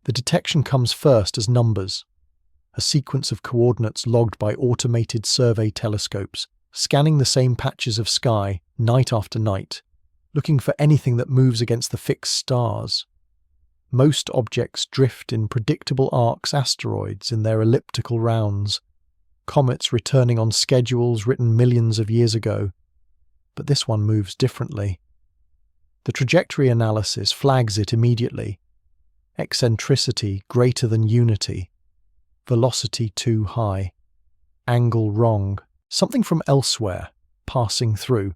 The detection comes first as numbers, a sequence of coordinates logged by automated survey telescopes, scanning the same patches of sky night after night, looking for anything that moves against the fixed stars. Most objects drift in predictable arcs, asteroids in their elliptical rounds, comets returning on schedules written millions of years ago. But this one moves differently. The trajectory analysis flags it immediately. Eccentricity greater than unity. Velocity too high. Angle wrong. Something from elsewhere, passing through.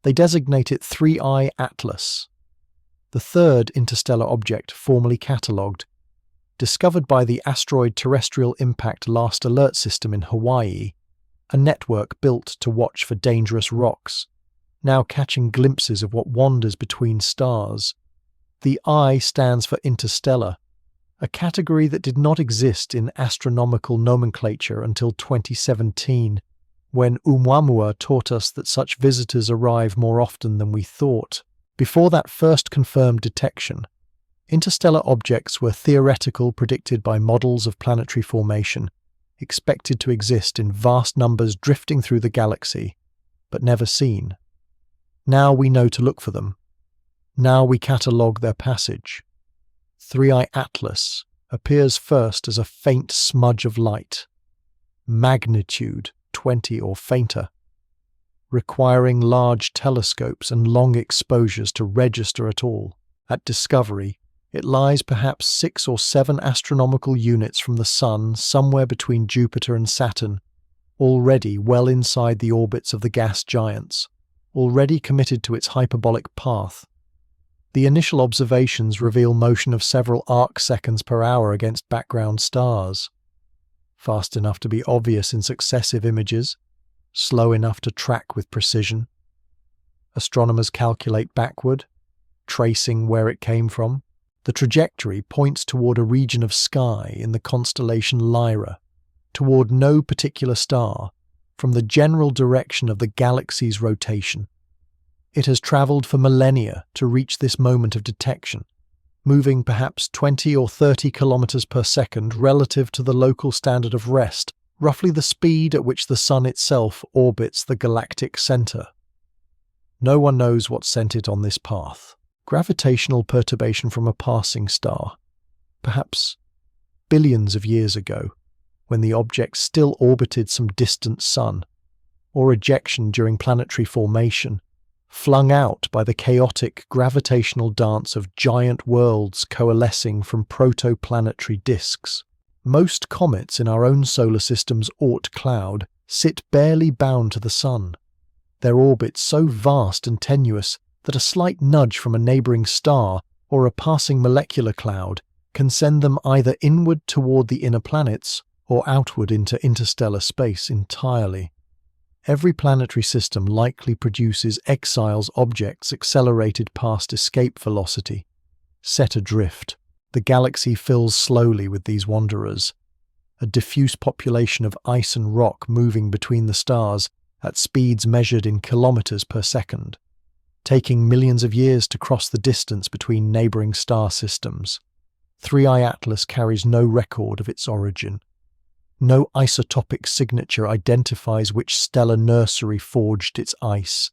They designate it 3I Atlas. The third interstellar object formally catalogued, discovered by the Asteroid Terrestrial Impact Last Alert System in Hawaii, a network built to watch for dangerous rocks, now catching glimpses of what wanders between stars. The I stands for interstellar, a category that did not exist in astronomical nomenclature until 2017, when Oumuamua taught us that such visitors arrive more often than we thought. Before that first confirmed detection, interstellar objects were theoretical, predicted by models of planetary formation, expected to exist in vast numbers drifting through the galaxy, but never seen. Now we know to look for them. Now we catalogue their passage. 3I Atlas appears first as a faint smudge of light, magnitude 20 or fainter, requiring large telescopes and long exposures to register at all. At discovery, it lies perhaps 6 or 7 astronomical units from the Sun, somewhere between Jupiter and Saturn, already well inside the orbits of the gas giants, already committed to its hyperbolic path. The initial observations reveal motion of several arc-seconds per hour against background stars. Fast enough to be obvious in successive images, slow enough to track with precision. Astronomers calculate backward, tracing where it came from. The trajectory points toward a region of sky in the constellation Lyra, toward no particular star, from the general direction of the galaxy's rotation. It has travelled for millennia to reach this moment of detection, moving perhaps 20 or 30 kilometers per second relative to the local standard of rest, roughly the speed at which the Sun itself orbits the galactic centre. No one knows what sent it on this path. Gravitational perturbation from a passing star, perhaps billions of years ago, when the object still orbited some distant sun, or ejection during planetary formation, flung out by the chaotic gravitational dance of giant worlds coalescing from protoplanetary disks. Most comets in our own solar system's Oort cloud sit barely bound to the Sun, their orbits so vast and tenuous that a slight nudge from a neighbouring star or a passing molecular cloud can send them either inward toward the inner planets or outward into interstellar space entirely. Every planetary system likely produces exiles objects accelerated past escape velocity, set adrift. The galaxy fills slowly with these wanderers, a diffuse population of ice and rock moving between the stars at speeds measured in kilometers per second, taking millions of years to cross the distance between neighboring star systems. 3I Atlas carries no record of its origin. No isotopic signature identifies which stellar nursery forged its ice.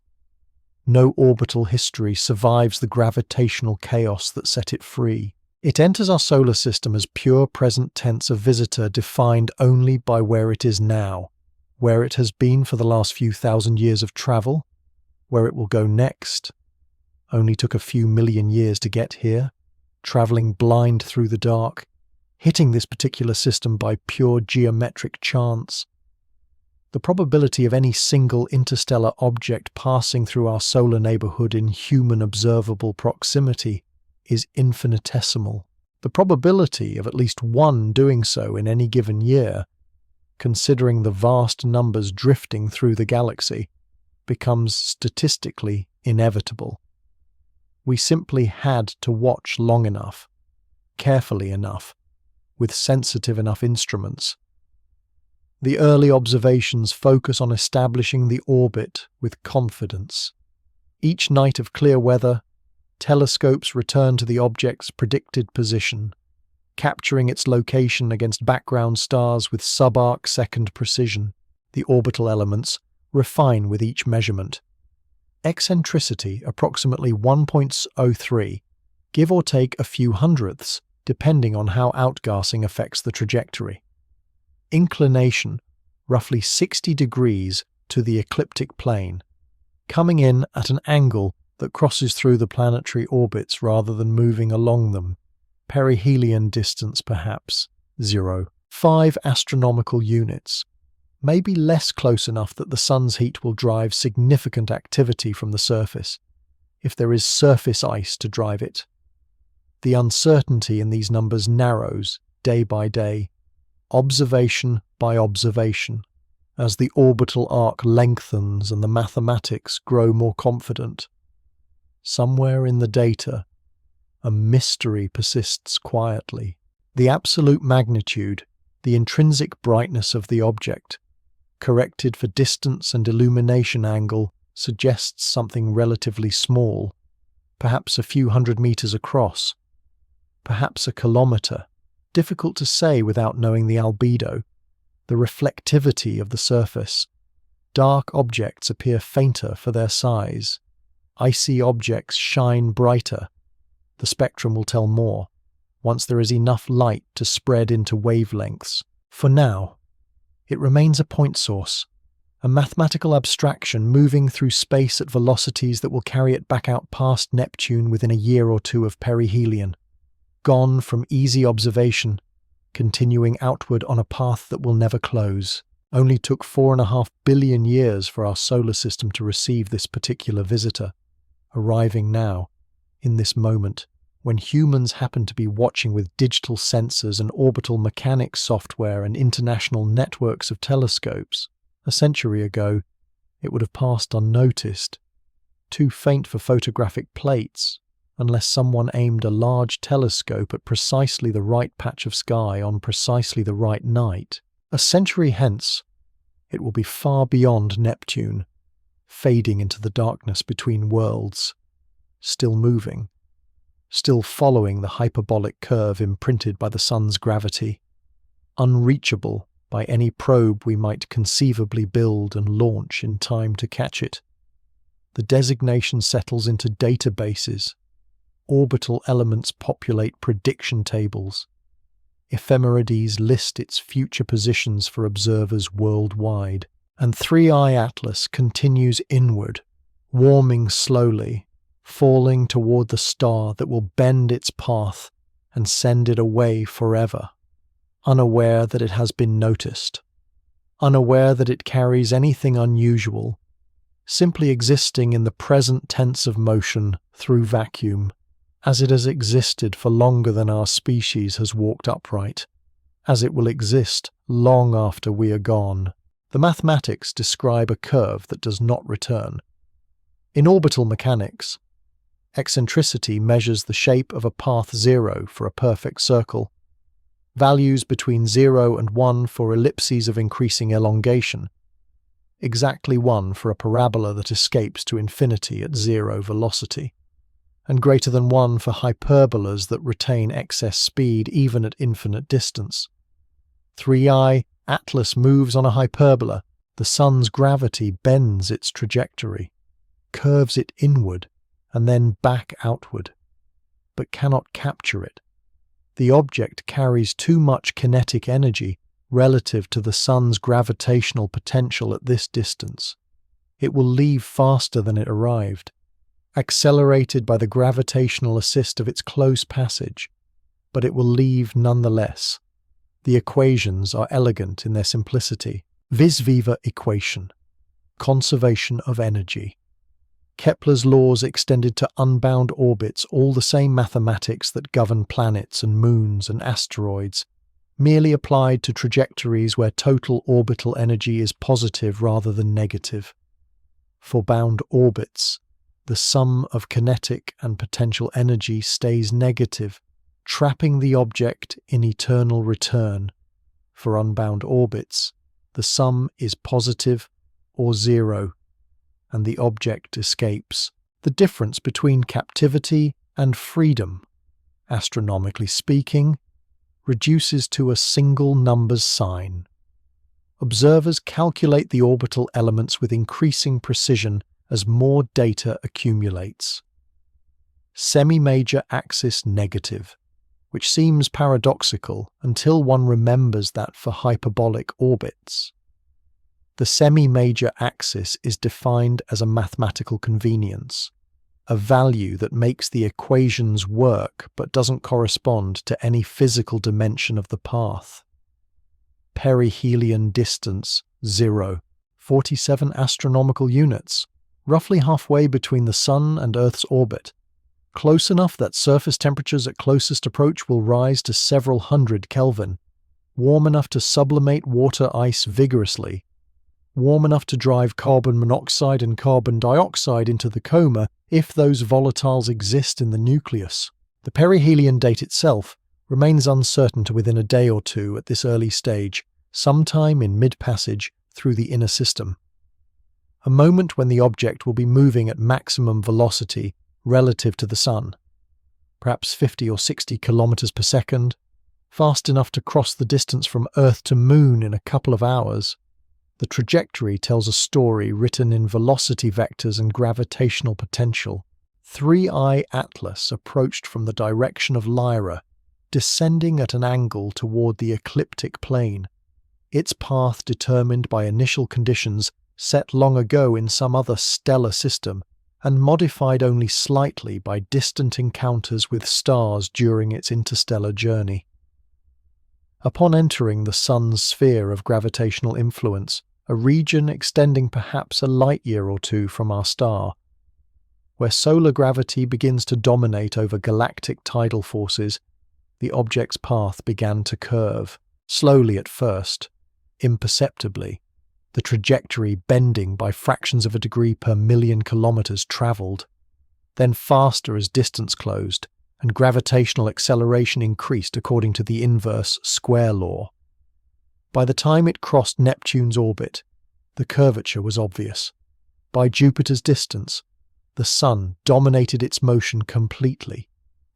No orbital history survives the gravitational chaos that set it free. It enters our solar system as pure present tense, a visitor defined only by where it is now, where it has been for the last few thousand years of travel, where it will go next. Only took a few million years to get here, travelling blind through the dark, hitting this particular system by pure geometric chance. The probability of any single interstellar object passing through our solar neighbourhood in human observable proximity is infinitesimal. The probability of at least one doing so in any given year, considering the vast numbers drifting through the galaxy, becomes statistically inevitable. We simply had to watch long enough, carefully enough, with sensitive enough instruments. The early observations focus on establishing the orbit with confidence. Each night of clear weather, telescopes return to the object's predicted position, capturing its location against background stars with sub-arc-second precision. The orbital elements refine with each measurement. Eccentricity approximately 1.03, give or take a few hundredths, depending on how outgassing affects the trajectory. Inclination, roughly 60 degrees to the ecliptic plane, coming in at an angle that crosses through the planetary orbits rather than moving along them. Perihelion distance perhaps 0.5 astronomical units, maybe less close enough that the sun's heat will drive significant activity from the surface, if there is surface ice to drive it. The uncertainty in these numbers narrows day by day, observation by observation, as the orbital arc lengthens and the mathematics grow more confident. Somewhere in the data, a mystery persists quietly. The absolute magnitude, the intrinsic brightness of the object, corrected for distance and illumination angle, suggests something relatively small, perhaps a few hundred meters across, perhaps a kilometer. Difficult to say without knowing the albedo, the reflectivity of the surface. Dark objects appear fainter for their size. Icy objects shine brighter. The spectrum will tell more, once there is enough light to spread into wavelengths. For now, it remains a point source, a mathematical abstraction moving through space at velocities that will carry it back out past Neptune within a year or two of perihelion. Gone from easy observation, continuing outward on a path that will never close. Only took 4.5 billion years for our solar system to receive this particular visitor, arriving now, in this moment, when humans happen to be watching with digital sensors and orbital mechanics software and international networks of telescopes. A century ago, it would have passed unnoticed, too faint for photographic plates, unless someone aimed a large telescope at precisely the right patch of sky on precisely the right night. A century hence, it will be far beyond Neptune, fading into the darkness between worlds, still moving, still following the hyperbolic curve imprinted by the sun's gravity, unreachable by any probe we might conceivably build and launch in time to catch it. The designation settles into databases. Orbital elements populate prediction tables. Ephemerides list its future positions for observers worldwide. And 3i Atlas continues inward, warming slowly, falling toward the star that will bend its path and send it away forever, unaware that it has been noticed, unaware that it carries anything unusual, simply existing in the present tense of motion through vacuum, as it has existed for longer than our species has walked upright, as it will exist long after we are gone. The mathematics describe a curve that does not return. In orbital mechanics, eccentricity measures the shape of a path 0 for a perfect circle, values between 0 and 1 for ellipses of increasing elongation, exactly 1 for a parabola that escapes to infinity at 0 velocity, and greater than 1 for hyperbolas that retain excess speed even at infinite distance. 3i Atlas moves on a hyperbola. The sun's gravity bends its trajectory, curves it inward, and then back outward, but cannot capture it. The object carries too much kinetic energy relative to the sun's gravitational potential at this distance. It will leave faster than it arrived, accelerated by the gravitational assist of its close passage, but it will leave nonetheless. The equations are elegant in their simplicity. Vis viva equation. Conservation of energy. Kepler's laws extended to unbound orbits, all the same mathematics that govern planets and moons and asteroids, merely applied to trajectories where total orbital energy is positive rather than negative. For bound orbits, the sum of kinetic and potential energy stays negative, trapping the object in eternal return. For unbound orbits, the sum is positive or 0, and the object escapes. The difference between captivity and freedom, astronomically speaking, reduces to a single numbers sign. Observers calculate the orbital elements with increasing precision as more data accumulates. Semi-major axis negative, which seems paradoxical until one remembers that for hyperbolic orbits. The semi-major axis is defined as a mathematical convenience, a value that makes the equations work but doesn't correspond to any physical dimension of the path. Perihelion distance 0, 47 astronomical units, roughly halfway between the Sun and Earth's orbit, close enough that surface temperatures at closest approach will rise to several hundred Kelvin, warm enough to sublimate water ice vigorously, warm enough to drive carbon monoxide and carbon dioxide into the coma if those volatiles exist in the nucleus. The perihelion date itself remains uncertain to within a day or two at this early stage, sometime in mid-passage through the inner system. A moment when the object will be moving at maximum velocity relative to the Sun, perhaps 50 or 60 kilometers per second, fast enough to cross the distance from Earth to Moon in a couple of hours. The trajectory tells a story written in velocity vectors and gravitational potential. 3I Atlas approached from the direction of Lyra, descending at an angle toward the ecliptic plane, its path determined by initial conditions set long ago in some other stellar system and modified only slightly by distant encounters with stars during its interstellar journey. Upon entering the Sun's sphere of gravitational influence, a region extending perhaps a light year or two from our star, where solar gravity begins to dominate over galactic tidal forces, the object's path began to curve, slowly at first, imperceptibly, the trajectory bending by fractions of a degree per million kilometers traveled, then faster as distance closed, and gravitational acceleration increased according to the inverse square law. By the time it crossed Neptune's orbit, the curvature was obvious. By Jupiter's distance, the Sun dominated its motion completely,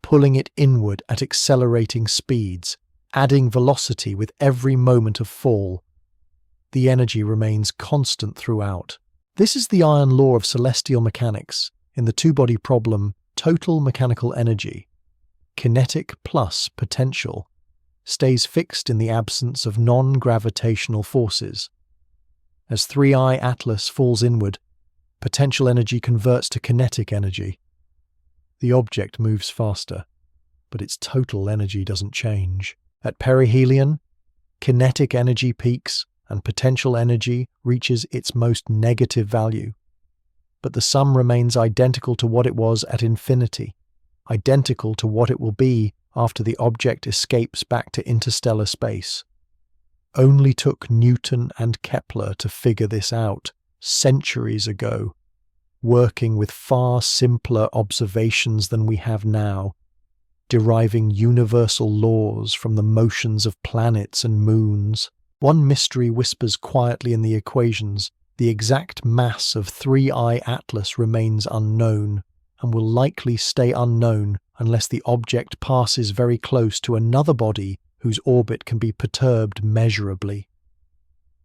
pulling it inward at accelerating speeds, adding velocity with every moment of fall. The energy remains constant throughout. This is the iron law of celestial mechanics in the two-body problem total mechanical energy, kinetic plus potential, stays fixed in the absence of non-gravitational forces. As 3I Atlas falls inward, potential energy converts to kinetic energy. The object moves faster, but its total energy doesn't change. At perihelion, kinetic energy peaks and potential energy reaches its most negative value. But the sum remains identical to what it was at infinity, identical to what it will be after the object escapes back to interstellar space. Only took Newton and Kepler to figure this out centuries ago, working with far simpler observations than we have now, deriving universal laws from the motions of planets and moons. One mystery whispers quietly in the equations: the exact mass of 3I Atlas remains unknown, and will likely stay unknown unless the object passes very close to another body whose orbit can be perturbed measurably.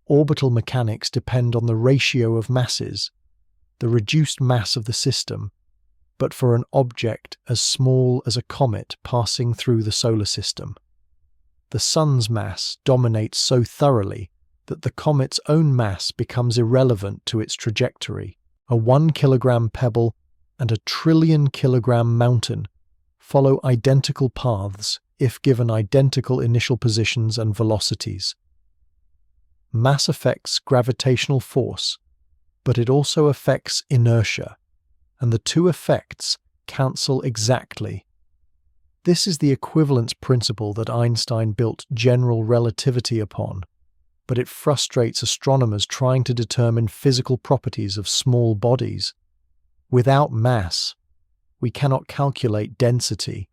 Orbital mechanics depend on the ratio of masses, the reduced mass of the system, but for an object as small as a comet passing through the solar system. The Sun's mass dominates so thoroughly that the comet's own mass becomes irrelevant to its trajectory. A 1-kilogram pebble and a 1,000,000,000,000 mountain follow identical paths if given identical initial positions and velocities. Mass affects gravitational force, but it also affects inertia, and the two effects cancel exactly. This is the equivalence principle that Einstein built general relativity upon, but it frustrates astronomers trying to determine physical properties of small bodies. Without mass, we cannot calculate density.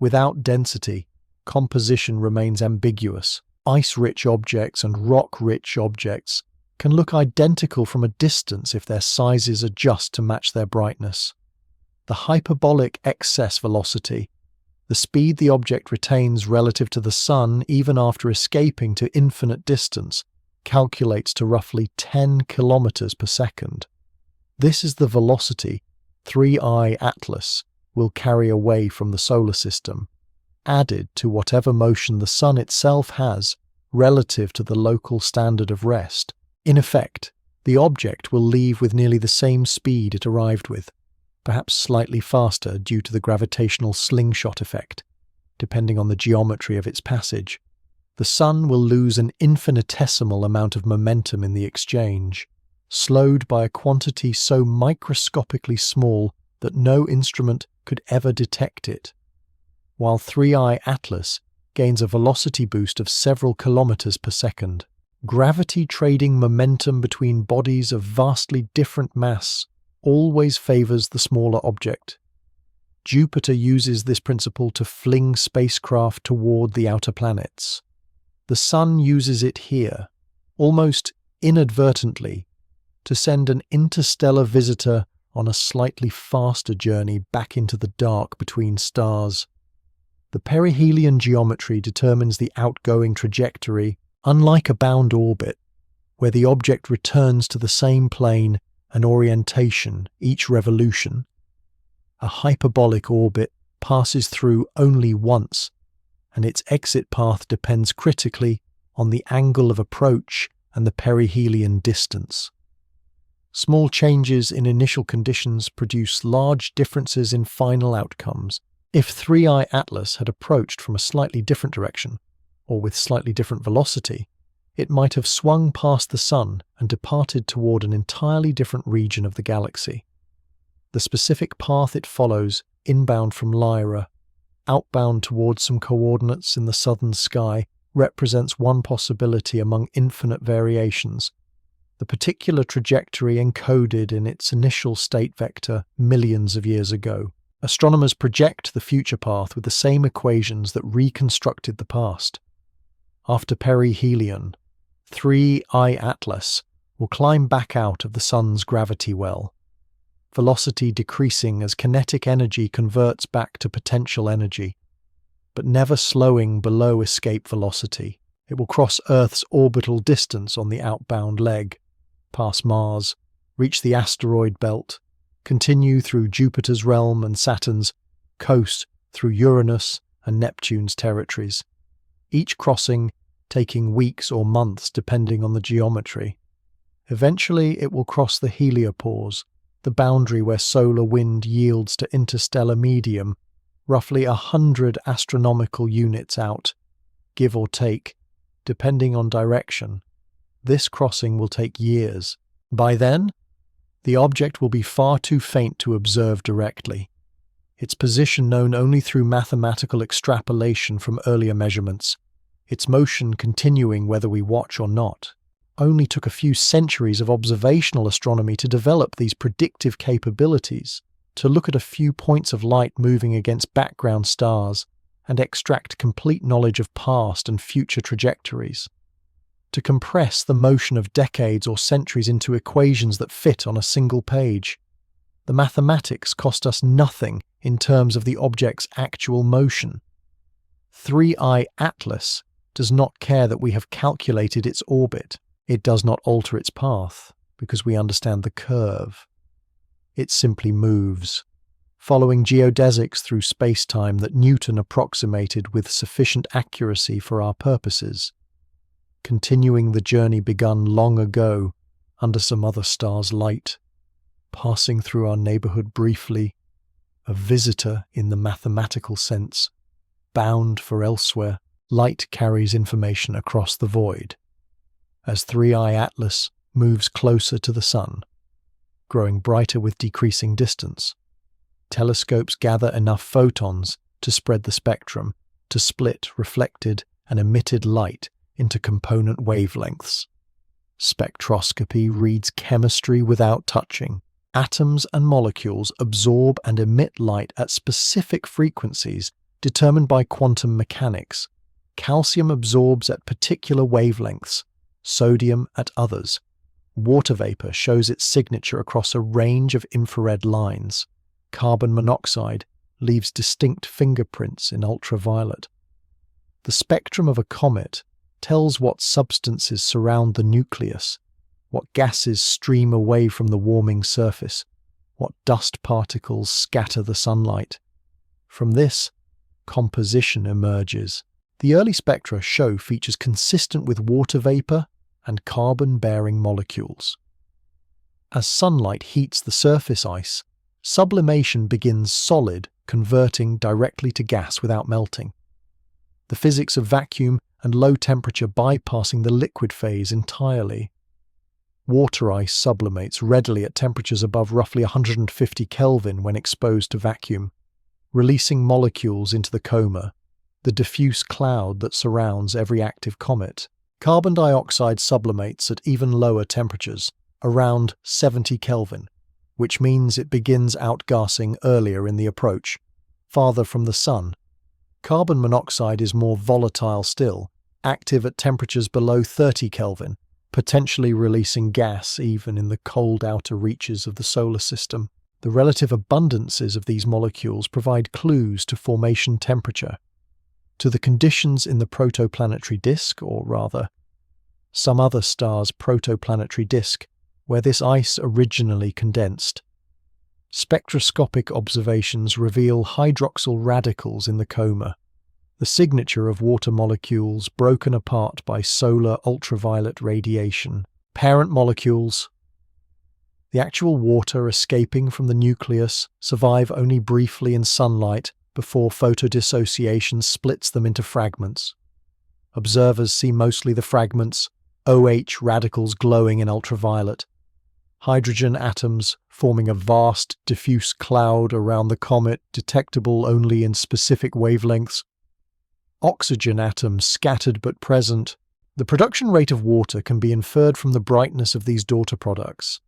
Without density, composition remains ambiguous. Ice-rich objects and rock-rich objects can look identical from a distance if their sizes adjust to match their brightness. The hyperbolic excess velocity, The speed the object retains relative to the Sun, even after escaping to infinite distance, calculates to roughly 10 kilometers per second. This is the velocity 3I Atlas will carry away from the solar system, added to whatever motion the Sun itself has relative to the local standard of rest. In effect, the object will leave with nearly the same speed it arrived with, perhaps slightly faster due to the gravitational slingshot effect, depending on the geometry of its passage. The Sun will lose an infinitesimal amount of momentum in the exchange, slowed by a quantity so microscopically small that no instrument could ever detect it, while 3I Atlas gains a velocity boost of several kilometers per second. Gravity trading momentum between bodies of vastly different mass always favors the smaller object. Jupiter uses this principle to fling spacecraft toward the outer planets. The Sun uses it here, almost inadvertently, to send an interstellar visitor on a slightly faster journey back into the dark between stars. The perihelion geometry determines the outgoing trajectory, unlike a bound orbit, where the object returns to the same plane and orientation each revolution. A hyperbolic orbit passes through only once, and its exit path depends critically on the angle of approach and the perihelion distance. Small changes in initial conditions produce large differences in final outcomes. If 3I Atlas had approached from a slightly different direction, or with slightly different velocity, it might have swung past the Sun and departed toward an entirely different region of the galaxy. The specific path it follows, inbound from Lyra, outbound towards some coordinates in the southern sky, represents one possibility among infinite variations, the particular trajectory encoded in its initial state vector millions of years ago. Astronomers project the future path with the same equations that reconstructed the past. After perihelion, 3I Atlas will climb back out of the Sun's gravity well, velocity decreasing as kinetic energy converts back to potential energy, but never slowing below escape velocity. It will cross Earth's orbital distance on the outbound leg, pass Mars, reach the asteroid belt, continue through Jupiter's realm and Saturn's, coast through Uranus and Neptune's territories, each crossing taking weeks or months depending on the geometry. Eventually it will cross the heliopause, the boundary where solar wind yields to interstellar medium, roughly 100 astronomical units out, give or take, depending on direction. This crossing will take years. By then, the object will be far too faint to observe directly, its position known only through mathematical extrapolation from earlier measurements, its motion continuing whether we watch or not. Only took a few centuries of observational astronomy to develop these predictive capabilities, to look at a few points of light moving against background stars and extract complete knowledge of past and future trajectories, to compress the motion of decades or centuries into equations that fit on a single page. The mathematics cost us nothing in terms of the object's actual motion. 3I Atlas does not care that we have calculated its orbit. It does not alter its path, because we understand the curve. It simply moves, following geodesics through space-time that Newton approximated with sufficient accuracy for our purposes, continuing the journey begun long ago under some other star's light, passing through our neighborhood briefly, a visitor in the mathematical sense, bound for elsewhere. Light carries information across the void. As 3I Atlas moves closer to the Sun, growing brighter with decreasing distance, telescopes gather enough photons to spread the spectrum, to split reflected and emitted light into component wavelengths. Spectroscopy reads chemistry without touching. Atoms and molecules absorb and emit light at specific frequencies determined by quantum mechanics. Calcium absorbs at particular wavelengths, sodium at others. Water vapor shows its signature across a range of infrared lines. Carbon monoxide leaves distinct fingerprints in ultraviolet. The spectrum of a comet tells what substances surround the nucleus, what gases stream away from the warming surface, what dust particles scatter the sunlight. From this, composition emerges. The early spectra show features consistent with water vapor and carbon-bearing molecules. As sunlight heats the surface ice, sublimation begins solid, converting directly to gas without melting. The physics of vacuum and low temperature bypassing the liquid phase entirely. Water ice sublimates readily at temperatures above roughly 150 Kelvin when exposed to vacuum, releasing molecules into the coma, the diffuse cloud that surrounds every active comet. Carbon dioxide sublimates at even lower temperatures, around 70 Kelvin, which means it begins outgassing earlier in the approach, farther from the sun. Carbon monoxide is more volatile still, active at temperatures below 30 Kelvin, potentially releasing gas even in the cold outer reaches of the solar system. The relative abundances of these molecules provide clues to formation temperature, to the conditions in the protoplanetary disk, or rather, some other star's protoplanetary disk, where this ice originally condensed. Spectroscopic observations reveal hydroxyl radicals in the coma, the signature of water molecules broken apart by solar ultraviolet radiation. Parent molecules, the actual water escaping from the nucleus, survive only briefly in sunlight before photodissociation splits them into fragments. Observers see mostly the fragments, OH radicals glowing in ultraviolet, hydrogen atoms forming a vast, diffuse cloud around the comet detectable only in specific wavelengths, oxygen atoms scattered but present. The production rate of water can be inferred from the brightness of these daughter products,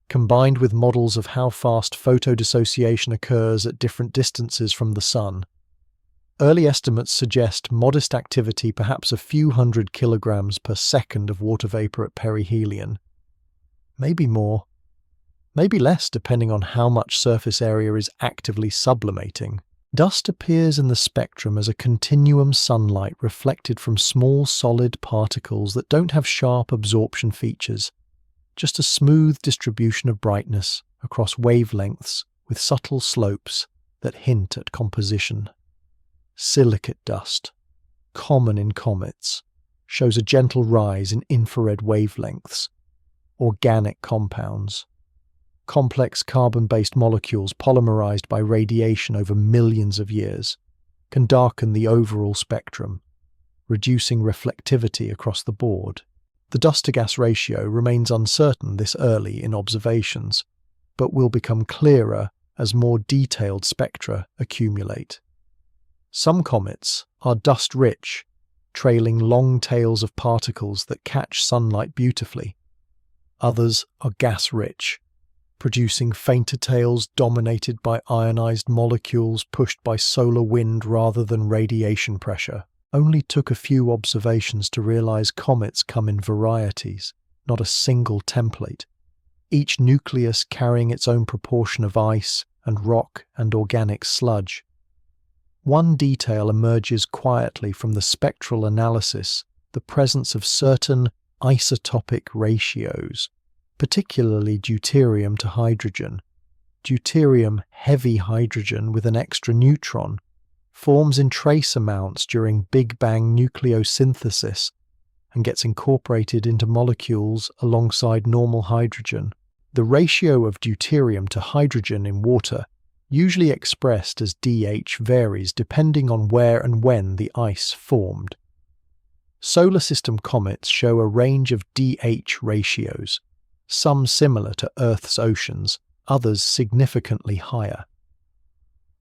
combined with models of how fast photodissociation occurs at different distances from the sun. Early estimates suggest modest activity, perhaps a few hundred kilograms per second of water vapor at perihelion. Maybe more, maybe less depending on how much surface area is actively sublimating. Dust appears in the spectrum as a continuum sunlight reflected from small solid particles that don't have sharp absorption features, just a smooth distribution of brightness across wavelengths with subtle slopes that hint at composition. Silicate dust, common in comets, shows a gentle rise in infrared wavelengths. Organic compounds, complex carbon-based molecules polymerized by radiation over millions of years, can darken the overall spectrum, reducing reflectivity across the board. The dust-to-gas ratio remains uncertain this early in observations, but will become clearer as more detailed spectra accumulate. Some comets are dust-rich, trailing long tails of particles that catch sunlight beautifully. Others are gas-rich, producing fainter tails dominated by ionized molecules pushed by solar wind rather than radiation pressure. Only took a few observations to realize comets come in varieties, not a single template, each nucleus carrying its own proportion of ice and rock and organic sludge. One detail emerges quietly from the spectral analysis: the presence of certain isotopic ratios, particularly deuterium to hydrogen. Deuterium, heavy hydrogen with an extra neutron, forms in trace amounts during Big Bang nucleosynthesis and gets incorporated into molecules alongside normal hydrogen. The ratio of deuterium to hydrogen in water, usually expressed as DH, varies depending on where and when the ice formed. Solar system comets show a range of DH ratios, some similar to Earth's oceans, others significantly higher,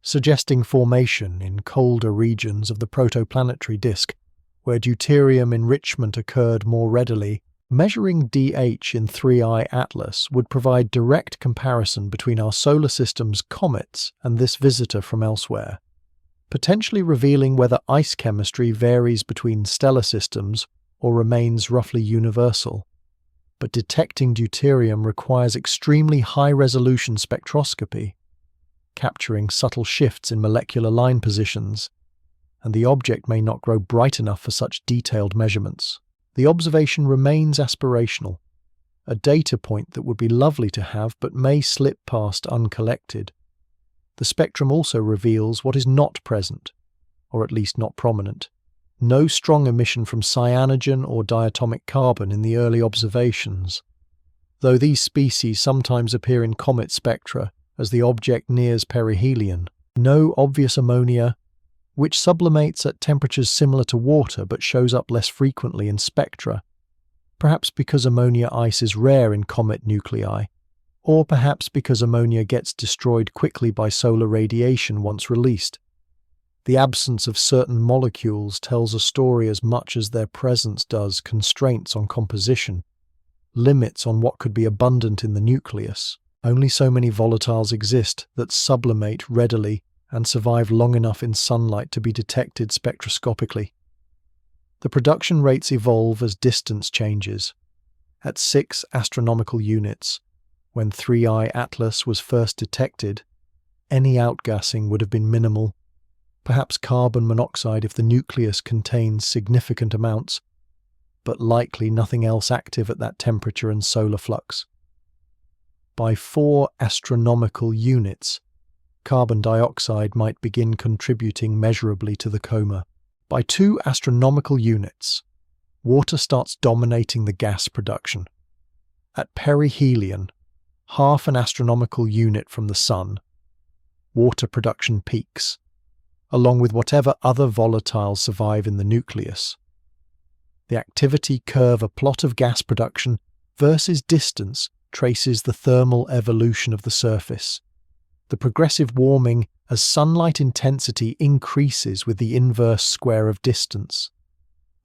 suggesting formation in colder regions of the protoplanetary disk, where deuterium enrichment occurred more readily. Measuring DH in 3I Atlas would provide direct comparison between our solar system's comets and this visitor from elsewhere, potentially revealing whether ice chemistry varies between stellar systems or remains roughly universal. But detecting deuterium requires extremely high-resolution spectroscopy. capturing subtle shifts in molecular line positions, and the object may not grow bright enough for such detailed measurements. The observation remains aspirational, a data point that would be lovely to have but may slip past uncollected. The spectrum also reveals what is not present, or at least not prominent. No strong emission from cyanogen or diatomic carbon in the early observations, though these species sometimes appear in comet spectra as the object nears perihelion. No obvious ammonia, which sublimates at temperatures similar to water but shows up less frequently in spectra, perhaps because ammonia ice is rare in comet nuclei, or perhaps because ammonia gets destroyed quickly by solar radiation once released. The absence of certain molecules tells a story as much as their presence does constraints on composition, limits on what could be abundant in the nucleus. Only so many volatiles exist that sublimate readily and survive long enough in sunlight to be detected spectroscopically. The production rates evolve as distance changes. At 6 astronomical units, when 3I Atlas was first detected, any outgassing would have been minimal, perhaps carbon monoxide if the nucleus contains significant amounts, but likely nothing else active at that temperature and solar flux. By 4 astronomical units, carbon dioxide might begin contributing measurably to the coma. By 2 astronomical units, water starts dominating the gas production. At perihelion, half an astronomical unit from the Sun, water production peaks, along with whatever other volatiles survive in the nucleus. The activity curve, a plot of gas production versus distance, traces the thermal evolution of the surface. The progressive warming as sunlight intensity increases with the inverse square of distance.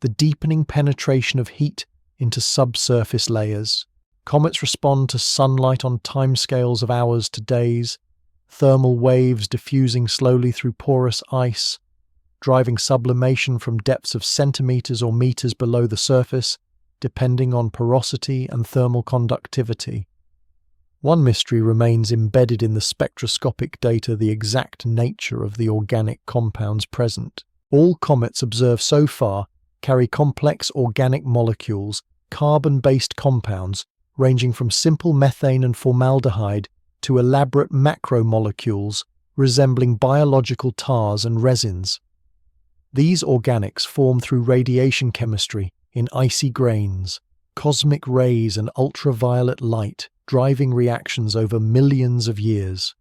The deepening penetration of heat into subsurface layers. Comets respond to sunlight on timescales of hours to days, thermal waves diffusing slowly through porous ice, driving sublimation from depths of centimeters or meters below the surface, depending on porosity and thermal conductivity. One mystery remains embedded in the spectroscopic data: the exact nature of the organic compounds present. All comets observed so far carry complex organic molecules, carbon-based compounds, ranging from simple methane and formaldehyde to elaborate macromolecules resembling biological tars and resins. These organics form through radiation chemistry in icy grains, cosmic rays and ultraviolet light driving reactions over millions of years,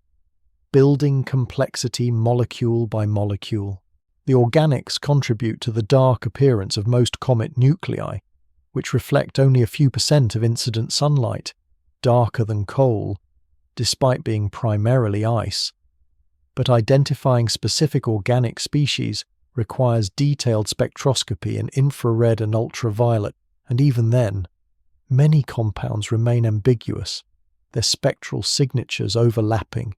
building complexity molecule by molecule. The organics contribute to the dark appearance of most comet nuclei, which reflect only a few % of incident sunlight, darker than coal, despite being primarily ice. But identifying specific organic species requires detailed spectroscopy in infrared and ultraviolet, and even then, many compounds remain ambiguous, their spectral signatures overlapping,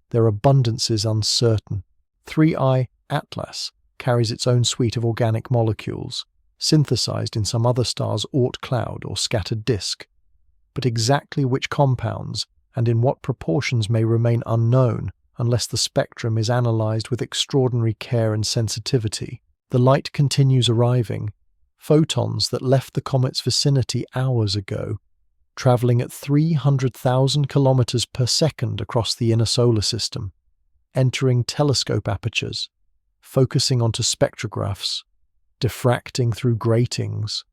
their abundances uncertain. 3I Atlas carries its own suite of organic molecules, synthesized in some other star's Oort cloud or scattered disk, but exactly which compounds and in what proportions may remain unknown unless the spectrum is analyzed with extraordinary care and sensitivity. The light continues arriving, photons that left the comet's vicinity hours ago, traveling at 300,000 kilometers per second across the inner solar system, entering telescope apertures, focusing onto spectrographs, diffracting through gratings,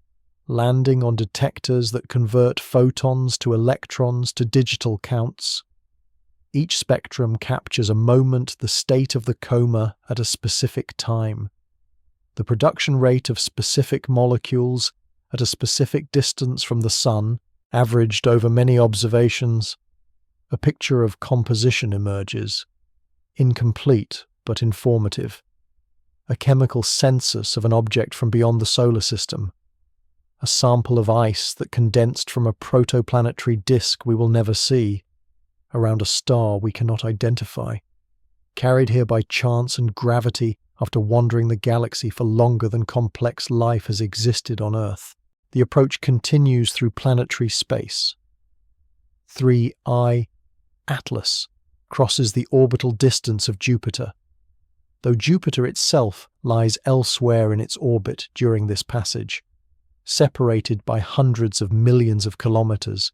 landing on detectors that convert photons to electrons to digital counts. Each spectrum captures a moment, the state of the coma at a specific time, the production rate of specific molecules at a specific distance from the Sun, averaged over many observations. A picture of composition emerges, incomplete but informative. A chemical census of an object from beyond the solar system. A sample of ice that condensed from a protoplanetary disk we will never see, around a star we cannot identify, carried here by chance and gravity after wandering the galaxy for longer than complex life has existed on Earth. The approach continues through planetary space. 3I Atlas crosses the orbital distance of Jupiter, though Jupiter itself lies elsewhere in its orbit during this passage, separated by hundreds of millions of kilometers,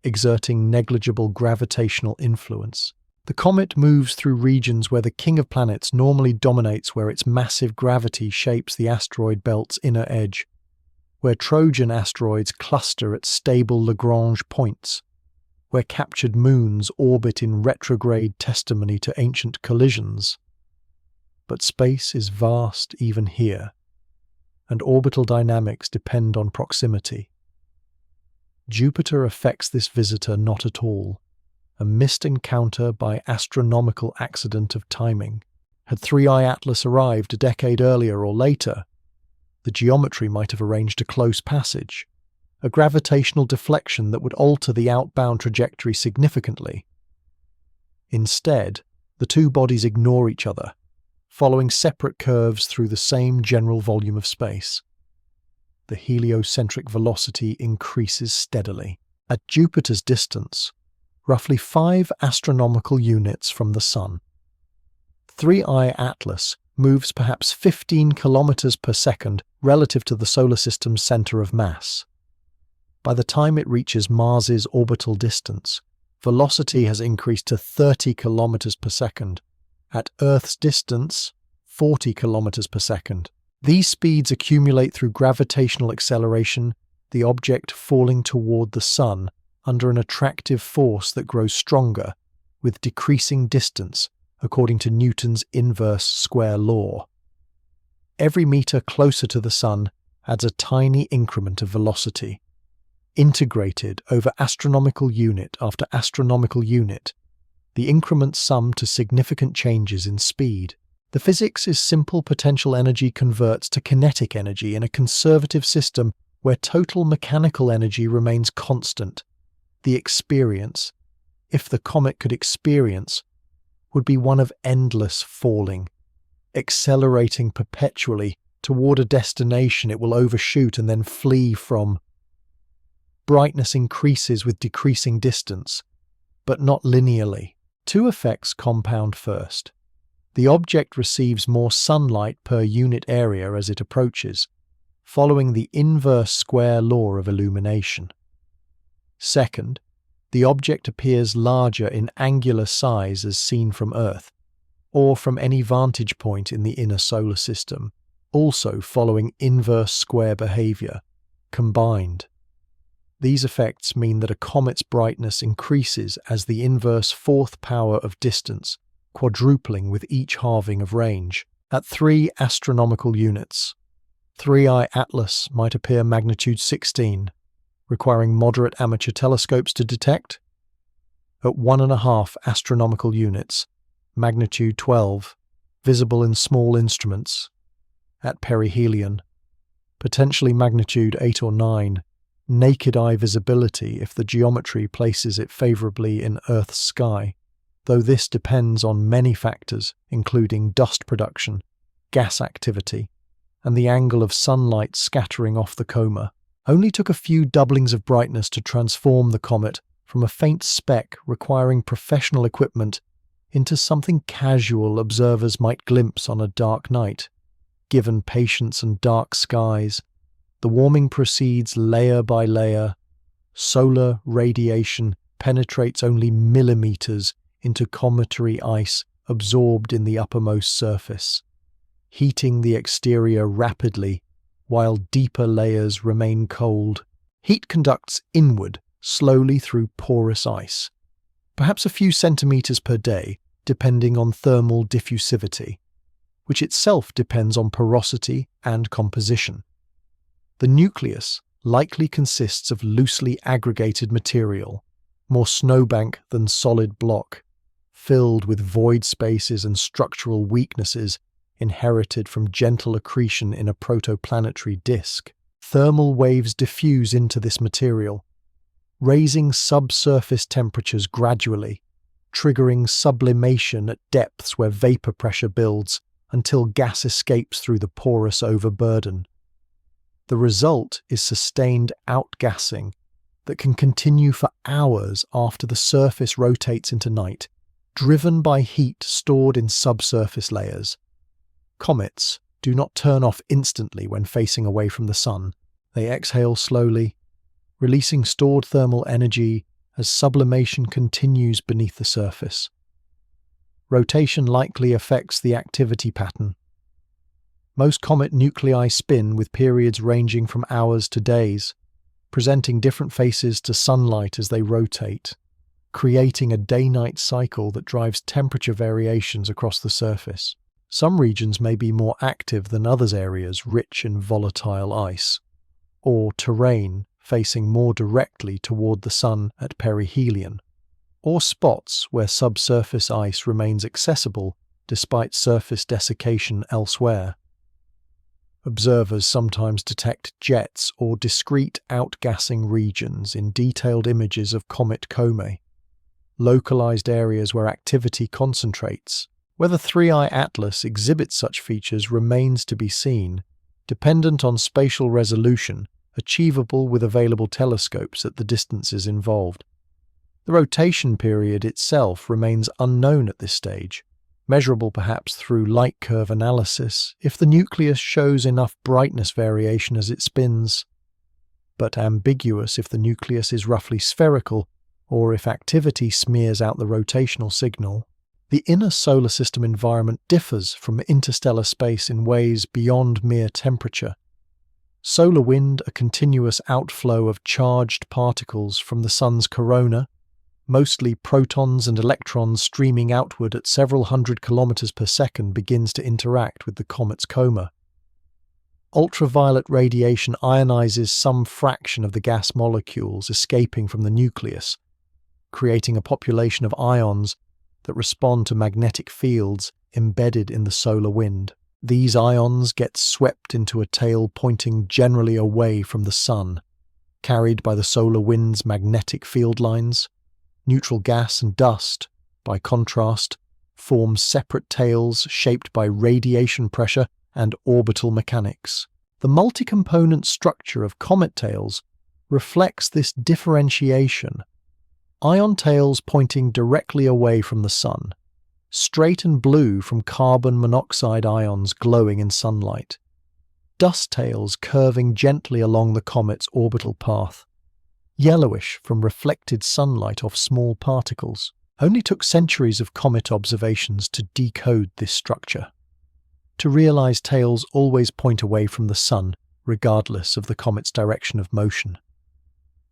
exerting negligible gravitational influence. The comet moves through regions where the king of planets normally dominates, where its massive gravity shapes the asteroid belt's inner edge, where Trojan asteroids cluster at stable Lagrange points, where captured moons orbit in retrograde testimony to ancient collisions. But space is vast even here, and orbital dynamics depend on proximity. Jupiter affects this visitor not at all, a missed encounter by astronomical accident of timing. Had 3I Atlas arrived a decade earlier or later, the geometry might have arranged a close passage, a gravitational deflection that would alter the outbound trajectory significantly. Instead, the two bodies ignore each other, following separate curves through the same general volume of space. The heliocentric velocity increases steadily. At Jupiter's distance, roughly 5 astronomical units from the Sun, 3I Atlas moves perhaps 15 kilometers per second relative to the solar system's center of mass. By the time it reaches Mars's orbital distance, velocity has increased to 30 kilometers per second. At Earth's distance, 40 kilometers per second. These speeds accumulate through gravitational acceleration, the object falling toward the Sun under an attractive force that grows stronger with decreasing distance, according to Newton's inverse square law. Every meter closer to the Sun adds a tiny increment of velocity. Integrated over astronomical unit after astronomical unit, the increments sum to significant changes in speed. The physics is simple. Potential energy converts to kinetic energy in a conservative system where total mechanical energy remains constant. The experience, if the comet could experience, would be one of endless falling, accelerating perpetually toward a destination it will overshoot and then flee from. Brightness increases with decreasing distance, but not linearly. Two effects compound first. The object receives more sunlight per unit area as it approaches, following the inverse square law of illumination. Second, the object appears larger in angular size as seen from Earth, or from any vantage point in the inner solar system, also following inverse square behavior, combined. These effects mean that a comet's brightness increases as the inverse fourth power of distance, quadrupling with each halving of range. At 3 astronomical units, 3I Atlas might appear magnitude 16, requiring moderate amateur telescopes to detect. At 1.5 astronomical units, magnitude 12, visible in small instruments. At perihelion, potentially magnitude 8 or 9, naked eye visibility if the geometry places it favorably in Earth's sky, though this depends on many factors, including dust production, gas activity, and the angle of sunlight scattering off the coma. Only took a few doublings of brightness to transform the comet from a faint speck requiring professional equipment into something casual observers might glimpse on a dark night. Given patience and dark skies, the warming proceeds layer by layer. Solar radiation penetrates only millimeters into cometary ice absorbed in the uppermost surface, heating the exterior rapidly while deeper layers remain cold. Heat conducts inward slowly through porous ice, perhaps a few centimeters per day, depending on thermal diffusivity, which itself depends on porosity and composition. The nucleus likely consists of loosely aggregated material, more snowbank than solid block, filled with void spaces and structural weaknesses inherited from gentle accretion in a protoplanetary disk. Thermal waves diffuse into this material, raising subsurface temperatures gradually, triggering sublimation at depths where vapor pressure builds until gas escapes through the porous overburden. The result is sustained outgassing that can continue for hours after the surface rotates into night, driven by heat stored in subsurface layers. Comets do not turn off instantly when facing away from the sun. They exhale slowly, releasing stored thermal energy as sublimation continues beneath the surface. Rotation likely affects the activity pattern. Most comet nuclei spin with periods ranging from hours to days, presenting different faces to sunlight as they rotate, creating a day-night cycle that drives temperature variations across the surface. Some regions may be more active than others, areas rich in volatile ice, or terrain facing more directly toward the sun at perihelion, or spots where subsurface ice remains accessible despite surface desiccation elsewhere. Observers sometimes detect jets or discrete outgassing regions in detailed images of Comet Comet, localized areas where activity concentrates. Whether 3i Atlas exhibits such features remains to be seen, dependent on spatial resolution achievable with available telescopes at the distances involved. The rotation period itself remains unknown at this stage, measurable perhaps through light curve analysis if the nucleus shows enough brightness variation as it spins, but ambiguous if the nucleus is roughly spherical or if activity smears out the rotational signal. The inner solar system environment differs from interstellar space in ways beyond mere temperature. Solar wind, a continuous outflow of charged particles from the sun's corona, mostly protons and electrons streaming outward at several hundred kilometers per second, begins to interact with the comet's coma. Ultraviolet radiation ionizes some fraction of the gas molecules escaping from the nucleus, creating a population of ions that respond to magnetic fields embedded in the solar wind. These ions get swept into a tail pointing generally away from the sun, carried by the solar wind's magnetic field lines. Neutral gas and dust, by contrast, form separate tails shaped by radiation pressure and orbital mechanics. The multi-component structure of comet tails reflects this differentiation. Ion tails pointing directly away from the sun, straight and blue from carbon monoxide ions glowing in sunlight. Dust tails curving gently along the comet's orbital path, yellowish from reflected sunlight off small particles. Only took centuries of comet observations to decode this structure, to realize tails always point away from the sun, regardless of the comet's direction of motion.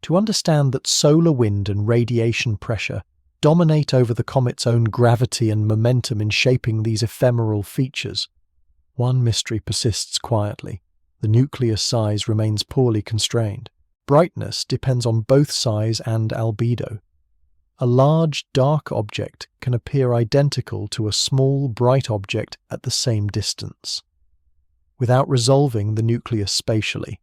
To understand that solar wind and radiation pressure dominate over the comet's own gravity and momentum in shaping these ephemeral features. One mystery persists quietly. The nucleus size remains poorly constrained. Brightness depends on both size and albedo. A large, dark object can appear identical to a small, bright object at the same distance, without resolving the nucleus spatially,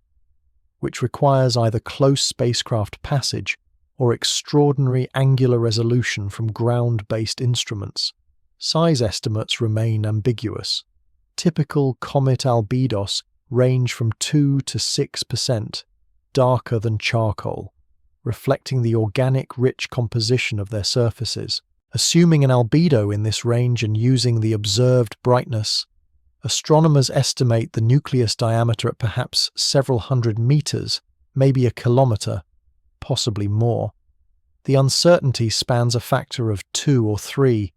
which requires either close spacecraft passage or extraordinary angular resolution from ground-based instruments. Size estimates remain ambiguous. Typical comet albedos range from 2 to 6%, darker than charcoal, reflecting the organic rich composition of their surfaces. Assuming an albedo in this range and using the observed brightness, astronomers estimate the nucleus diameter at perhaps several hundred meters, maybe a kilometer, possibly more. The uncertainty spans a factor of 2 or 3.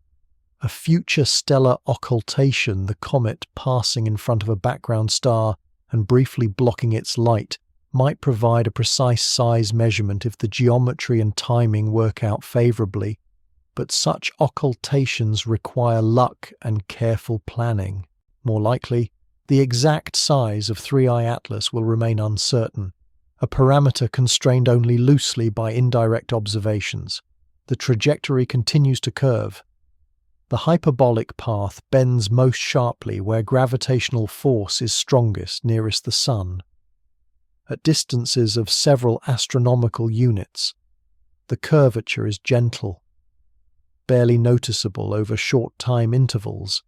A future stellar occultation, the comet passing in front of a background star and briefly blocking its light, might provide a precise size measurement if the geometry and timing work out favorably, but such occultations require luck and careful planning. More likely, the exact size of 3i Atlas will remain uncertain, a parameter constrained only loosely by indirect observations. The trajectory continues to curve. The hyperbolic path bends most sharply where gravitational force is strongest nearest the sun. At distances of several astronomical units, the curvature is gentle, barely noticeable over short time intervals.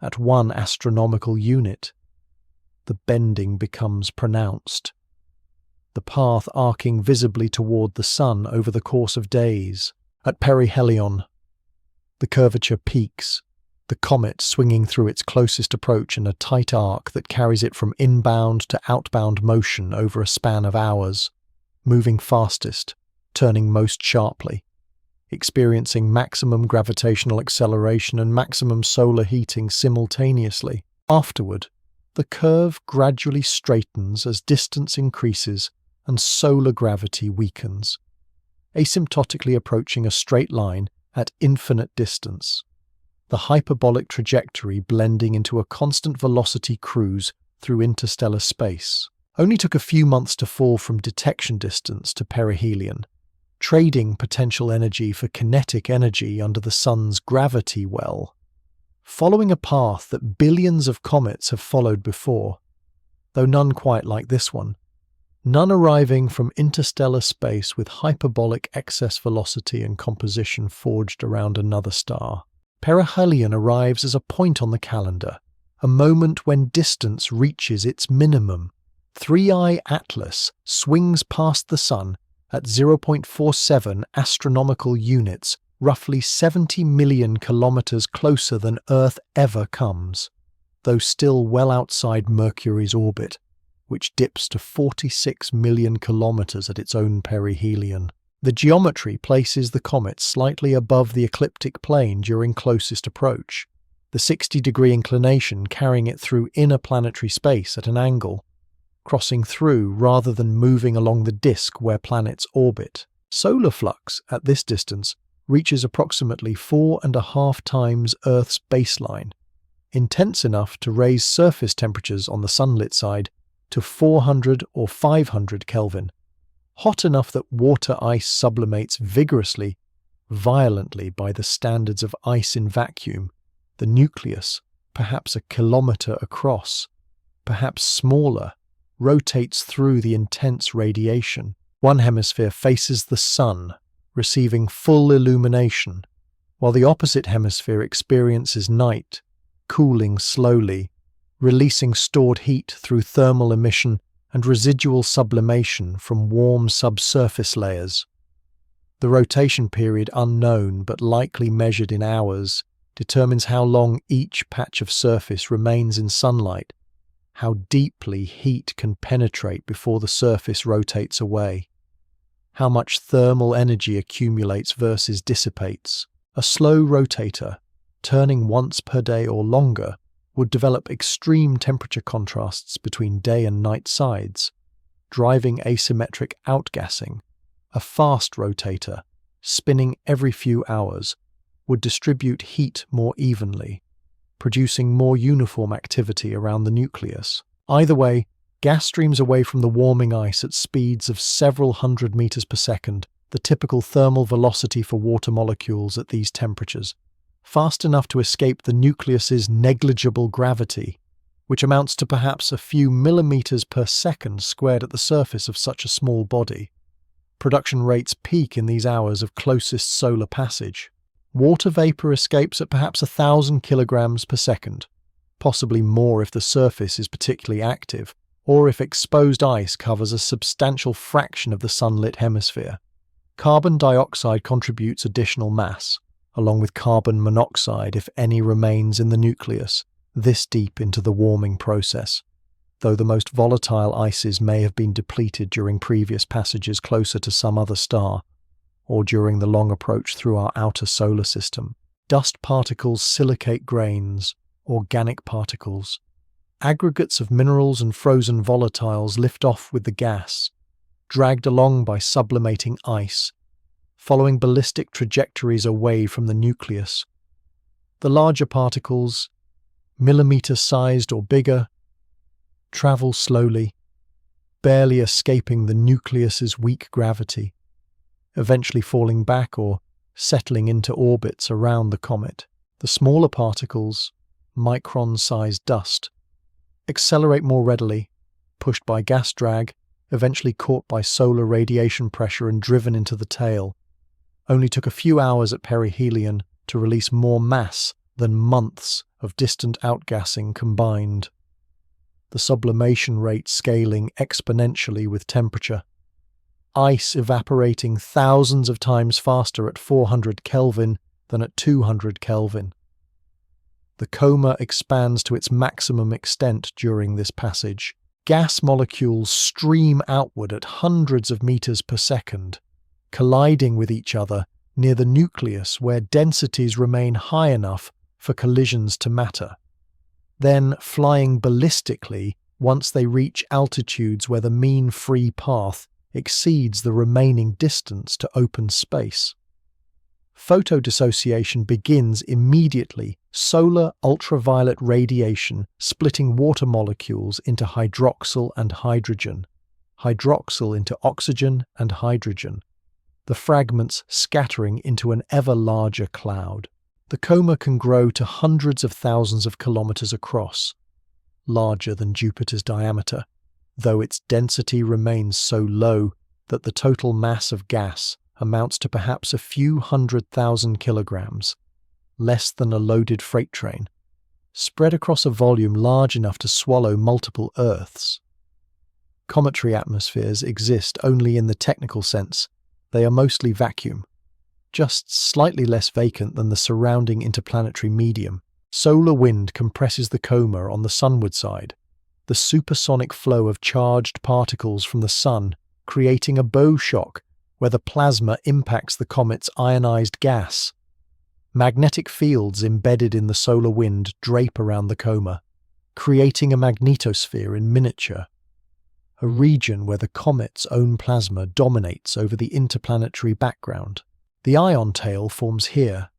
At 1 astronomical unit, the bending becomes pronounced, the path arcing visibly toward the sun over the course of days. At perihelion, The curvature peaks, the comet swinging through its closest approach in a tight arc that carries it from inbound to outbound motion over a span of hours, moving fastest, turning most sharply, experiencing maximum gravitational acceleration and maximum solar heating simultaneously. Afterward, the curve gradually straightens as distance increases and solar gravity weakens, asymptotically approaching a straight line at infinite distance, the hyperbolic trajectory blending into a constant velocity cruise through interstellar space. Only took a few months to fall from detection distance to perihelion, trading potential energy for kinetic energy under the sun's gravity well, following a path that billions of comets have followed before, though none quite like this one. None arriving from interstellar space with hyperbolic excess velocity and composition forged around another star. Perihelion arrives as a point on the calendar, a moment when distance reaches its minimum. 3i Atlas swings past the Sun at 0.47 astronomical units, roughly 70 million kilometers closer than Earth ever comes, though still well outside Mercury's orbit, which dips to 46 million kilometers at its own perihelion. The geometry places the comet slightly above the ecliptic plane during closest approach, the 60-degree inclination carrying it through inner planetary space at an angle, crossing through rather than moving along the disk where planets orbit. Solar flux at this distance reaches approximately 4.5 times Earth's baseline, intense enough to raise surface temperatures on the sunlit side to 400 or 500 Kelvin, hot enough that water ice sublimates vigorously, violently by the standards of ice in vacuum. The nucleus, perhaps a kilometer across, perhaps smaller, rotates through the intense radiation. One hemisphere faces the sun, receiving full illumination, while the opposite hemisphere experiences night, cooling slowly, releasing stored heat through thermal emission and residual sublimation from warm subsurface layers. The rotation period, unknown but likely measured in hours, determines how long each patch of surface remains in sunlight, how deeply heat can penetrate before the surface rotates away, how much thermal energy accumulates versus dissipates. A slow rotator, turning once per day or longer, would develop extreme temperature contrasts between day and night sides, driving asymmetric outgassing. A fast rotator, spinning every few hours, would distribute heat more evenly, producing more uniform activity around the nucleus. Either way, gas streams away from the warming ice at speeds of several hundred meters per second, the typical thermal velocity for water molecules at these temperatures, fast enough to escape the nucleus's negligible gravity, which amounts to perhaps a few millimeters per second squared at the surface of such a small body. Production rates peak in these hours of closest solar passage. Water vapor escapes at perhaps 1,000 kilograms per second, possibly more if the surface is particularly active, or if exposed ice covers a substantial fraction of the sunlit hemisphere. Carbon dioxide contributes additional mass, along with carbon monoxide if any remains in the nucleus, this deep into the warming process, though the most volatile ices may have been depleted during previous passages closer to some other star, or during the long approach through our outer solar system. Dust particles, silicate grains, organic particles, aggregates of minerals and frozen volatiles lift off with the gas, dragged along by sublimating ice, following ballistic trajectories away from the nucleus. The larger particles, millimeter-sized or bigger, travel slowly, barely escaping the nucleus's weak gravity, eventually falling back or settling into orbits around the comet. The smaller particles, micron-sized dust, accelerate more readily, pushed by gas drag, eventually caught by solar radiation pressure and driven into the tail. Only took a few hours at perihelion to release more mass than months of distant outgassing combined. The sublimation rate scaling exponentially with temperature. Ice evaporating thousands of times faster at 400 Kelvin than at 200 Kelvin. The coma expands to its maximum extent during this passage. Gas molecules stream outward at hundreds of meters per second, colliding with each other near the nucleus where densities remain high enough for collisions to matter, then flying ballistically once they reach altitudes where the mean free path exceeds the remaining distance to open space. Photodissociation begins immediately, solar ultraviolet radiation splitting water molecules into hydroxyl and hydrogen, hydroxyl into oxygen and hydrogen, the fragments scattering into an ever larger cloud. The coma can grow to hundreds of thousands of kilometers across, larger than Jupiter's diameter, though its density remains so low that the total mass of gas amounts to perhaps a few 100,000 kilograms, less than a loaded freight train, spread across a volume large enough to swallow multiple Earths. Cometary atmospheres exist only in the technical sense. They are mostly vacuum, just slightly less vacant than the surrounding interplanetary medium. Solar wind compresses the coma on the sunward side, the supersonic flow of charged particles from the sun creating a bow shock where the plasma impacts the comet's ionized gas. Magnetic fields embedded in the solar wind drape around the coma, creating a magnetosphere in miniature, a region where the comet's own plasma dominates over the interplanetary background. The ion tail forms here.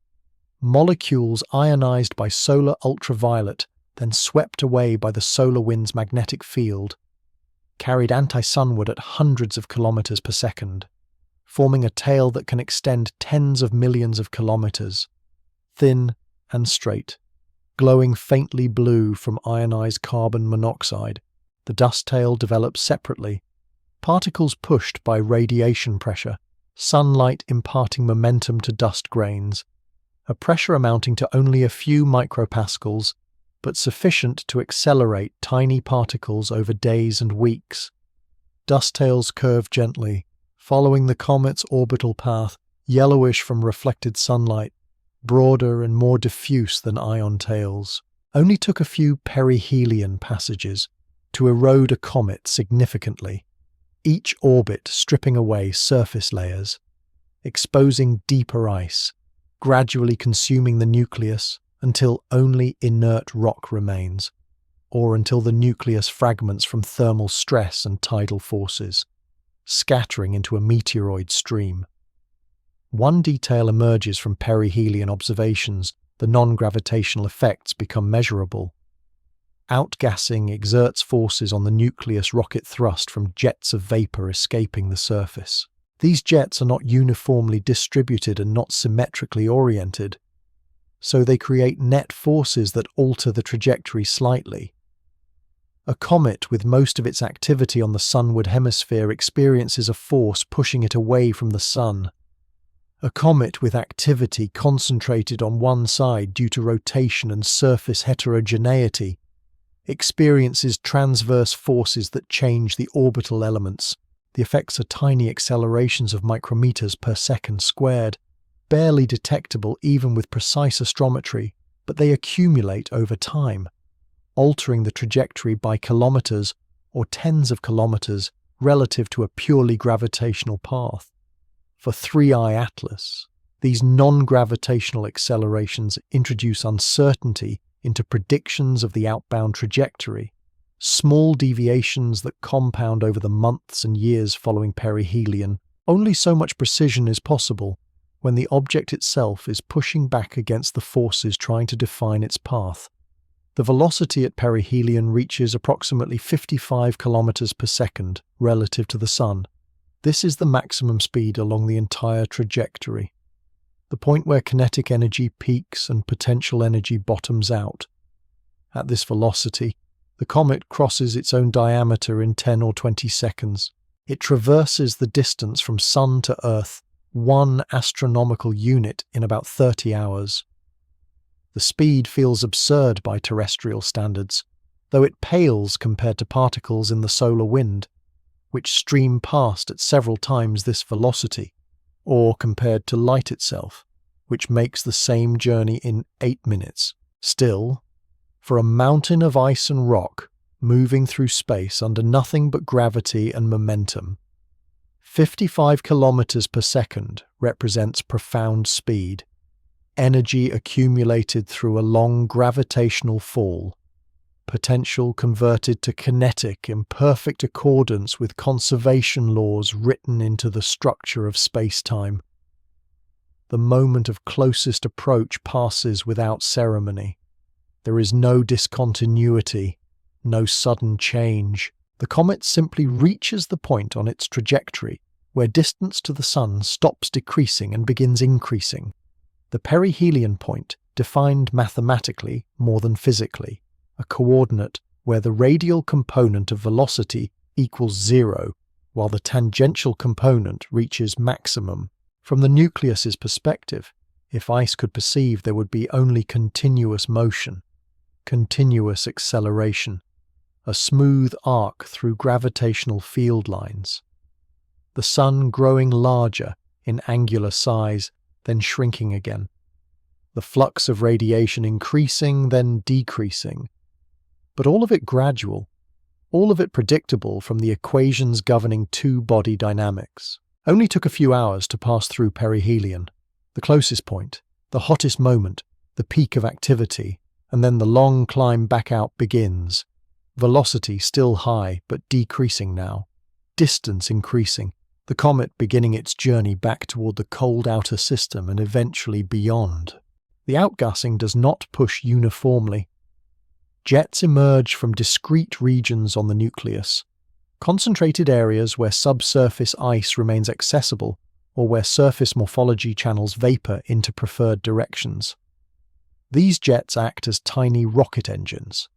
Molecules ionized by solar ultraviolet, then swept away by the solar wind's magnetic field, carried anti-sunward at hundreds of kilometers per second, forming a tail that can extend tens of millions of kilometers, thin and straight, glowing faintly blue from ionized carbon monoxide. The dust tail develops separately, particles pushed by radiation pressure, sunlight imparting momentum to dust grains, a pressure amounting to only a few micropascals, but sufficient to accelerate tiny particles over days and weeks. Dust tails curve gently, following the comet's orbital path, yellowish from reflected sunlight, broader and more diffuse than ion tails. Only took a few perihelion passages to erode a comet significantly, each orbit stripping away surface layers, exposing deeper ice, gradually consuming the nucleus until only inert rock remains, or until the nucleus fragments from thermal stress and tidal forces, scattering into a meteoroid stream. One detail emerges from perihelion observations: the non-gravitational effects become measurable. Outgassing exerts forces on the nucleus rocket thrust from jets of vapor escaping the surface. These jets are not uniformly distributed and not symmetrically oriented, so they create net forces that alter the trajectory slightly. A comet with most of its activity on the sunward hemisphere experiences a force pushing it away from the sun. A comet with activity concentrated on one side due to rotation and surface heterogeneity experiences transverse forces that change the orbital elements. The effects are tiny accelerations of micrometers per second squared, barely detectable even with precise astrometry, but they accumulate over time, altering the trajectory by kilometers or tens of kilometers relative to a purely gravitational path. For 3I Atlas, these non-gravitational accelerations introduce uncertainty into predictions of the outbound trajectory, small deviations that compound over the months and years following perihelion. Only so much precision is possible when the object itself is pushing back against the forces trying to define its path. The velocity at perihelion reaches approximately 55 kilometers per second relative to the Sun. This is the maximum speed along the entire trajectory, the point where kinetic energy peaks and potential energy bottoms out. At this velocity, the comet crosses its own diameter in 10 or 20 seconds. It traverses the distance from Sun to Earth, one astronomical unit, in about 30 hours. The speed feels absurd by terrestrial standards, though it pales compared to particles in the solar wind, which stream past at several times this velocity, or compared to light itself, which makes the same journey in 8 minutes. Still, for a mountain of ice and rock moving through space under nothing but gravity and momentum, 55 kilometers per second represents profound speed, energy accumulated through a long gravitational fall, potential converted to kinetic in perfect accordance with conservation laws written into the structure of space-time. The moment of closest approach passes without ceremony. There is no discontinuity, no sudden change. The comet simply reaches the point on its trajectory where distance to the Sun stops decreasing and begins increasing. The perihelion point, defined mathematically more than physically, a coordinate where the radial component of velocity equals 0, while the tangential component reaches maximum. From the nucleus's perspective, if ice could perceive, there would be only continuous motion, continuous acceleration, a smooth arc through gravitational field lines. The Sun growing larger in angular size, then shrinking again. The flux of radiation increasing, then decreasing. But all of it gradual, all of it predictable from the equations governing two-body dynamics. Only took a few hours to pass through perihelion, the closest point, the hottest moment, the peak of activity, and then the long climb back out begins. Velocity still high, but decreasing now. Distance increasing. The comet beginning its journey back toward the cold outer system and eventually beyond. The outgassing does not push uniformly. Jets emerge from discrete regions on the nucleus, concentrated areas where subsurface ice remains accessible or where surface morphology channels vapor into preferred directions. These jets act as tiny rocket engines,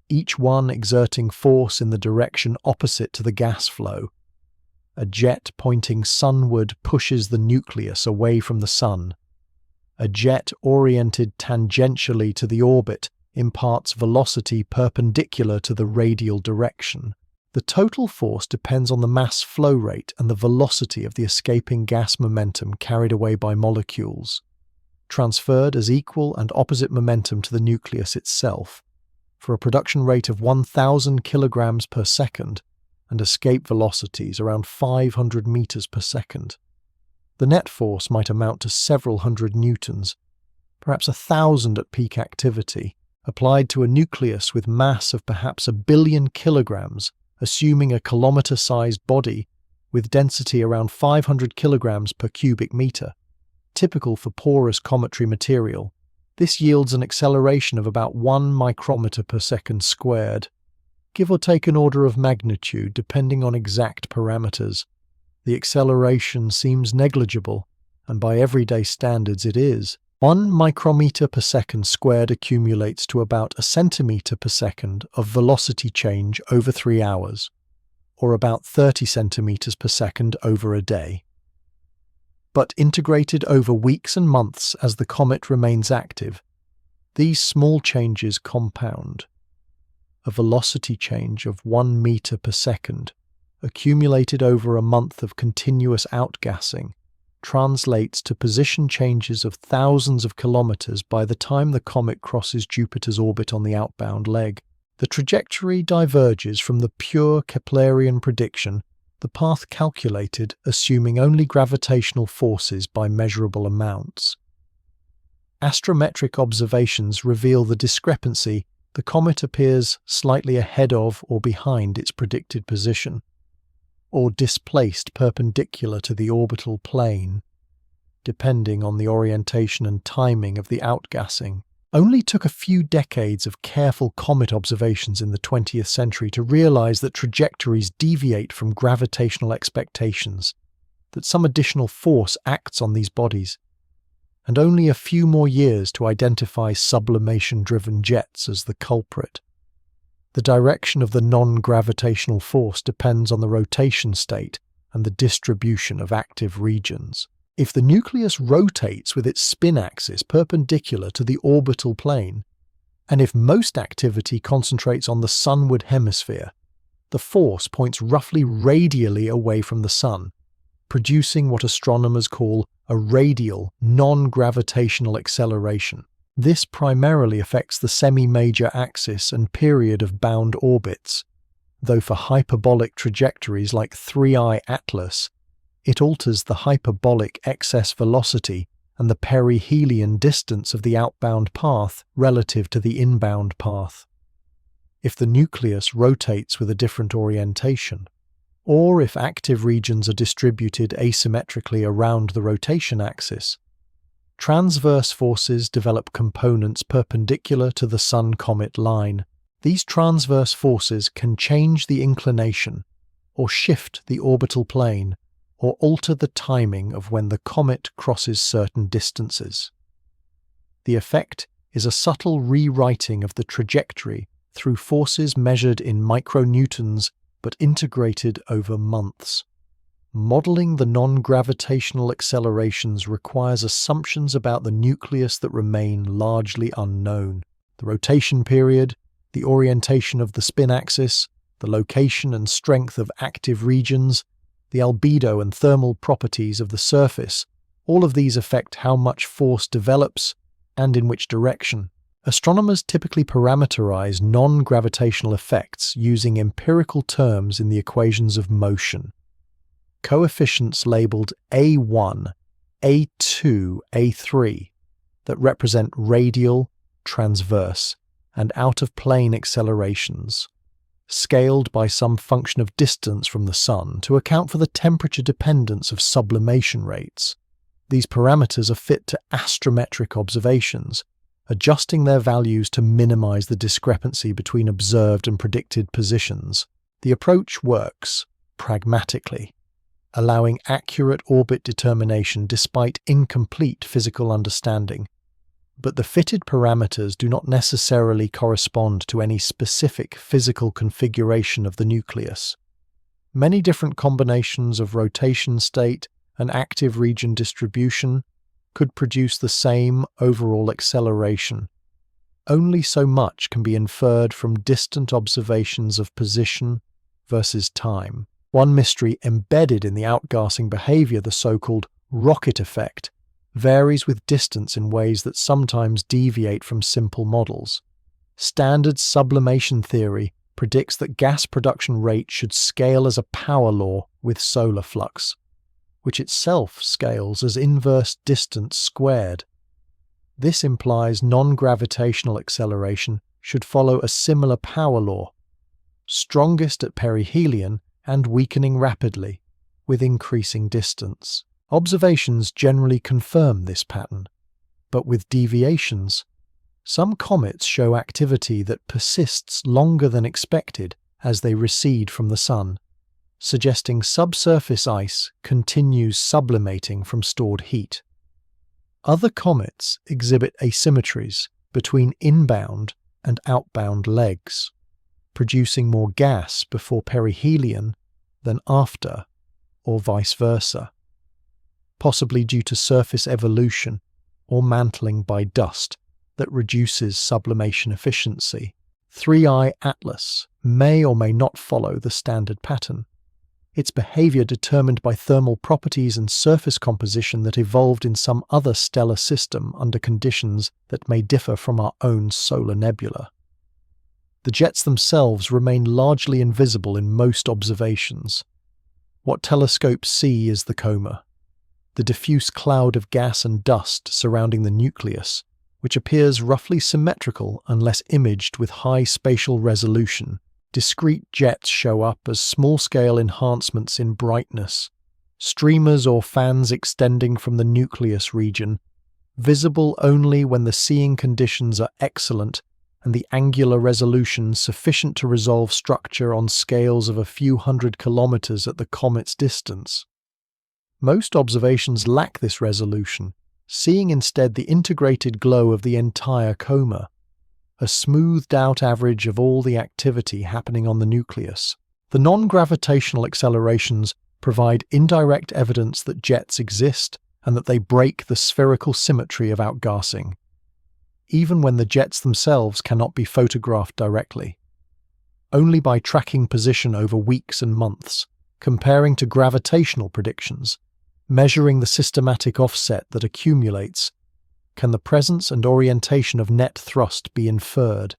each one exerting force in the direction opposite to the gas flow. A jet pointing sunward pushes the nucleus away from the Sun. A jet oriented tangentially to the orbit imparts velocity perpendicular to the radial direction. The total force depends on the mass flow rate and the velocity of the escaping gas momentum carried away by molecules, transferred as equal and opposite momentum to the nucleus itself, for a production rate of 1,000 kilograms per second and escape velocities around 500 meters per second. The net force might amount to several hundred newtons, perhaps 1,000 at peak activity, applied to a nucleus with mass of perhaps 1 billion kilograms, assuming a kilometer-sized body with density around 500 kilograms per cubic meter, typical for porous cometary material. This yields an acceleration of about 1 micrometer per second squared, give or take an order of magnitude depending on exact parameters. The acceleration seems negligible, and by everyday standards it is. 1 micrometer per second squared accumulates to about 1 centimeter per second of velocity change over 3 hours, or about 30 centimeters per second over a day. But integrated over weeks and months as the comet remains active, these small changes compound. A velocity change of 1 meter per second, accumulated over a month of continuous outgassing, translates to position changes of thousands of kilometers by the time the comet crosses Jupiter's orbit on the outbound leg. The trajectory diverges from the pure Keplerian prediction, the path calculated assuming only gravitational forces by measurable amounts. Astrometric observations reveal the discrepancy. The comet appears slightly ahead of or behind its predicted position, or displaced perpendicular to the orbital plane, depending on the orientation and timing of the outgassing. Only took a few decades of careful comet observations in the 20th century to realize that trajectories deviate from gravitational expectations, that some additional force acts on these bodies, and only a few more years to identify sublimation-driven jets as the culprit. The direction of the non-gravitational force depends on the rotation state and the distribution of active regions. If the nucleus rotates with its spin axis perpendicular to the orbital plane, and if most activity concentrates on the sunward hemisphere, the force points roughly radially away from the Sun. producing what astronomers call a radial, non-gravitational acceleration. This primarily affects the semi-major axis and period of bound orbits, though for hyperbolic trajectories like 3I Atlas, it alters the hyperbolic excess velocity and the perihelion distance of the outbound path relative to the inbound path. If the nucleus rotates with a different orientation, or if active regions are distributed asymmetrically around the rotation axis, transverse forces develop components perpendicular to the Sun-Comet line. These transverse forces can change the inclination, or shift the orbital plane, or alter the timing of when the comet crosses certain distances. The effect is a subtle rewriting of the trajectory through forces measured in micronewtons but integrated over months. Modeling the non-gravitational accelerations requires assumptions about the nucleus that remain largely unknown. The rotation period, the orientation of the spin axis, the location and strength of active regions, the albedo and thermal properties of the surface, all of these affect how much force develops and in which direction. Astronomers typically parameterize non-gravitational effects using empirical terms in the equations of motion. Coefficients labeled A1, A2, A3 that represent radial, transverse, and out-of-plane accelerations, scaled by some function of distance from the Sun to account for the temperature dependence of sublimation rates. These parameters are fit to astrometric observations, adjusting their values to minimize the discrepancy between observed and predicted positions. The approach works pragmatically, allowing accurate orbit determination despite incomplete physical understanding. But the fitted parameters do not necessarily correspond to any specific physical configuration of the nucleus. Many different combinations of rotation state and active region distribution could produce the same overall acceleration. Only so much can be inferred from distant observations of position versus time. One mystery embedded in the outgassing behavior, the so-called rocket effect, varies with distance in ways that sometimes deviate from simple models. Standard sublimation theory predicts that gas production rate should scale as a power law with solar flux, which itself scales as inverse distance squared. This implies non-gravitational acceleration should follow a similar power law, strongest at perihelion and weakening rapidly with increasing distance. Observations generally confirm this pattern, but with deviations. Some comets show activity that persists longer than expected as they recede from the Sun, suggesting subsurface ice continues sublimating from stored heat. Other comets exhibit asymmetries between inbound and outbound legs, producing more gas before perihelion than after, or vice versa, possibly due to surface evolution or mantling by dust that reduces sublimation efficiency. 3I Atlas may or may not follow the standard pattern, its behavior determined by thermal properties and surface composition that evolved in some other stellar system under conditions that may differ from our own solar nebula. The jets themselves remain largely invisible in most observations. What telescopes see is the coma, the diffuse cloud of gas and dust surrounding the nucleus, which appears roughly symmetrical unless imaged with high spatial resolution. Discrete jets show up as small-scale enhancements in brightness, streamers or fans extending from the nucleus region, visible only when the seeing conditions are excellent and the angular resolution sufficient to resolve structure on scales of a few hundred kilometers at the comet's distance. Most observations lack this resolution, seeing instead the integrated glow of the entire coma, a smoothed-out average of all the activity happening on the nucleus. The non-gravitational accelerations provide indirect evidence that jets exist and that they break the spherical symmetry of outgassing, even when the jets themselves cannot be photographed directly. Only by tracking position over weeks and months comparing to gravitational predictions, measuring the systematic offset that accumulates. Can the presence and orientation of net thrust be inferred?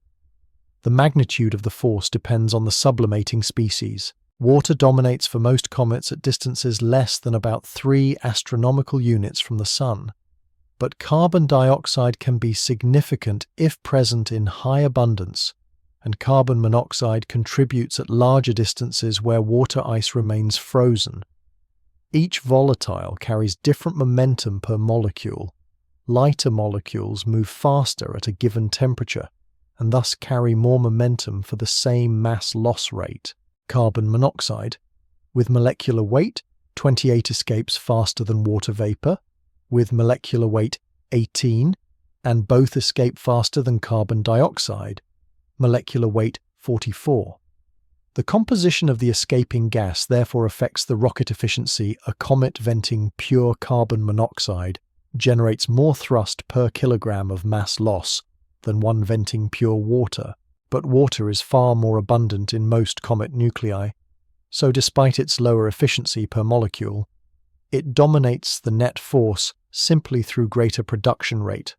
The magnitude of the force depends on the sublimating species. Water dominates for most comets at distances less than about 3 astronomical units from the Sun. But carbon dioxide can be significant if present in high abundance, and carbon monoxide contributes at larger distances where water ice remains frozen. Each volatile carries different momentum per molecule. Lighter molecules move faster at a given temperature, and thus carry more momentum for the same mass loss rate. Carbon monoxide, with molecular weight 28, escapes faster than water vapor, with molecular weight 18, and both escape faster than carbon dioxide, molecular weight 44. The composition of the escaping gas therefore affects the rocket efficiency. A comet venting pure carbon monoxide generates more thrust per kilogram of mass loss than one venting pure water, but water is far more abundant in most comet nuclei, so despite its lower efficiency per molecule, it dominates the net force simply through greater production rate.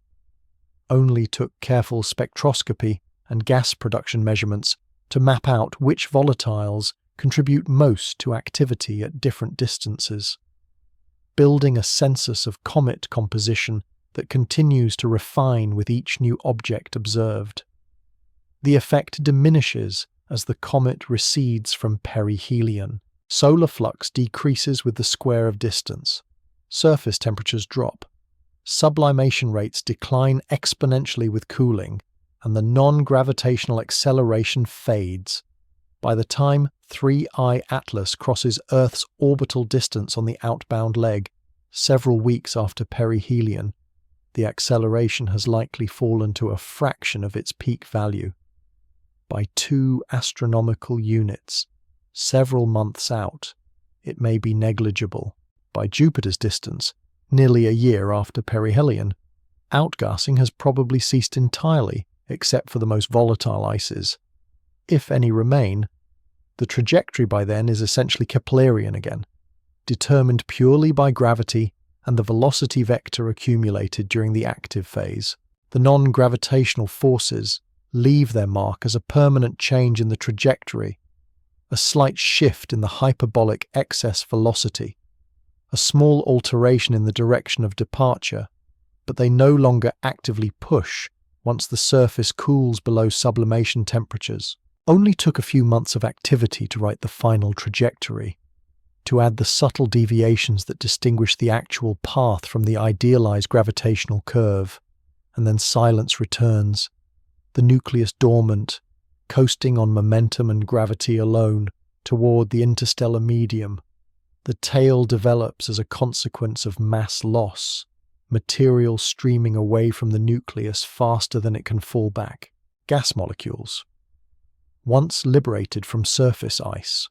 Only took careful spectroscopy and gas production measurements to map out which volatiles contribute most to activity at different distances, building a census of comet composition that continues to refine with each new object observed. The effect diminishes as the comet recedes from perihelion. Solar flux decreases with the square of distance. Surface temperatures drop. Sublimation rates decline exponentially with cooling, and the non-gravitational acceleration fades. By the time 3I Atlas crosses Earth's orbital distance on the outbound leg, several weeks after perihelion, the acceleration has likely fallen to a fraction of its peak value. By 2 astronomical units, several months out, it may be negligible. By Jupiter's distance, nearly a year after perihelion, outgassing has probably ceased entirely, except for the most volatile ices. If any remain, the trajectory by then is essentially Keplerian again, determined purely by gravity and the velocity vector accumulated during the active phase. The non-gravitational forces leave their mark as a permanent change in the trajectory, a slight shift in the hyperbolic excess velocity, a small alteration in the direction of departure, but they no longer actively push once the surface cools below sublimation temperatures. Only took a few months of activity to write the final trajectory, to add the subtle deviations that distinguish the actual path from the idealized gravitational curve, and then silence returns, the nucleus dormant, coasting on momentum and gravity alone toward the interstellar medium. The tail develops as a consequence of mass loss, material streaming away from the nucleus faster than it can fall back. Gas molecules, once liberated from surface ice,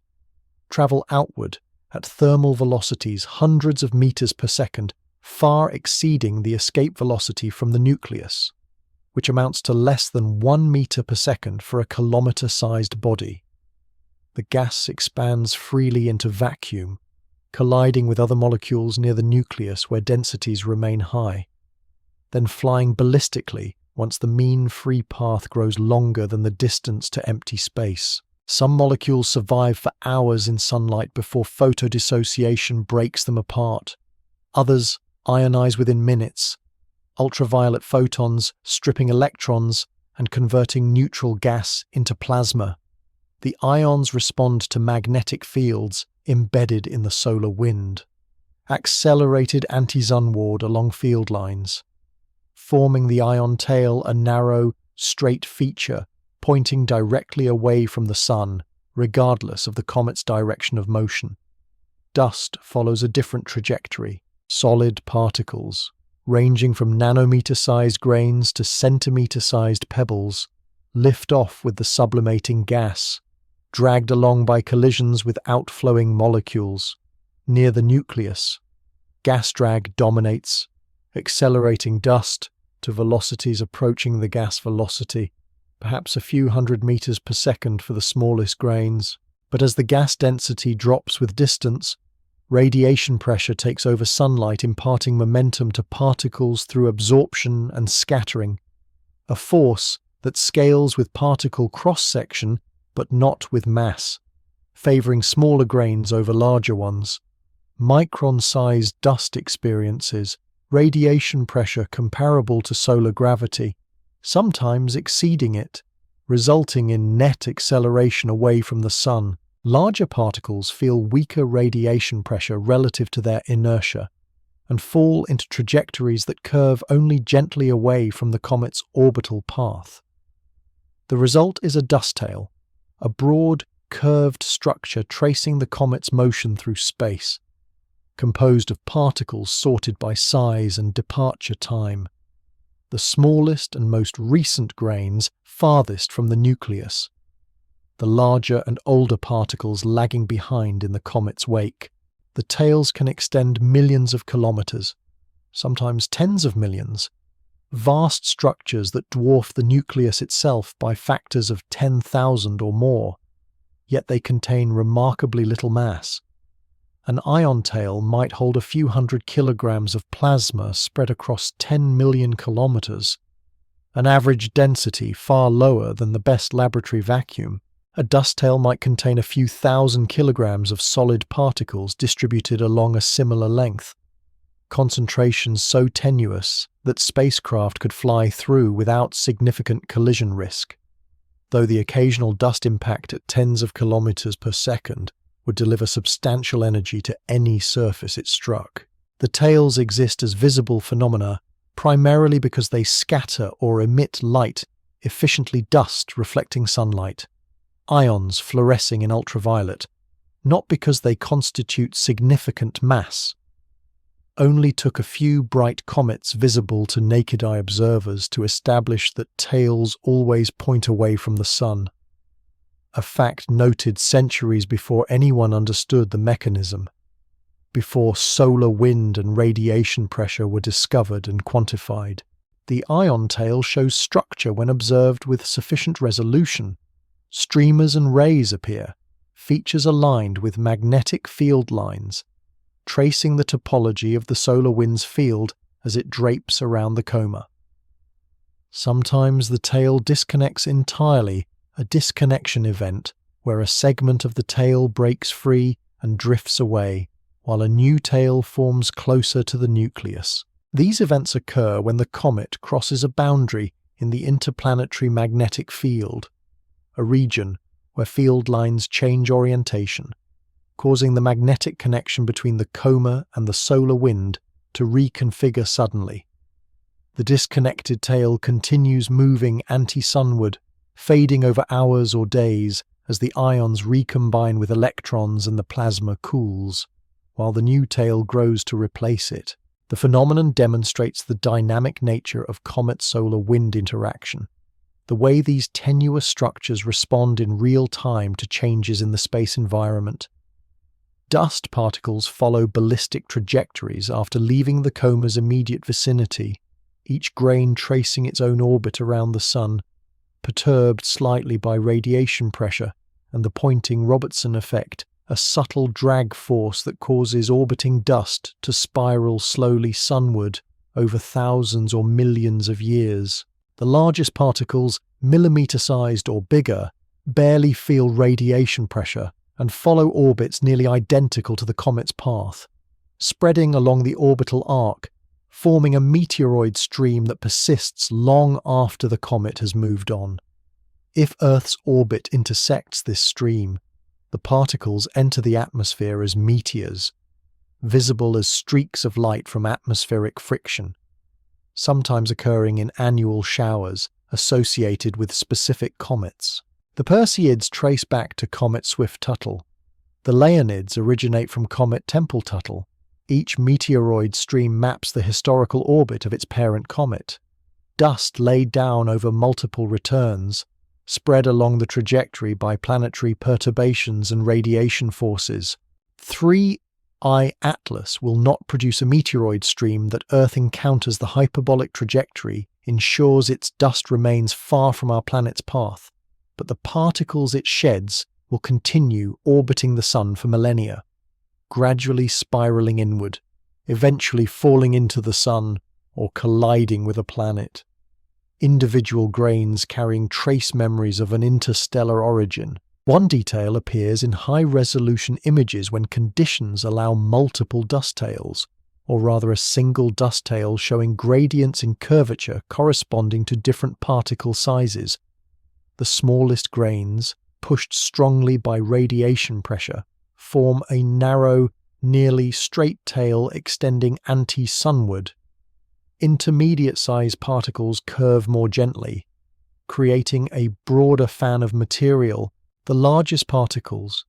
travel outward at thermal velocities hundreds of meters per second, far exceeding the escape velocity from the nucleus, which amounts to less than 1 meter per second for a kilometer-sized body. The gas expands freely into vacuum, colliding with other molecules near the nucleus where densities remain high, then flying ballistically once the mean free path grows longer than the distance to empty space. Some molecules survive for hours in sunlight before photodissociation breaks them apart. Others ionize within minutes, ultraviolet photons stripping electrons and converting neutral gas into plasma. The ions respond to magnetic fields embedded in the solar wind, accelerated anti-sunward along field lines, forming the ion tail a narrow, straight feature pointing directly away from the sun, regardless of the comet's direction of motion. Dust follows a different trajectory. Solid particles, ranging from nanometer-sized grains to centimeter-sized pebbles, lift off with the sublimating gas, dragged along by collisions with outflowing molecules. Near the nucleus, gas drag dominates, accelerating dust to velocities approaching the gas velocity, perhaps a few hundred meters per second for the smallest grains. But as the gas density drops with distance, radiation pressure takes over sunlight, imparting momentum to particles through absorption and scattering, a force that scales with particle cross-section but not with mass, favoring smaller grains over larger ones. Micron-sized dust experiences radiation pressure comparable to solar gravity, sometimes exceeding it, resulting in net acceleration away from the sun. Larger particles feel weaker radiation pressure relative to their inertia and fall into trajectories that curve only gently away from the comet's orbital path. The result is a dust tail, a broad, curved structure tracing the comet's motion through space, composed of particles sorted by size and departure time, the smallest and most recent grains farthest from the nucleus, the larger and older particles lagging behind in the comet's wake. The tails can extend millions of kilometers, sometimes tens of millions, vast structures that dwarf the nucleus itself by factors of 10,000 or more, yet they contain remarkably little mass. An ion tail might hold a few hundred kilograms of plasma spread across 10 million kilometers, an average density far lower than the best laboratory vacuum. A dust tail might contain a few thousand kilograms of solid particles distributed along a similar length, concentrations so tenuous that spacecraft could fly through without significant collision risk, though the occasional dust impact at tens of kilometers per second would deliver substantial energy to any surface it struck. The tails exist as visible phenomena primarily because they scatter or emit light, efficiently dust reflecting sunlight, ions fluorescing in ultraviolet, not because they constitute significant mass. Only took a few bright comets visible to naked eye observers to establish that tails always point away from the sun, a fact noted centuries before anyone understood the mechanism, before solar wind and radiation pressure were discovered and quantified. The ion tail shows structure when observed with sufficient resolution. Streamers and rays appear, features aligned with magnetic field lines, tracing the topology of the solar wind's field as it drapes around the coma. Sometimes the tail disconnects entirely, a disconnection event where a segment of the tail breaks free and drifts away, while a new tail forms closer to the nucleus. These events occur when the comet crosses a boundary in the interplanetary magnetic field, a region where field lines change orientation, causing the magnetic connection between the coma and the solar wind to reconfigure suddenly. The disconnected tail continues moving anti-sunward, fading over hours or days as the ions recombine with electrons and the plasma cools, while the new tail grows to replace it. The phenomenon demonstrates the dynamic nature of comet-solar wind interaction, the way these tenuous structures respond in real time to changes in the space environment. Dust particles follow ballistic trajectories after leaving the coma's immediate vicinity, each grain tracing its own orbit around the sun, perturbed slightly by radiation pressure and the Poynting-Robertson effect, a subtle drag force that causes orbiting dust to spiral slowly sunward over thousands or millions of years. The largest particles, millimeter-sized or bigger, barely feel radiation pressure and follow orbits nearly identical to the comet's path, spreading along the orbital arc, forming a meteoroid stream that persists long after the comet has moved on. If Earth's orbit intersects this stream, the particles enter the atmosphere as meteors, visible as streaks of light from atmospheric friction, sometimes occurring in annual showers associated with specific comets. The Perseids trace back to Comet Swift-Tuttle. The Leonids originate from Comet Tempel-Tuttle. Each meteoroid stream maps the historical orbit of its parent comet. Dust laid down over multiple returns, spread along the trajectory by planetary perturbations and radiation forces. 3I Atlas will not produce a meteoroid stream that Earth encounters. The hyperbolic trajectory ensures its dust remains far from our planet's path, but the particles it sheds will continue orbiting the Sun for millennia, gradually spiraling inward, eventually falling into the Sun or colliding with a planet. Individual grains carrying trace memories of an interstellar origin. One detail appears in high-resolution images when conditions allow multiple dust tails, or rather a single dust tail showing gradients in curvature corresponding to different particle sizes. The smallest grains, pushed strongly by radiation pressure, form a narrow, nearly straight tail extending anti-sunward. Intermediate-sized particles curve more gently, creating a broader fan of material. The largest particles,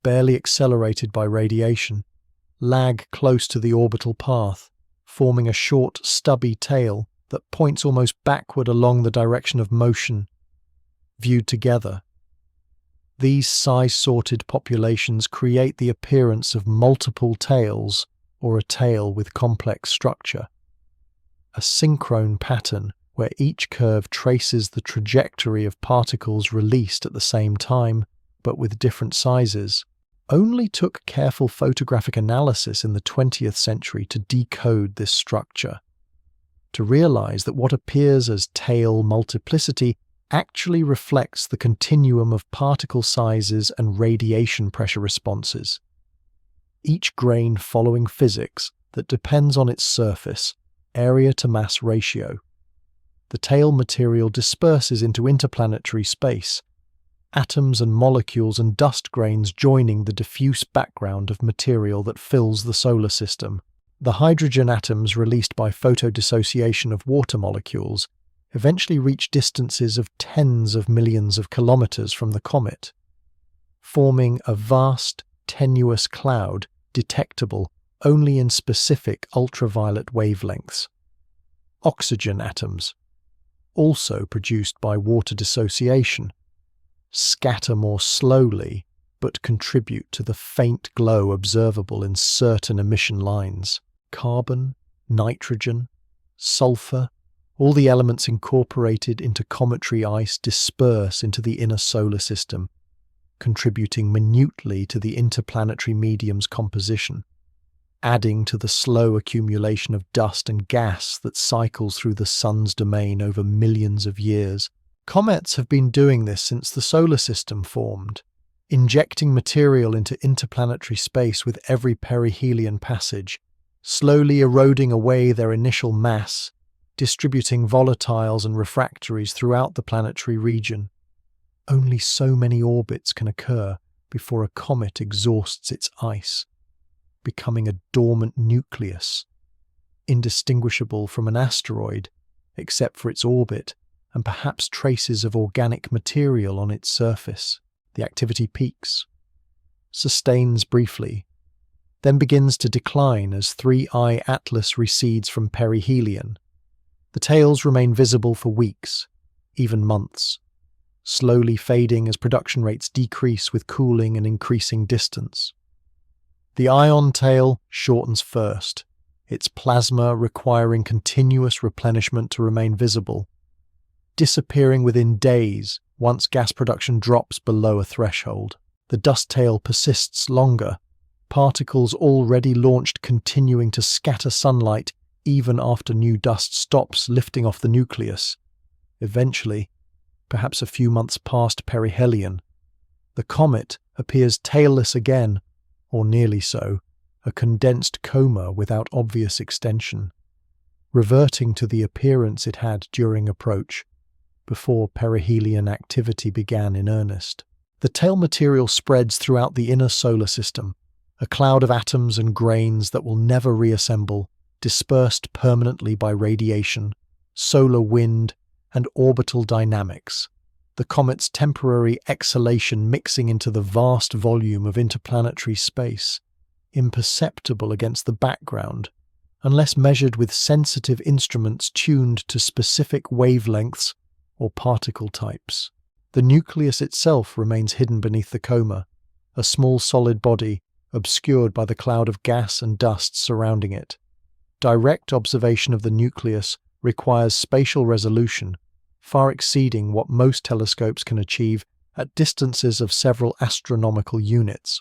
barely accelerated by radiation, lag close to the orbital path, forming a short, stubby tail that points almost backward along the direction of motion. Viewed together, these size-sorted populations create the appearance of multiple tails or a tail with complex structure. A synchrone pattern where each curve traces the trajectory of particles released at the same time, but with different sizes, only took careful photographic analysis in the 20th century to decode this structure, to realize that what appears as tail multiplicity actually reflects the continuum of particle sizes and radiation pressure responses. Each grain following physics that depends on its surface, area-to-mass ratio. The tail material disperses into interplanetary space, atoms and molecules and dust grains joining the diffuse background of material that fills the solar system. The hydrogen atoms released by photodissociation of water molecules eventually reach distances of tens of millions of kilometers from the comet, forming a vast, tenuous cloud detectable only in specific ultraviolet wavelengths. Oxygen atoms, also produced by water dissociation, scatter more slowly but contribute to the faint glow observable in certain emission lines. Carbon, nitrogen, sulfur, all the elements incorporated into cometary ice disperse into the inner solar system, contributing minutely to the interplanetary medium's composition, adding to the slow accumulation of dust and gas that cycles through the Sun's domain over millions of years. Comets have been doing this since the solar system formed, injecting material into interplanetary space with every perihelion passage, slowly eroding away their initial mass, distributing volatiles and refractories throughout the planetary region. Only so many orbits can occur before a comet exhausts its ice, becoming a dormant nucleus, indistinguishable from an asteroid except for its orbit and perhaps traces of organic material on its surface. The activity peaks, sustains briefly, then begins to decline as 3I Atlas recedes from perihelion. The tails remain visible for weeks, even months, slowly fading as production rates decrease with cooling and increasing distance. The ion tail shortens first, its plasma requiring continuous replenishment to remain visible, disappearing within days once gas production drops below a threshold. The dust tail persists longer, particles already launched continuing to scatter sunlight even after new dust stops lifting off the nucleus. Eventually, perhaps a few months past perihelion, the comet appears tailless again, or nearly so, a condensed coma without obvious extension, reverting to the appearance it had during approach, before perihelion activity began in earnest. The tail material spreads throughout the inner solar system, a cloud of atoms and grains that will never reassemble, dispersed permanently by radiation, solar wind, and orbital dynamics. The comet's temporary exhalation mixing into the vast volume of interplanetary space, imperceptible against the background, unless measured with sensitive instruments tuned to specific wavelengths or particle types. The nucleus itself remains hidden beneath the coma, a small solid body obscured by the cloud of gas and dust surrounding it. Direct observation of the nucleus requires spatial resolution, far exceeding what most telescopes can achieve at distances of several astronomical units.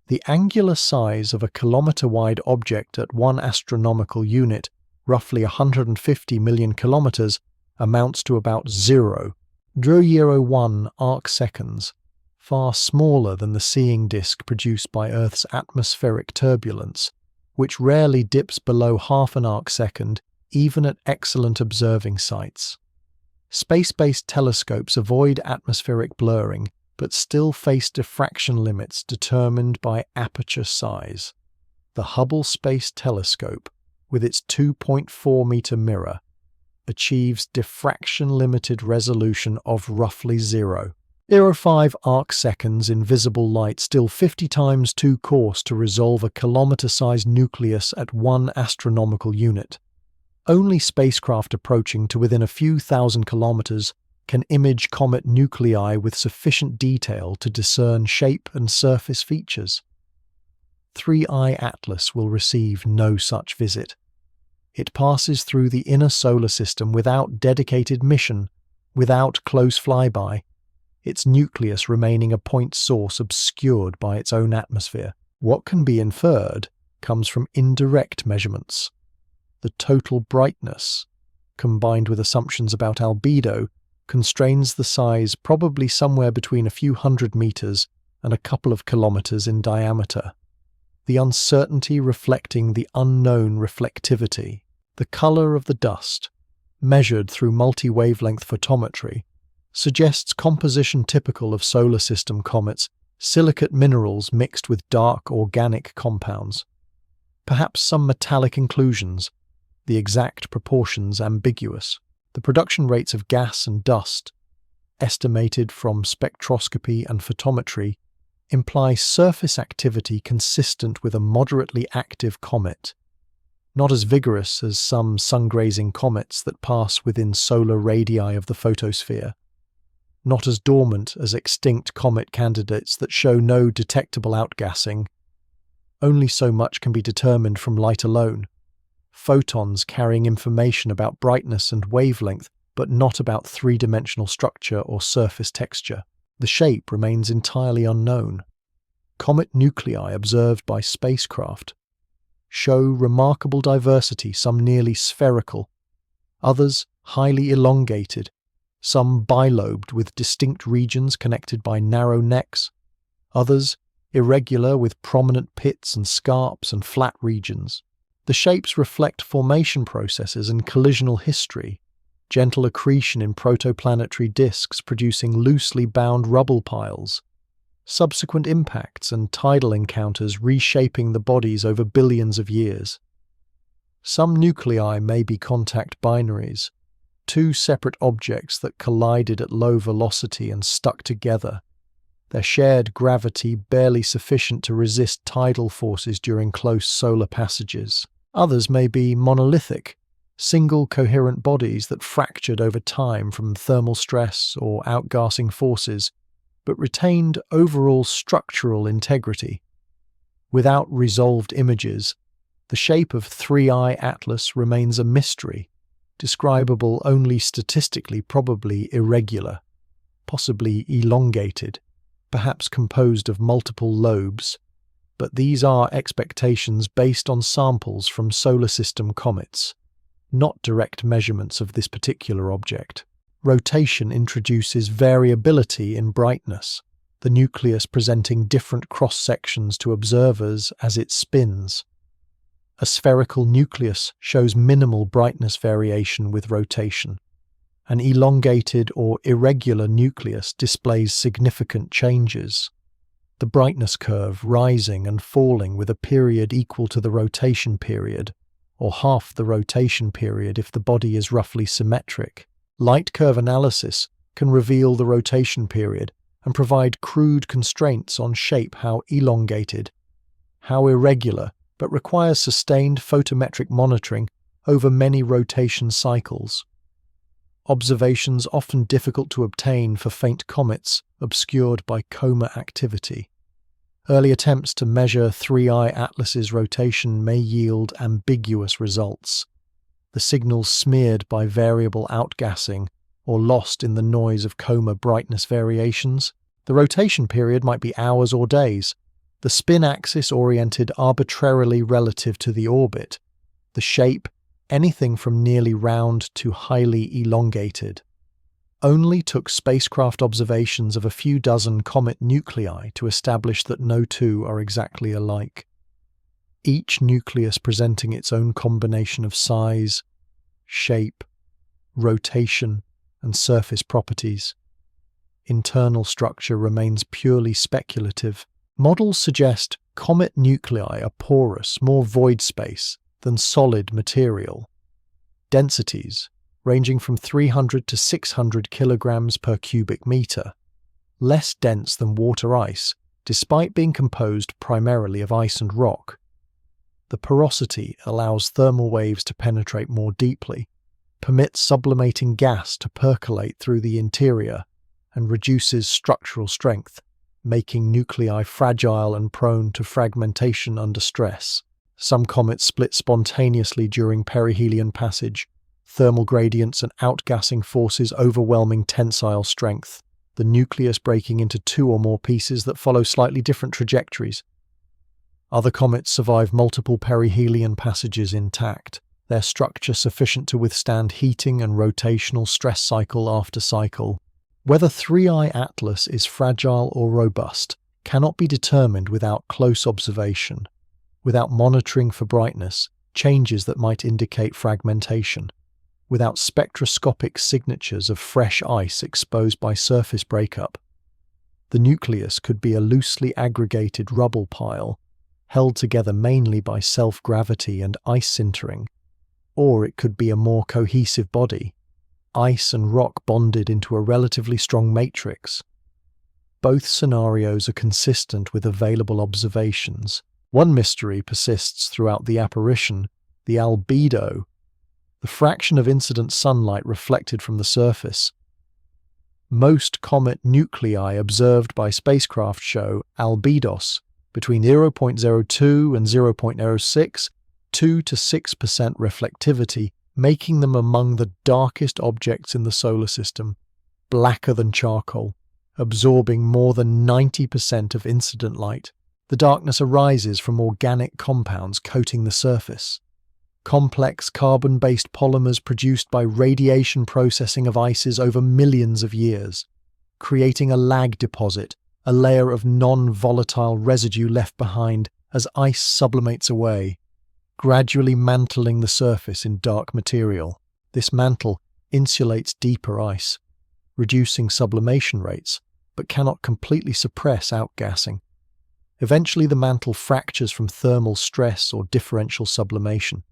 The angular size of a kilometre-wide object at 1 astronomical unit, roughly 150 million kilometres, amounts to about 0.001 arcseconds, far smaller than the seeing disk produced by Earth's atmospheric turbulence, which rarely dips below half an arcsecond even at excellent observing sites. Space-based telescopes avoid atmospheric blurring, but still face diffraction limits determined by aperture size. The Hubble Space Telescope, with its 2.4-meter mirror, achieves diffraction-limited resolution of roughly 0.05 arcseconds in visible light, still 50 times too coarse to resolve a kilometre-sized nucleus at 1 astronomical unit. Only spacecraft approaching to within a few thousand kilometres can image comet nuclei with sufficient detail to discern shape and surface features. 3I Atlas will receive no such visit. It passes through the inner solar system without dedicated mission, without close flyby, its nucleus remaining a point source obscured by its own atmosphere. What can be inferred comes from indirect measurements. The total brightness, combined with assumptions about albedo, constrains the size probably somewhere between a few hundred meters and a couple of kilometers in diameter. The uncertainty reflecting the unknown reflectivity. The color of the dust, measured through multi-wavelength photometry, suggests composition typical of solar system comets, silicate minerals mixed with dark organic compounds. Perhaps some metallic inclusions, the exact proportions ambiguous. The production rates of gas and dust, estimated from spectroscopy and photometry, imply surface activity consistent with a moderately active comet, not as vigorous as some sun-grazing comets that pass within solar radii of the photosphere, not as dormant as extinct comet candidates that show no detectable outgassing. Only so much can be determined from light alone. Photons carrying information about brightness and wavelength, but not about three-dimensional structure or surface texture. The shape remains entirely unknown. Comet nuclei observed by spacecraft show remarkable diversity, some nearly spherical, others highly elongated, some bilobed with distinct regions connected by narrow necks, others irregular with prominent pits and scarps and flat regions. The shapes reflect formation processes and collisional history, gentle accretion in protoplanetary disks producing loosely bound rubble piles, subsequent impacts and tidal encounters reshaping the bodies over billions of years. Some nuclei may be contact binaries, two separate objects that collided at low velocity and stuck together, their shared gravity barely sufficient to resist tidal forces during close solar passages. Others may be monolithic, single coherent bodies that fractured over time from thermal stress or outgassing forces, but retained overall structural integrity. Without resolved images, the shape of 3I Atlas remains a mystery, describable only statistically, probably irregular, possibly elongated, perhaps composed of multiple lobes, but these are expectations based on samples from solar system comets, not direct measurements of this particular object. Rotation introduces variability in brightness, the nucleus presenting different cross-sections to observers as it spins. A spherical nucleus shows minimal brightness variation with rotation. An elongated or irregular nucleus displays significant changes, the brightness curve rising and falling with a period equal to the rotation period, or half the rotation period if the body is roughly symmetric. Light curve analysis can reveal the rotation period and provide crude constraints on shape, how elongated, how irregular, but requires sustained photometric monitoring over many rotation cycles. Observations often difficult to obtain for faint comets obscured by coma activity. Early attempts to measure 3I Atlas's rotation may yield ambiguous results, the signals smeared by variable outgassing or lost in the noise of coma brightness variations. The rotation period might be hours or days. The spin axis oriented arbitrarily relative to the orbit. The shape, anything from nearly round to highly elongated. Only took spacecraft observations of a few dozen comet nuclei to establish that no two are exactly alike. Each nucleus presenting its own combination of size, shape, rotation, and surface properties. Internal structure remains purely speculative. Models suggest comet nuclei are porous, more void space than solid material. Densities ranging from 300 to 600 kilograms per cubic meter, less dense than water ice, despite being composed primarily of ice and rock. The porosity allows thermal waves to penetrate more deeply, permits sublimating gas to percolate through the interior, and reduces structural strength, making nuclei fragile and prone to fragmentation under stress. Some comets split spontaneously during perihelion passage, thermal gradients and outgassing forces overwhelming tensile strength, the nucleus breaking into two or more pieces that follow slightly different trajectories. Other comets survive multiple perihelion passages intact, their structure sufficient to withstand heating and rotational stress cycle after cycle. Whether 3I Atlas is fragile or robust cannot be determined without close observation, without monitoring for brightness, changes that might indicate fragmentation, without spectroscopic signatures of fresh ice exposed by surface breakup. The nucleus could be a loosely aggregated rubble pile, held together mainly by self-gravity and ice sintering, or it could be a more cohesive body, ice and rock bonded into a relatively strong matrix. Both scenarios are consistent with available observations. One mystery persists throughout the apparition, the albedo, the fraction of incident sunlight reflected from the surface. Most comet nuclei observed by spacecraft show albedos between 0.02 and 0.06, 2 to 6% reflectivity, making them among the darkest objects in the solar system, blacker than charcoal, absorbing more than 90% of incident light. The darkness arises from organic compounds coating the surface. Complex carbon-based polymers produced by radiation processing of ices over millions of years, creating a lag deposit, a layer of non-volatile residue left behind as ice sublimates away, gradually mantling the surface in dark material. This mantle insulates deeper ice, reducing sublimation rates, but cannot completely suppress outgassing. Eventually the mantle fractures from thermal stress or differential sublimation,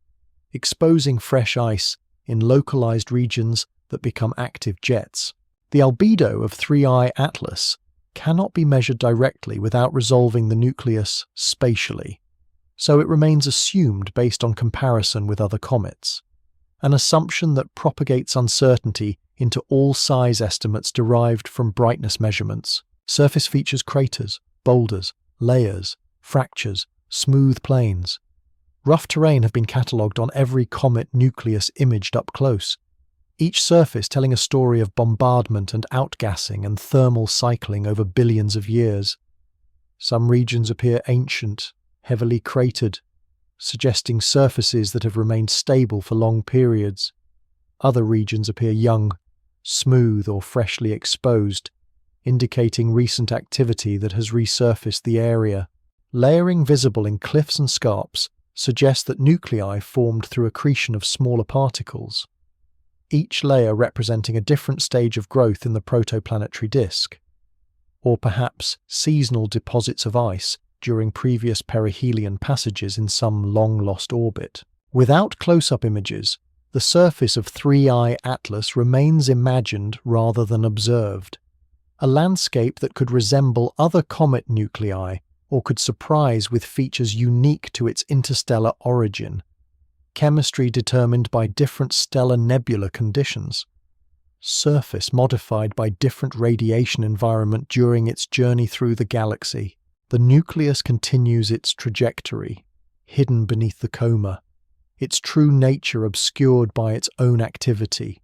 exposing fresh ice in localized regions that become active jets. The albedo of 3I Atlas cannot be measured directly without resolving the nucleus spatially, so it remains assumed based on comparison with other comets, an assumption that propagates uncertainty into all size estimates derived from brightness measurements. Surface features craters, boulders, layers, fractures, smooth plains. Rough terrain have been catalogued on every comet nucleus imaged up close, each surface telling a story of bombardment and outgassing and thermal cycling over billions of years. Some regions appear ancient, heavily cratered, suggesting surfaces that have remained stable for long periods. Other regions appear young, smooth or freshly exposed, indicating recent activity that has resurfaced the area. Layering visible in cliffs and scarps suggests that nuclei formed through accretion of smaller particles, each layer representing a different stage of growth in the protoplanetary disk, or perhaps seasonal deposits of ice during previous perihelion passages in some long-lost orbit. Without close-up images, the surface of 3I Atlas remains imagined rather than observed, a landscape that could resemble other comet nuclei or could surprise with features unique to its interstellar origin, chemistry determined by different stellar nebula conditions, surface modified by different radiation environment during its journey through the galaxy. The nucleus continues its trajectory, hidden beneath the coma, its true nature obscured by its own activity,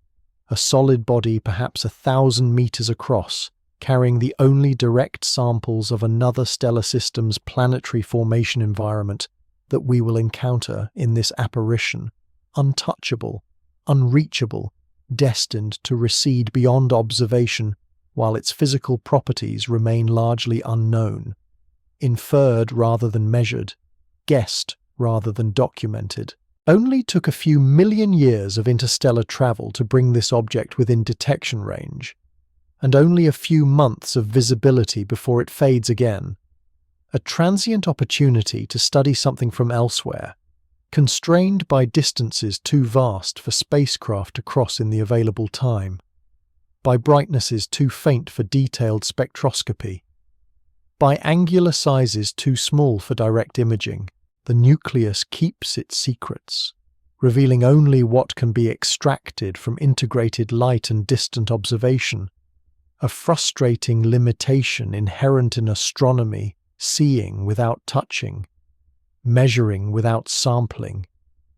a solid body perhaps 1,000 meters across, carrying the only direct samples of another stellar system's planetary formation environment that we will encounter in this apparition, untouchable, unreachable, destined to recede beyond observation while its physical properties remain largely unknown, inferred rather than measured, guessed rather than documented. Only took a few million years of interstellar travel to bring this object within detection range, and only a few months of visibility before it fades again. A transient opportunity to study something from elsewhere, constrained by distances too vast for spacecraft to cross in the available time, by brightnesses too faint for detailed spectroscopy, by angular sizes too small for direct imaging. The nucleus keeps its secrets, revealing only what can be extracted from integrated light and distant observation, a frustrating limitation inherent in astronomy, seeing without touching, measuring without sampling,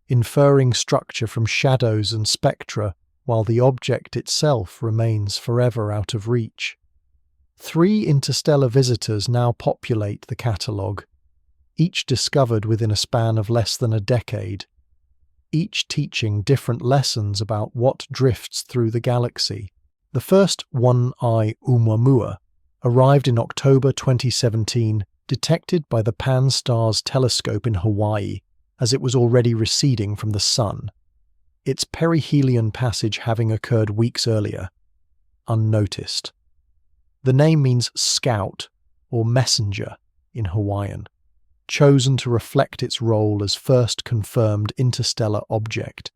inferring structure from shadows and spectra while the object itself remains forever out of reach. 3 interstellar visitors now populate the catalogue, each discovered within a span of less than a decade, each teaching different lessons about what drifts through the galaxy. The first 1I Oumuamua arrived in October 2017, detected by the Pan-STARRS telescope in Hawaii as it was already receding from the Sun, its perihelion passage having occurred weeks earlier, unnoticed. The name means scout or messenger in Hawaiian, chosen to reflect its role as first confirmed interstellar object,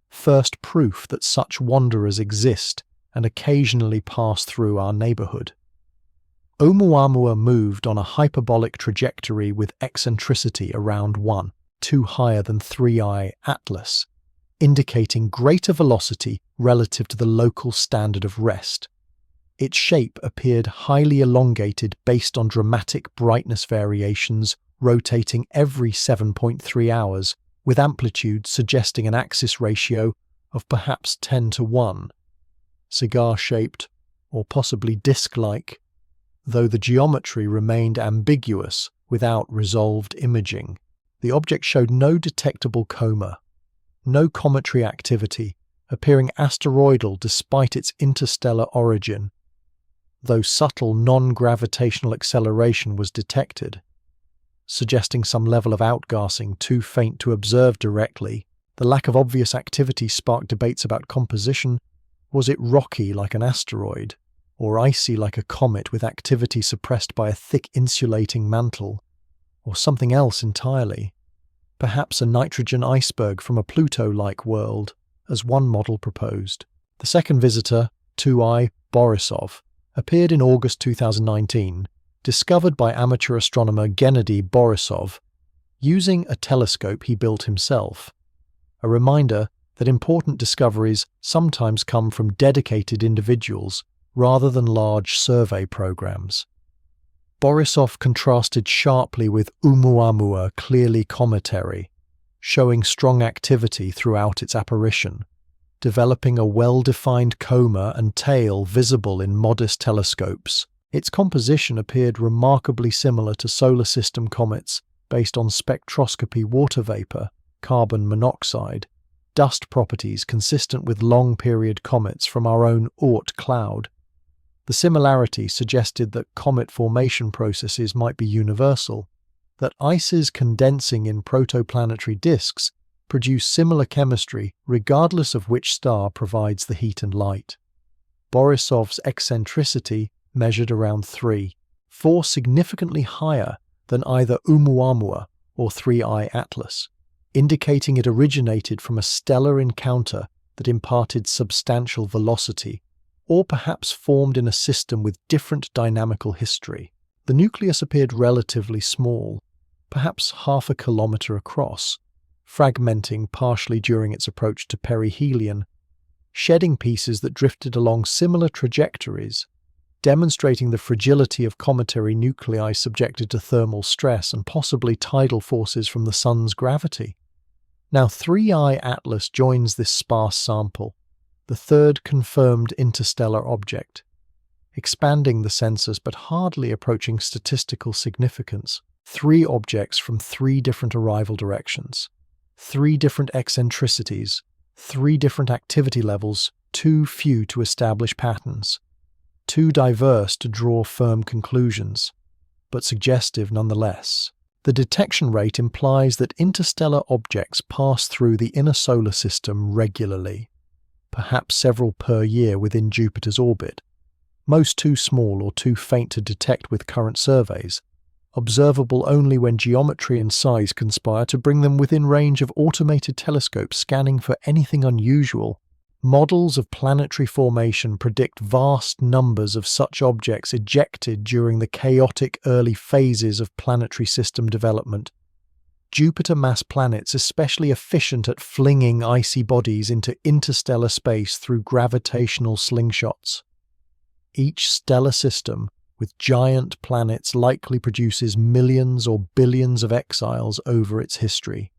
first proof that such wanderers exist and occasionally pass through our neighborhood. Oumuamua moved on a hyperbolic trajectory with eccentricity around 1, 2 higher than 3I Atlas, indicating greater velocity relative to the local standard of rest. Its shape appeared highly elongated based on dramatic brightness variations rotating every 7.3 hours, with amplitude suggesting an axis ratio of perhaps 10:1, cigar-shaped or possibly disc-like, though the geometry remained ambiguous without resolved imaging. The object showed no detectable coma, no cometary activity, appearing asteroidal despite its interstellar origin, though subtle non-gravitational acceleration was detected, suggesting some level of outgassing too faint to observe directly. The lack of obvious activity sparked debates about composition. Was it rocky like an asteroid, or icy like a comet with activity suppressed by a thick insulating mantle, or something else entirely? Perhaps a nitrogen iceberg from a Pluto-like world, as one model proposed. The second visitor, 2I Borisov, appeared in August 2019, discovered by amateur astronomer Gennady Borisov, using a telescope he built himself. A reminder that important discoveries sometimes come from dedicated individuals rather than large survey programs. Borisov contrasted sharply with Oumuamua, clearly cometary, showing strong activity throughout its apparition, developing a well-defined coma and tail visible in modest telescopes. Its composition appeared remarkably similar to solar system comets based on spectroscopy water vapor, carbon monoxide, dust properties consistent with long-period comets from our own Oort cloud. The similarity suggested that comet formation processes might be universal, that ices condensing in protoplanetary disks produce similar chemistry regardless of which star provides the heat and light. Borisov's eccentricity measured around 3.4, significantly higher than either Oumuamua or 3I Atlas, indicating it originated from a stellar encounter that imparted substantial velocity, or perhaps formed in a system with different dynamical history. The nucleus appeared relatively small, perhaps 0.5 kilometer across, fragmenting partially during its approach to perihelion, shedding pieces that drifted along similar trajectories, demonstrating the fragility of cometary nuclei subjected to thermal stress and possibly tidal forces from the Sun's gravity. Now 3I Atlas joins this sparse sample, the third confirmed interstellar object, expanding the census but hardly approaching statistical significance. 3 objects from 3 different arrival directions, 3 different eccentricities, 3 different activity levels, too few to establish patterns, too diverse to draw firm conclusions, but suggestive nonetheless. The detection rate implies that interstellar objects pass through the inner solar system regularly, perhaps several per year within Jupiter's orbit, most too small or too faint to detect with current surveys, observable only when geometry and size conspire to bring them within range of automated telescopes scanning for anything unusual. Models of planetary formation predict vast numbers of such objects ejected during the chaotic early phases of planetary system development. Jupiter-mass planets especially efficient at flinging icy bodies into interstellar space through gravitational slingshots. Each stellar system with giant planets likely produces millions or billions of exiles over its history.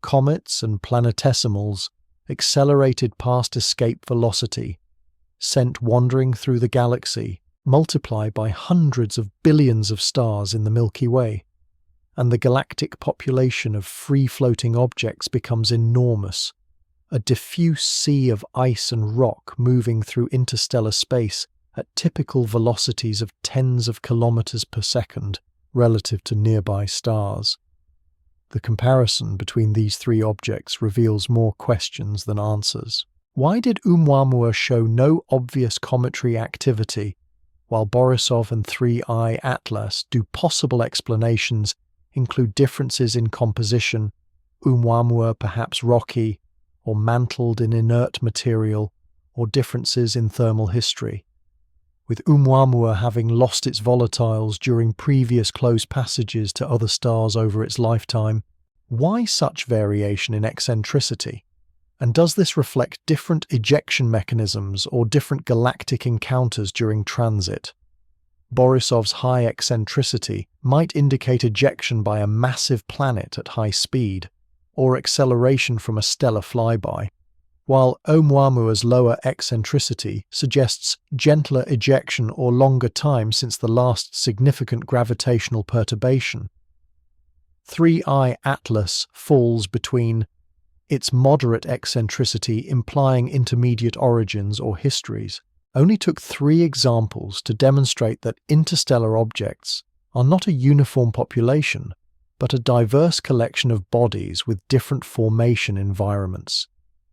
Comets and planetesimals, accelerated past escape velocity, sent wandering through the galaxy, multiply by hundreds of billions of stars in the Milky Way, and the galactic population of free-floating objects becomes enormous, a diffuse sea of ice and rock moving through interstellar space at typical velocities of tens of kilometers per second relative to nearby stars. The comparison between these 3 objects reveals more questions than answers. Why did Oumuamua show no obvious cometary activity, while Borisov and 3I Atlas do? Possible explanations include differences in composition, Oumuamua perhaps rocky or mantled in inert material, or differences in thermal history, with Oumuamua having lost its volatiles during previous close passages to other stars over its lifetime. Why such variation in eccentricity? And does this reflect different ejection mechanisms or different galactic encounters during transit? Borisov's high eccentricity might indicate ejection by a massive planet at high speed, or acceleration from a stellar flyby, while Oumuamua's lower eccentricity suggests gentler ejection or longer time since the last significant gravitational perturbation. 3I Atlas falls between its moderate eccentricity implying intermediate origins or histories. Only took 3 examples to demonstrate that interstellar objects are not a uniform population, but a diverse collection of bodies with different formation environments,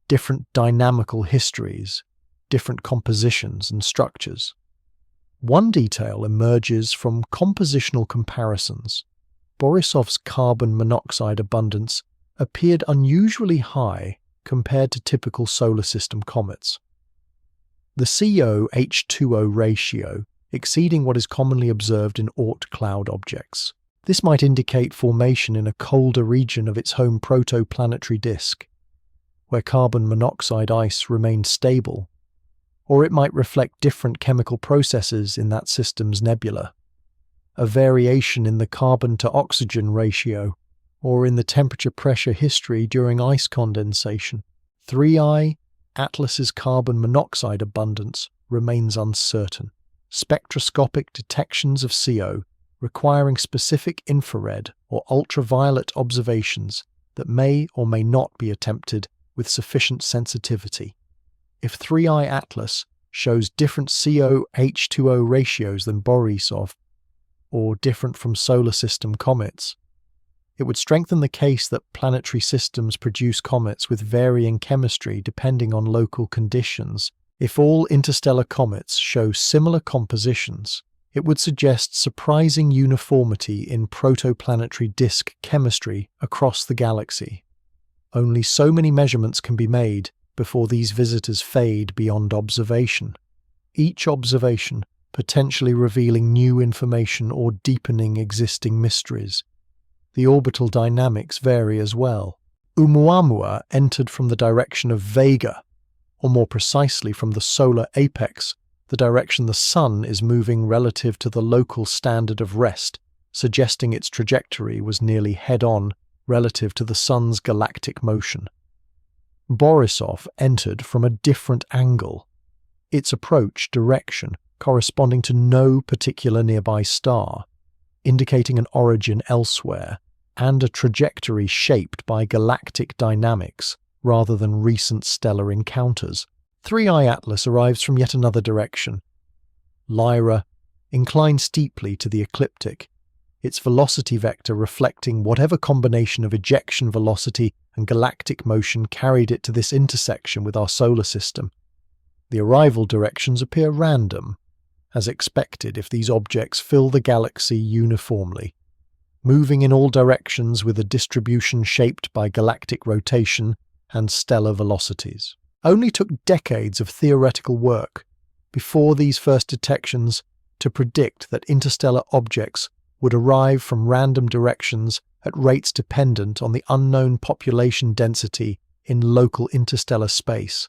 different dynamical histories, different compositions and structures. One detail emerges from compositional comparisons. Borisov's carbon monoxide abundance appeared unusually high compared to typical solar system comets. The CO-H2O ratio exceeding what is commonly observed in Oort cloud objects. This might indicate formation in a colder region of its home protoplanetary disk, where carbon monoxide ice remained stable, or it might reflect different chemical processes in that system's nebula, a variation in the carbon-to-oxygen ratio, or in the temperature-pressure history during ice condensation. 3I Atlas's carbon monoxide abundance remains uncertain. Spectroscopic detections of CO requiring specific infrared or ultraviolet observations that may or may not be attempted with sufficient sensitivity. If 3I Atlas shows different CO-H2O ratios than Borisov, or different from solar system comets, it would strengthen the case that planetary systems produce comets with varying chemistry depending on local conditions. If all interstellar comets show similar compositions, it would suggest surprising uniformity in protoplanetary disk chemistry across the galaxy. Only so many measurements can be made before these visitors fade beyond observation, each observation potentially revealing new information or deepening existing mysteries. The orbital dynamics vary as well. Oumuamua entered from the direction of Vega, or more precisely from the solar apex, the direction the Sun is moving relative to the local standard of rest, suggesting its trajectory was nearly head-on relative to the Sun's galactic motion. Borisov entered from a different angle, its approach direction corresponding to no particular nearby star, indicating an origin elsewhere, and a trajectory shaped by galactic dynamics rather than recent stellar encounters. 3i Atlas arrives from yet another direction. Lyra inclined steeply to the ecliptic, its velocity vector reflecting whatever combination of ejection velocity and galactic motion carried it to this intersection with our solar system. The arrival directions appear random, as expected if these objects fill the galaxy uniformly, moving in all directions with a distribution shaped by galactic rotation and stellar velocities. Only took decades of theoretical work before these first detections to predict that interstellar objects would arrive from random directions at rates dependent on the unknown population density in local interstellar space,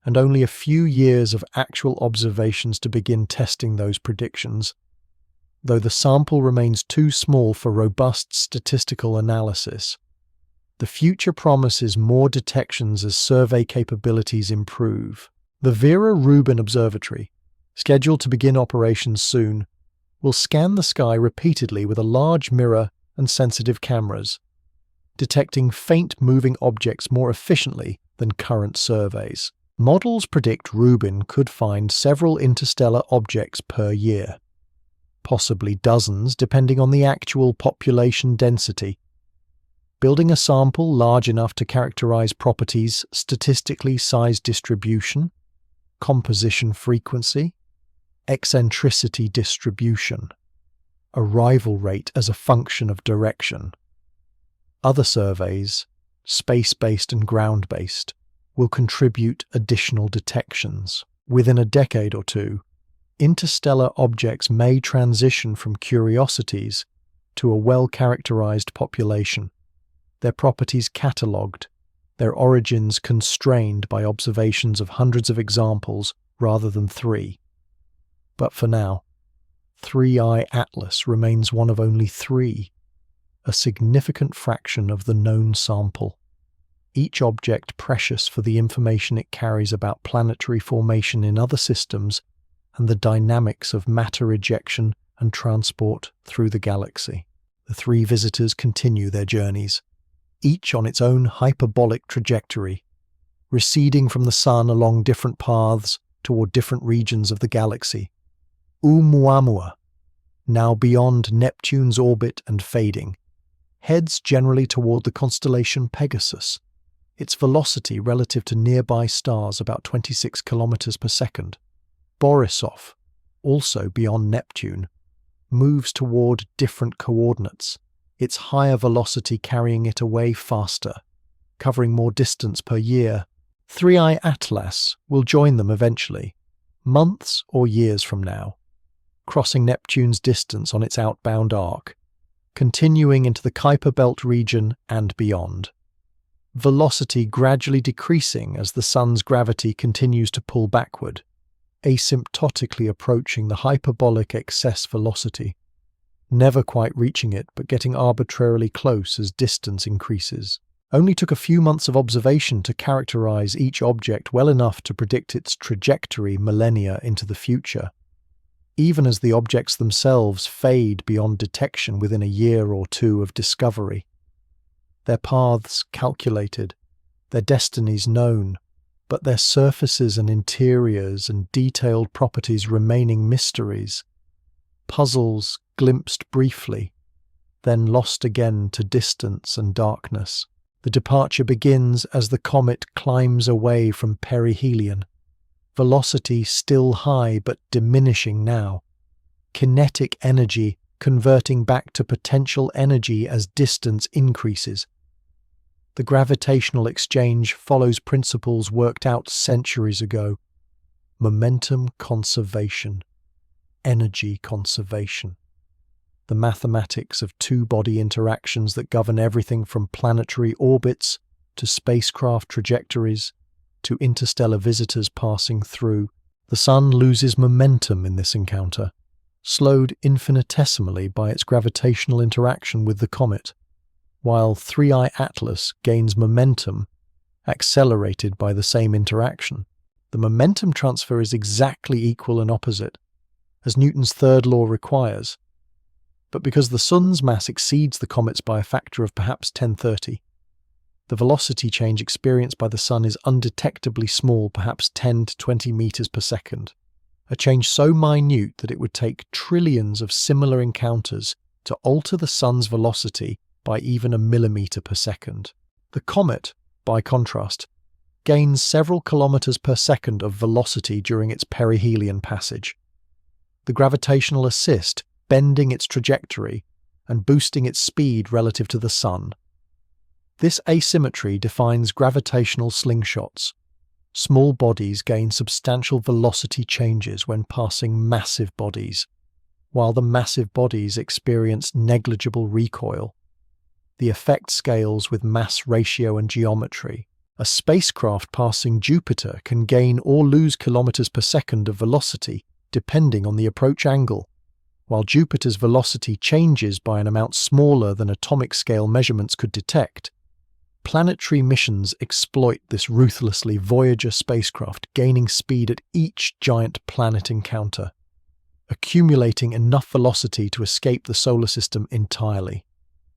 and only a few years of actual observations to begin testing those predictions, though the sample remains too small for robust statistical analysis. The future promises more detections as survey capabilities improve. The Vera Rubin Observatory, scheduled to begin operations soon, will scan the sky repeatedly with a large mirror and sensitive cameras, detecting faint moving objects more efficiently than current surveys. Models predict Rubin could find several interstellar objects per year, possibly dozens depending on the actual population density. Building a sample large enough to characterize properties statistically size distribution, composition frequency, eccentricity distribution, arrival rate as a function of direction. Other surveys, space-based and ground-based, will contribute additional detections. Within a decade or two, interstellar objects may transition from curiosities to a well-characterized population, their properties catalogued, their origins constrained by observations of hundreds of examples rather than 3. But for now, 3i Atlas remains one of only 3, a significant fraction of the known sample. Each object precious for the information it carries about planetary formation in other systems and the dynamics of matter ejection and transport through the galaxy. The 3 visitors continue their journeys, each on its own hyperbolic trajectory, receding from the sun along different paths toward different regions of the galaxy. Oumuamua, now beyond Neptune's orbit and fading, heads generally toward the constellation Pegasus, its velocity relative to nearby stars about 26 kilometers per second. Borisov, also beyond Neptune, moves toward different coordinates, its higher velocity carrying it away faster, covering more distance per year. 3i Atlas will join them eventually, months or years from now, crossing Neptune's distance on its outbound arc, continuing into the Kuiper Belt region and beyond. Velocity gradually decreasing as the sun's gravity continues to pull backward, asymptotically approaching the hyperbolic excess velocity, never quite reaching it but getting arbitrarily close as distance increases. Only took a few months of observation to characterize each object well enough to predict its trajectory millennia into the future, even as the objects themselves fade beyond detection within a year or 2 of discovery. Their paths calculated, their destinies known, but their surfaces and interiors and detailed properties remaining mysteries, puzzles glimpsed briefly, then lost again to distance and darkness. The departure begins as the comet climbs away from Perihelion, velocity still high but diminishing now, kinetic energy converting back to potential energy as distance increases. The gravitational exchange follows principles worked out centuries ago: momentum conservation, energy conservation. The mathematics of two-body interactions that govern everything from planetary orbits to spacecraft trajectories to interstellar visitors passing through. The sun loses momentum in this encounter, slowed infinitesimally by its gravitational interaction with the comet, while 3i Atlas gains momentum accelerated by the same interaction. The momentum transfer is exactly equal and opposite, as Newton's third law requires. But because the Sun's mass exceeds the comet's by a factor of perhaps 1030, the velocity change experienced by the Sun is undetectably small, perhaps 10 to 20 meters per second, a change so minute that it would take trillions of similar encounters to alter the Sun's velocity by even a millimeter per second. The comet, by contrast, gains several kilometers per second of velocity during its perihelion passage. The gravitational assist bending its trajectory and boosting its speed relative to the Sun. This asymmetry defines gravitational slingshots. Small bodies gain substantial velocity changes when passing massive bodies, while the massive bodies experience negligible recoil. The effect scales with mass ratio and geometry. A spacecraft passing Jupiter can gain or lose kilometers per second of velocity depending on the approach angle. While Jupiter's velocity changes by an amount smaller than atomic scale measurements could detect, planetary missions exploit this ruthlessly. Voyager spacecraft gaining speed at each giant planet encounter, accumulating enough velocity to escape the solar system entirely.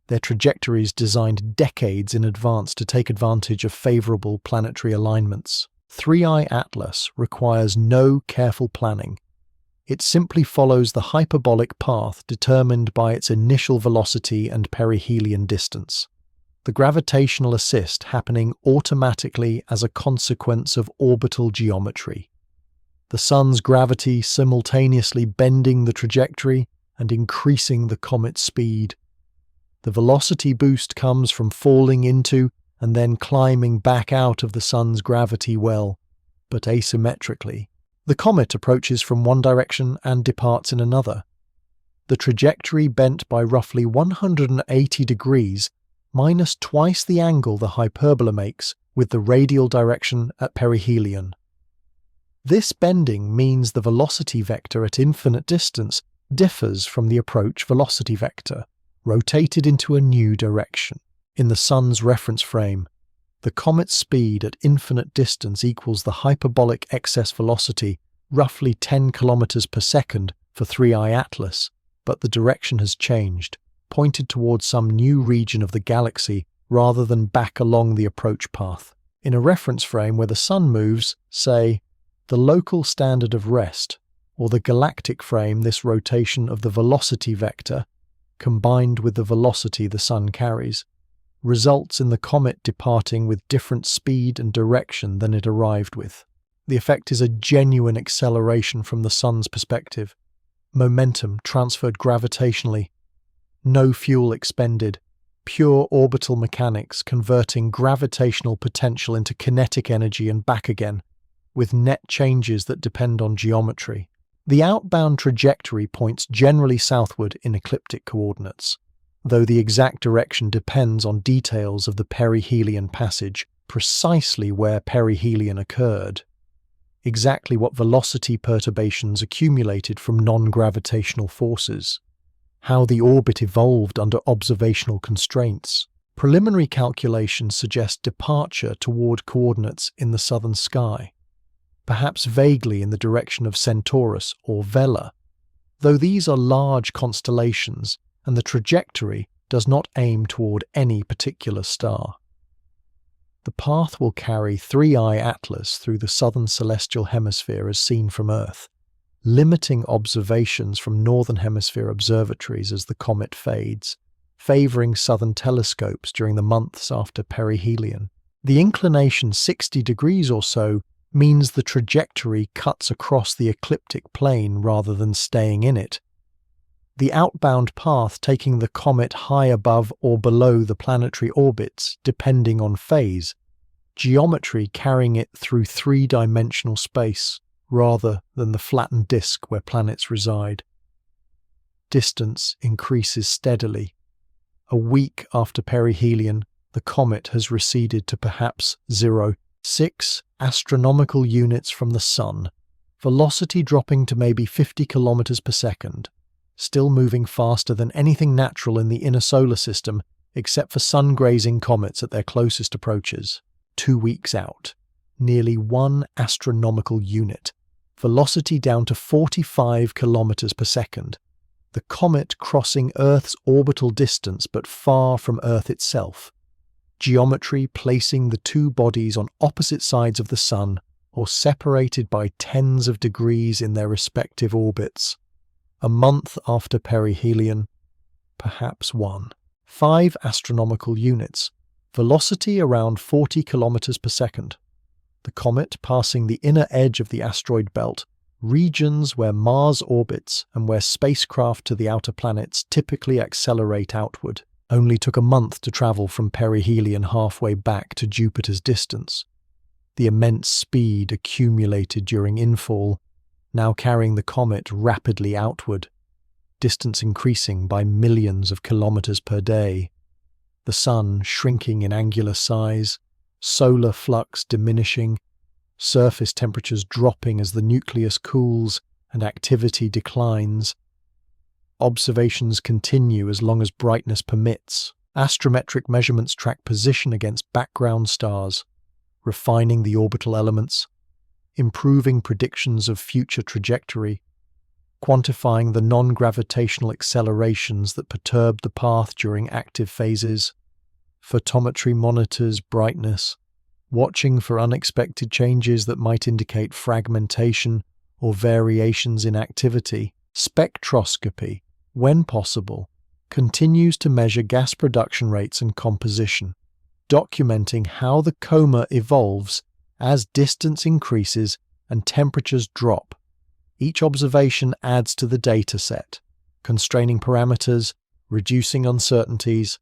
Their trajectories designed decades in advance to take advantage of favorable planetary alignments. 3i Atlas requires no careful planning. It simply follows the hyperbolic path determined by its initial velocity and perihelion distance. The gravitational assist happening automatically as a consequence of orbital geometry. The Sun's gravity simultaneously bending the trajectory and increasing the comet's speed. The velocity boost comes from falling into and then climbing back out of the Sun's gravity well, but asymmetrically. The comet approaches from one direction and departs in another. The trajectory bent by roughly 180 degrees minus twice the angle the hyperbola makes with the radial direction at perihelion. This bending means the velocity vector at infinite distance differs from the approach velocity vector, rotated into a new direction. In the Sun's reference frame, the comet's speed at infinite distance equals the hyperbolic excess velocity, roughly 10 kilometers per second for 3i Atlas, but the direction has changed, pointed towards some new region of the galaxy rather than back along the approach path. In a reference frame where the Sun moves, say, the local standard of rest, or the galactic frame, this rotation of the velocity vector, combined with the velocity the Sun carries, results in the comet departing with different speed and direction than it arrived with. The effect is a genuine acceleration from the Sun's perspective. Momentum transferred gravitationally. No fuel expended. Pure orbital mechanics converting gravitational potential into kinetic energy and back again, with net changes that depend on geometry. The outbound trajectory points generally southward in ecliptic coordinates, though the exact direction depends on details of the perihelion passage, precisely where perihelion occurred, exactly what velocity perturbations accumulated from non-gravitational forces, how the orbit evolved under observational constraints. Preliminary calculations suggest departure toward coordinates in the southern sky, perhaps vaguely in the direction of Centaurus or Vela, though these are large constellations and the trajectory does not aim toward any particular star. The path will carry 3i Atlas through the southern celestial hemisphere as seen from Earth, limiting observations from northern hemisphere observatories as the comet fades, favoring southern telescopes during the months after perihelion. The inclination 60 degrees or so means the trajectory cuts across the ecliptic plane rather than staying in it. The outbound path taking the comet high above or below the planetary orbits, depending on phase, geometry carrying it through three-dimensional space rather than the flattened disk where planets reside. Distance increases steadily. A week after perihelion, the comet has receded to perhaps 0.6 astronomical units from the Sun, velocity dropping to maybe 50 kilometers per second. Still moving faster than anything natural in the inner solar system except for sun-grazing comets at their closest approaches. 2 weeks out, nearly 1 astronomical unit, velocity down to 45 kilometers per second. The comet crossing Earth's orbital distance but far from Earth itself. Geometry placing the two bodies on opposite sides of the Sun or separated by tens of degrees in their respective orbits. A month after perihelion, perhaps 5 astronomical units, velocity around 40 kilometers per second. The comet passing the inner edge of the asteroid belt, regions where Mars orbits and where spacecraft to the outer planets typically accelerate outward, only took a month to travel from perihelion halfway back to Jupiter's distance. The immense speed accumulated during infall, now carrying the comet rapidly outward, distance increasing by millions of kilometers per day. The Sun shrinking in angular size, solar flux diminishing, surface temperatures dropping as the nucleus cools and activity declines. Observations continue as long as brightness permits. Astrometric measurements track position against background stars, refining the orbital elements, improving predictions of future trajectory, quantifying the non-gravitational accelerations that perturb the path during active phases. Photometry monitors brightness, watching for unexpected changes that might indicate fragmentation or variations in activity. Spectroscopy, when possible, continues to measure gas production rates and composition, documenting how the coma evolves as distance increases and temperatures drop. Each observation adds to the data set, constraining parameters, reducing uncertainties,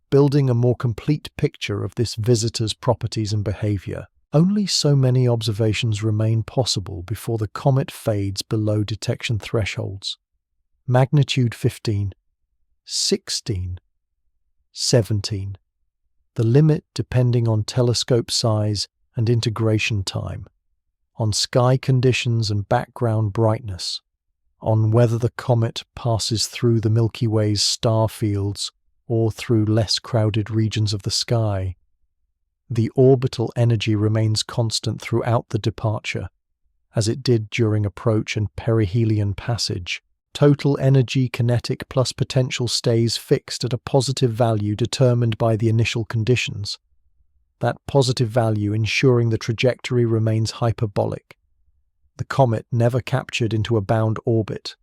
building a more complete picture of this visitor's properties and behavior. Only so many observations remain possible before the comet fades below detection thresholds. Magnitude 15, 16, 17. The limit depending on telescope size and integration time, on sky conditions and background brightness, on whether the comet passes through the Milky Way's star fields or through less crowded regions of the sky. The orbital energy remains constant throughout the departure, as it did during approach and perihelion passage. Total energy kinetic plus potential stays fixed at a positive value determined by the initial conditions. That positive value ensuring the trajectory remains hyperbolic. The comet never captured into a bound orbit,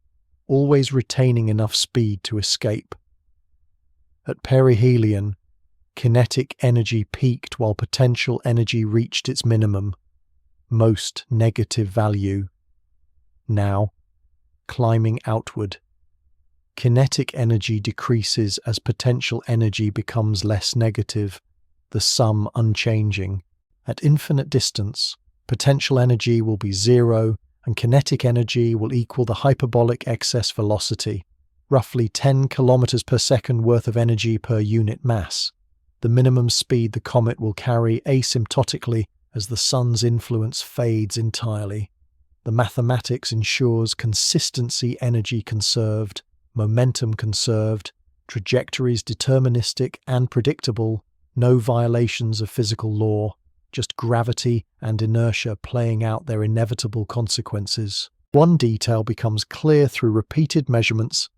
always retaining enough speed to escape. At perihelion, kinetic energy peaked while potential energy reached its minimum, most negative value. Now, climbing outward, kinetic energy decreases as potential energy becomes less negative, the sum unchanging. At infinite distance, potential energy will be zero and kinetic energy will equal the hyperbolic excess velocity, roughly 10 kilometers per second worth of energy per unit mass, the minimum speed the comet will carry asymptotically as the Sun's influence fades entirely. The mathematics ensures consistency energy conserved, momentum conserved, trajectories deterministic and predictable, no violations of physical law, just gravity and inertia playing out their inevitable consequences. One detail becomes clear through repeated measurements.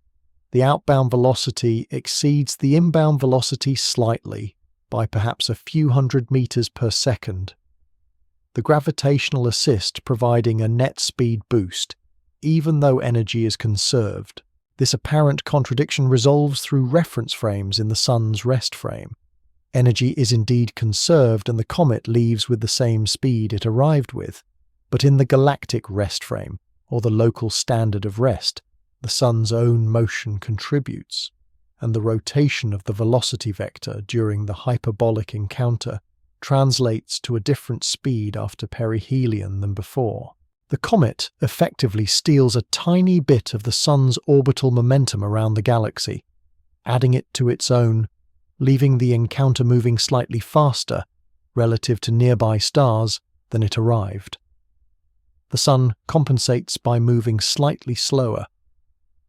The outbound velocity exceeds the inbound velocity slightly, by perhaps a few hundred meters per second. The gravitational assist providing a net speed boost, even though energy is conserved. This apparent contradiction resolves through reference frames in the Sun's rest frame. Energy is indeed conserved and the comet leaves with the same speed it arrived with, but in the galactic rest frame, or the local standard of rest, the Sun's own motion contributes, and the rotation of the velocity vector during the hyperbolic encounter translates to a different speed after perihelion than before. The comet effectively steals a tiny bit of the Sun's orbital momentum around the galaxy, adding it to its own, leaving the encounter moving slightly faster relative to nearby stars than it arrived. The Sun compensates by moving slightly slower.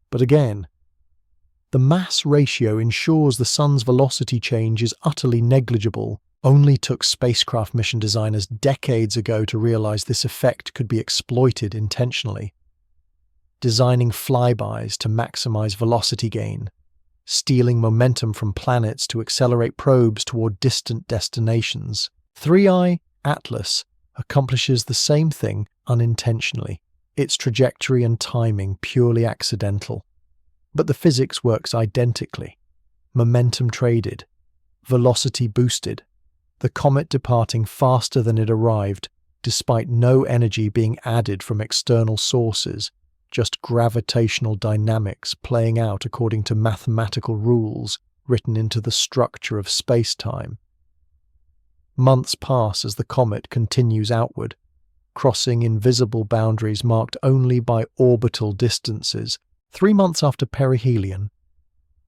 But again, the mass ratio ensures the Sun's velocity change is utterly negligible Only took spacecraft mission designers decades ago to realize this effect could be exploited intentionally. Designing flybys to maximize velocity gain, stealing momentum from planets to accelerate probes toward distant destinations. 3i Atlas accomplishes the same thing unintentionally, its trajectory and timing purely accidental. But the physics works identically. Momentum traded, velocity boosted, the comet departing faster than it arrived, despite no energy being added from external sources, just gravitational dynamics playing out according to mathematical rules written into the structure of space-time. Months pass as the comet continues outward, crossing invisible boundaries marked only by orbital distances. 3 months after perihelion,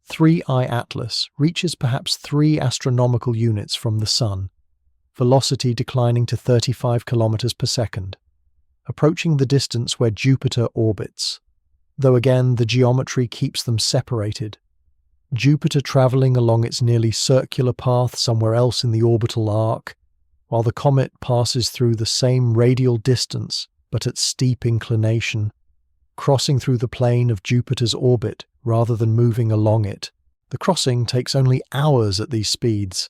3i Atlas reaches perhaps 3 astronomical units from the Sun, velocity declining to 35 kilometers per second, approaching the distance where Jupiter orbits, though again the geometry keeps them separated. Jupiter travelling along its nearly circular path somewhere else in the orbital arc, while the comet passes through the same radial distance but at steep inclination, crossing through the plane of Jupiter's orbit rather than moving along it. The crossing takes only hours at these speeds,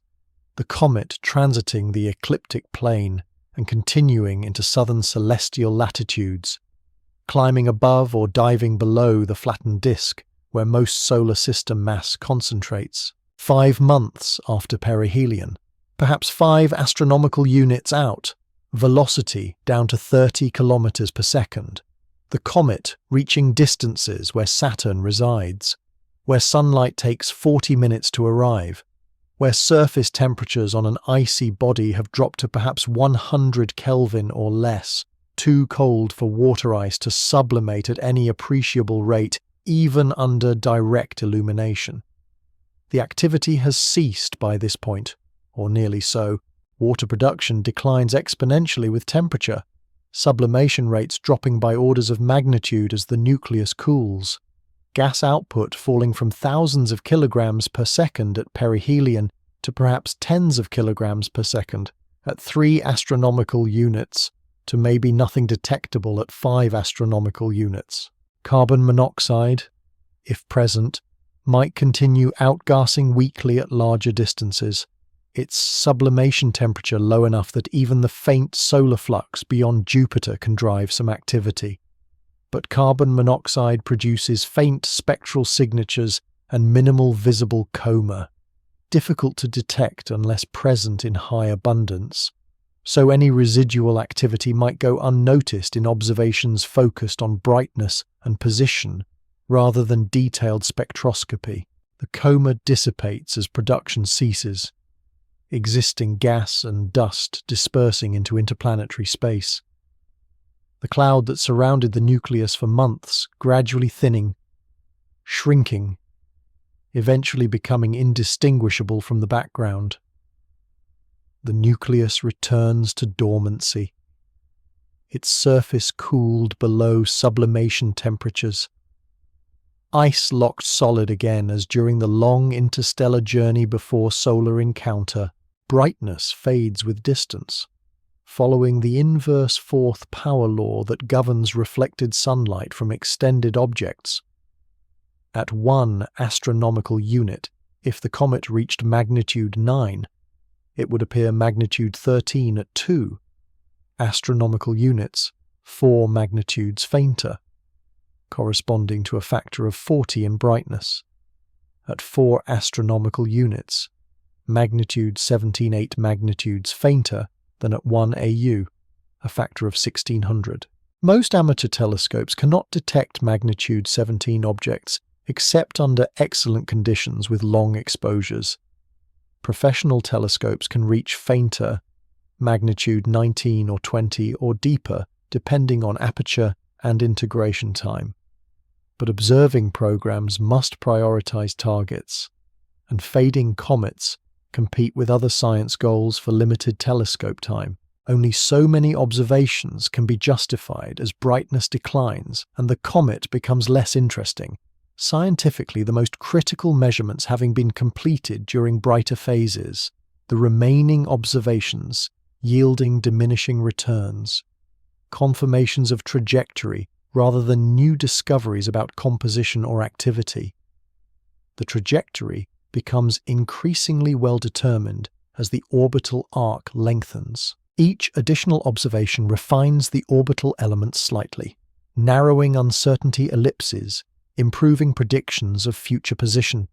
the comet transiting the ecliptic plane and continuing into southern celestial latitudes, climbing above or diving below the flattened disk where most solar system mass concentrates. 5 months after perihelion, perhaps 5 astronomical units out, velocity down to 30 kilometers per second. The comet reaching distances where Saturn resides, where sunlight takes 40 minutes to arrive, where surface temperatures on an icy body have dropped to perhaps 100 Kelvin or less, too cold for water ice to sublimate at any appreciable rate, even under direct illumination. The activity has ceased by this point, or nearly so. Water production declines exponentially with temperature, sublimation rates dropping by orders of magnitude as the nucleus cools, gas output falling from thousands of kilograms per second at perihelion to perhaps tens of kilograms per second at 3 astronomical units to maybe nothing detectable at 5 astronomical units. Carbon monoxide, if present, might continue outgassing weakly at larger distances, its sublimation temperature low enough that even the faint solar flux beyond Jupiter can drive some activity. But carbon monoxide produces faint spectral signatures and minimal visible coma, difficult to detect unless present in high abundance, so any residual activity might go unnoticed in observations focused on brightness and position rather than detailed spectroscopy. The coma dissipates as production ceases, existing gas and dust dispersing into interplanetary space. The cloud that surrounded the nucleus for months gradually thinning, shrinking, eventually becoming indistinguishable from the background. The nucleus returns to dormancy, its surface cooled below sublimation temperatures. Ice locked solid again as during the long interstellar journey before solar encounter, brightness fades with distance, following the inverse fourth power law that governs reflected sunlight from extended objects. At 1 astronomical unit, if the comet reached magnitude 9, it would appear magnitude 13 at 2 astronomical units, 4 magnitudes fainter, corresponding to a factor of 40 in brightness. At 4 astronomical units, magnitude 17 magnitudes fainter than at 1 AU, a factor of 1600. Most amateur telescopes cannot detect magnitude 17 objects except under excellent conditions with long exposures. Professional telescopes can reach fainter, magnitude 19 or 20 or deeper, depending on aperture and integration time. But observing programs must prioritize targets, and fading comets compete with other science goals for limited telescope time. Only so many observations can be justified as brightness declines and the comet becomes less interesting, scientifically the most critical measurements having been completed during brighter phases. the remaining observations yielding diminishing returns, confirmations of trajectory rather than new discoveries about composition or activity. The trajectory becomes increasingly well determined as the orbital arc lengthens. Each additional observation refines the orbital elements slightly, narrowing uncertainty ellipses, improving predictions of future position.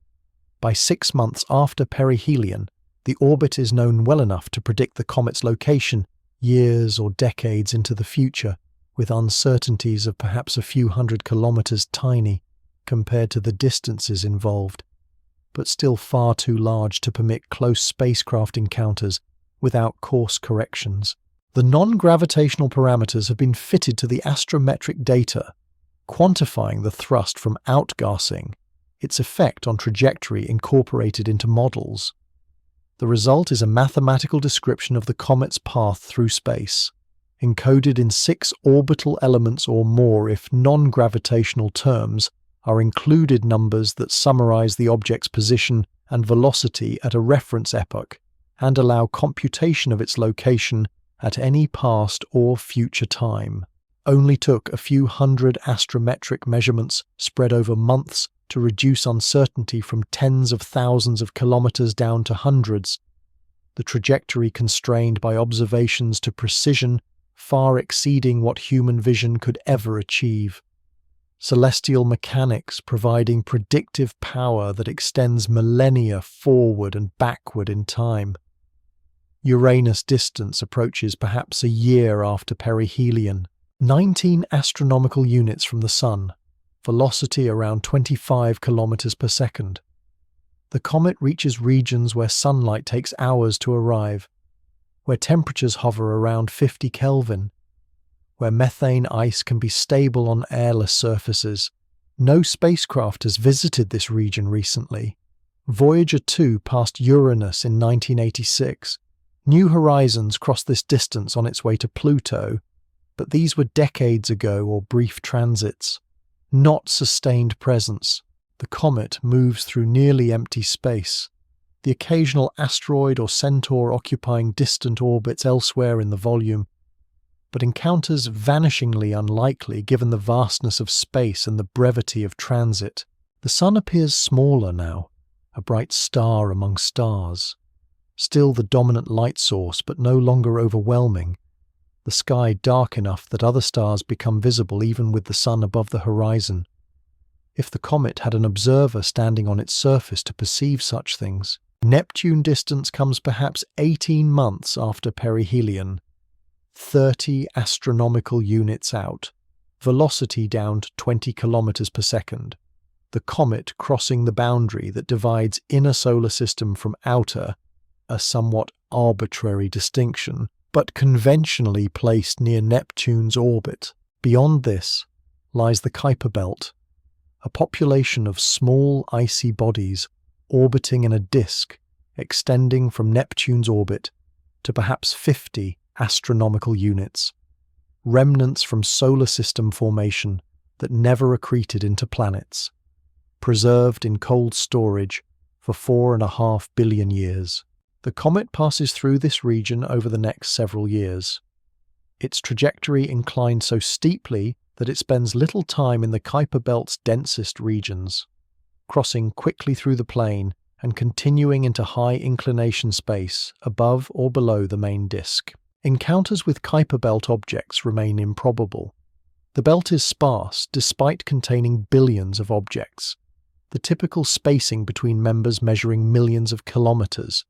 By 6 months after perihelion, the orbit is known well enough to predict the comet's location years or decades into the future, with uncertainties of perhaps a few hundred kilometers tiny compared to the distances involved, but still far too large to permit close spacecraft encounters without course corrections. The non-gravitational parameters have been fitted to the astrometric data, quantifying the thrust from outgassing, its effect on trajectory incorporated into models. The result is a mathematical description of the comet's path through space, encoded in 6 orbital elements or more if non-gravitational terms are included, numbers that summarize the object's position and velocity at a reference epoch and allow computation of its location at any past or future time. Only took a few hundred astrometric measurements spread over months to reduce uncertainty from tens of thousands of kilometers down to hundreds, the trajectory constrained by observations to precision far exceeding what human vision could ever achieve. Celestial mechanics providing predictive power that extends millennia forward and backward in time. Uranus distance approaches perhaps a year after perihelion, 19 astronomical units from the Sun, velocity around 25 kilometers per second. The comet reaches regions where sunlight takes hours to arrive, where temperatures hover around 50 Kelvin, where methane ice can be stable on airless surfaces. No spacecraft has visited this region recently. Voyager 2 passed Uranus in 1986. New Horizons crossed this distance on its way to Pluto, but these were decades ago or brief transits, not sustained presence. The comet moves through nearly empty space, the occasional asteroid or centaur occupying distant orbits elsewhere in the volume, but encounters vanishingly unlikely given the vastness of space and the brevity of transit. The Sun appears smaller now, a bright star among stars. Still the dominant light source, but no longer overwhelming. The sky dark enough that other stars become visible even with the Sun above the horizon. If the comet had an observer standing on its surface to perceive such things. Neptune distance comes perhaps 18 months after perihelion, 30 astronomical units out, velocity down to 20 kilometers per second. The comet crossing the boundary that divides inner solar system from outer, a somewhat arbitrary distinction, but conventionally placed near Neptune's orbit. Beyond this lies the Kuiper Belt, a population of small icy bodies orbiting in a disk extending from Neptune's orbit to perhaps 50 astronomical units, remnants from solar system formation that never accreted into planets, preserved in cold storage for 4.5 billion years. The comet passes through this region over the next several years. Its trajectory inclines so steeply that it spends little time in the Kuiper Belt's densest regions, crossing quickly through the plane and continuing into high inclination space above or below the main disk. Encounters with Kuiper Belt objects remain improbable. The belt is sparse despite containing billions of objects, the typical spacing between members measuring millions of kilometers,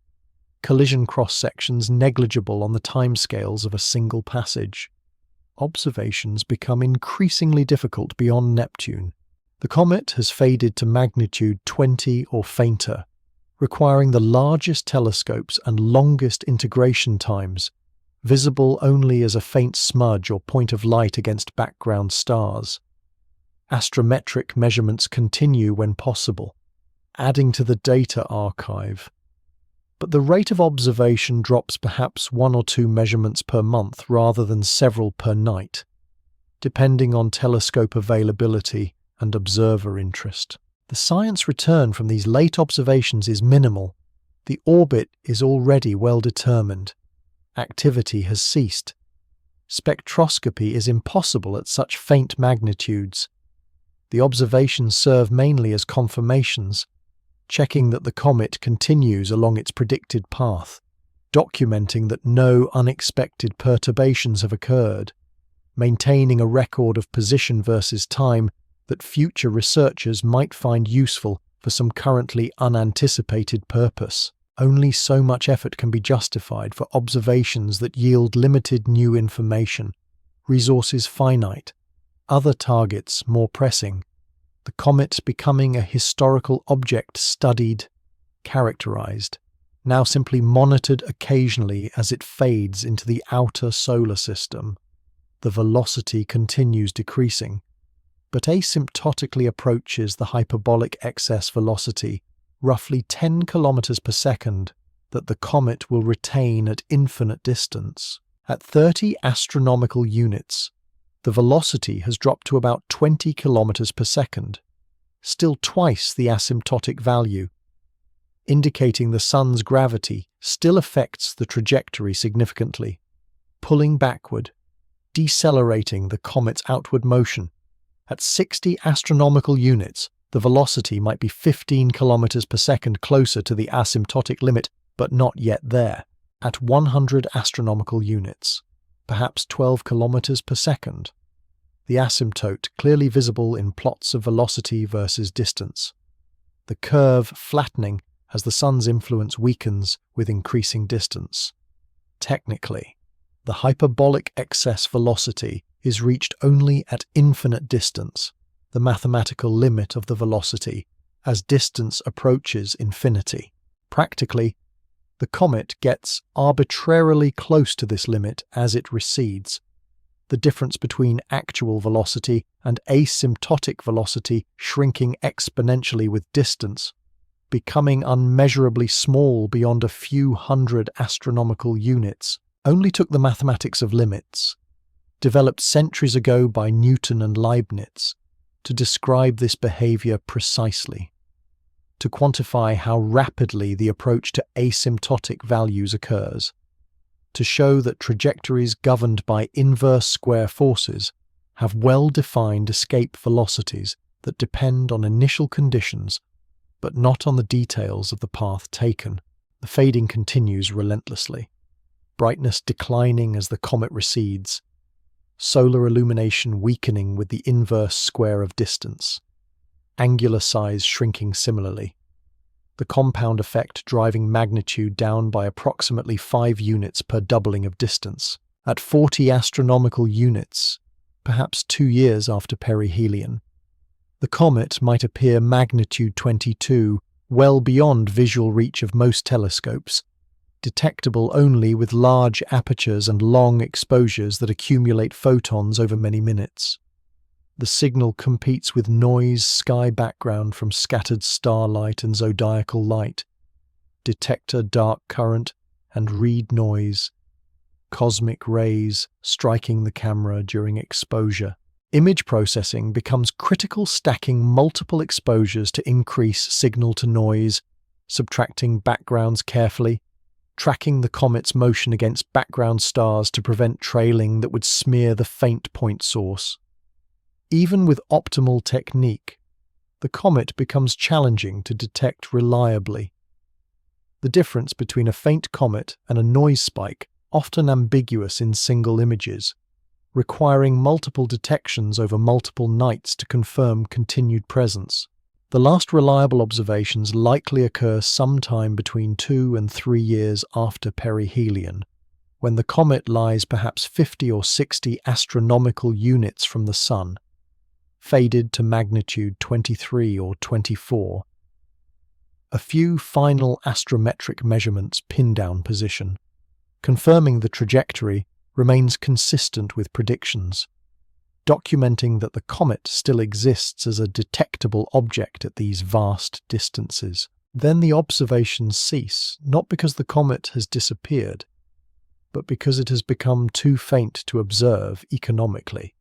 collision cross-sections negligible on the timescales of a single passage. Observations become increasingly difficult beyond Neptune. The comet has faded to magnitude 20 or fainter, requiring the largest telescopes and longest integration times, visible only as a faint smudge or point of light against background stars. Astrometric measurements continue when possible, adding to the data archive. But the rate of observation drops perhaps 1 or 2 measurements per month rather than several per night, depending on telescope availability and observer interest. The science return from these late observations is minimal, The orbit is already well determined. Activity has ceased. Spectroscopy is impossible at such faint magnitudes. The observations serve mainly as confirmations, checking that the comet continues along its predicted path, documenting that no unexpected perturbations have occurred, maintaining a record of position versus time that future researchers might find useful for some currently unanticipated purpose. Only so much effort can be justified for observations that yield limited new information, resources finite, other targets more pressing, the comet becoming a historical object studied, characterized, now simply monitored occasionally as it fades into the outer solar system. The velocity continues decreasing, but asymptotically approaches the hyperbolic excess velocity, roughly 10 kilometers per second, that the comet will retain at infinite distance. At 30 astronomical units, the velocity has dropped to about 20 kilometers per second, still twice the asymptotic value, indicating the Sun's gravity still affects the trajectory significantly, pulling backward, decelerating the comet's outward motion. At 60 astronomical units, the velocity might be 15 kilometers per second closer to the asymptotic limit, but not yet there. At 100 astronomical units, perhaps 12 kilometers per second. The asymptote clearly visible in plots of velocity versus distance. The curve flattening as the Sun's influence weakens with increasing distance. Technically, the hyperbolic excess velocity is reached only at infinite distance, the mathematical limit of the velocity, as distance approaches infinity. Practically, the comet gets arbitrarily close to this limit as it recedes, the difference between actual velocity and asymptotic velocity shrinking exponentially with distance, becoming unmeasurably small beyond a few hundred astronomical units, only took the mathematics of limits, developed centuries ago by Newton and Leibniz, to describe this behavior precisely, to quantify how rapidly the approach to asymptotic values occurs, to show that trajectories governed by inverse square forces have well-defined escape velocities that depend on initial conditions, but not on the details of the path taken. The fading continues relentlessly, brightness declining as the comet recedes, solar illumination weakening with the inverse square of distance, angular size shrinking similarly, the compound effect driving magnitude down by approximately 5 units per doubling of distance. At 40 astronomical units, perhaps 2 years after perihelion, the comet might appear magnitude 22, well beyond visual reach of most telescopes, detectable only with large apertures and long exposures that accumulate photons over many minutes. The signal competes with noise sky background from scattered starlight and zodiacal light, detector dark current and read noise, cosmic rays striking the camera during exposure. Image processing becomes critical, stacking multiple exposures to increase signal-to-noise, subtracting backgrounds carefully, tracking the comet's motion against background stars to prevent trailing that would smear the faint point source. Even with optimal technique, the comet becomes challenging to detect reliably. The difference between a faint comet and a noise spike often ambiguous in single images, requiring multiple detections over multiple nights to confirm continued presence. The last reliable observations likely occur sometime between 2 and 3 years after perihelion, when the comet lies perhaps 50 or 60 astronomical units from the Sun, faded to magnitude 23 or 24. A few final astrometric measurements pin down position, confirming the trajectory remains consistent with predictions, documenting that the comet still exists as a detectable object at these vast distances. Then the observations cease, not because the comet has disappeared, but because it has become too faint to observe economically.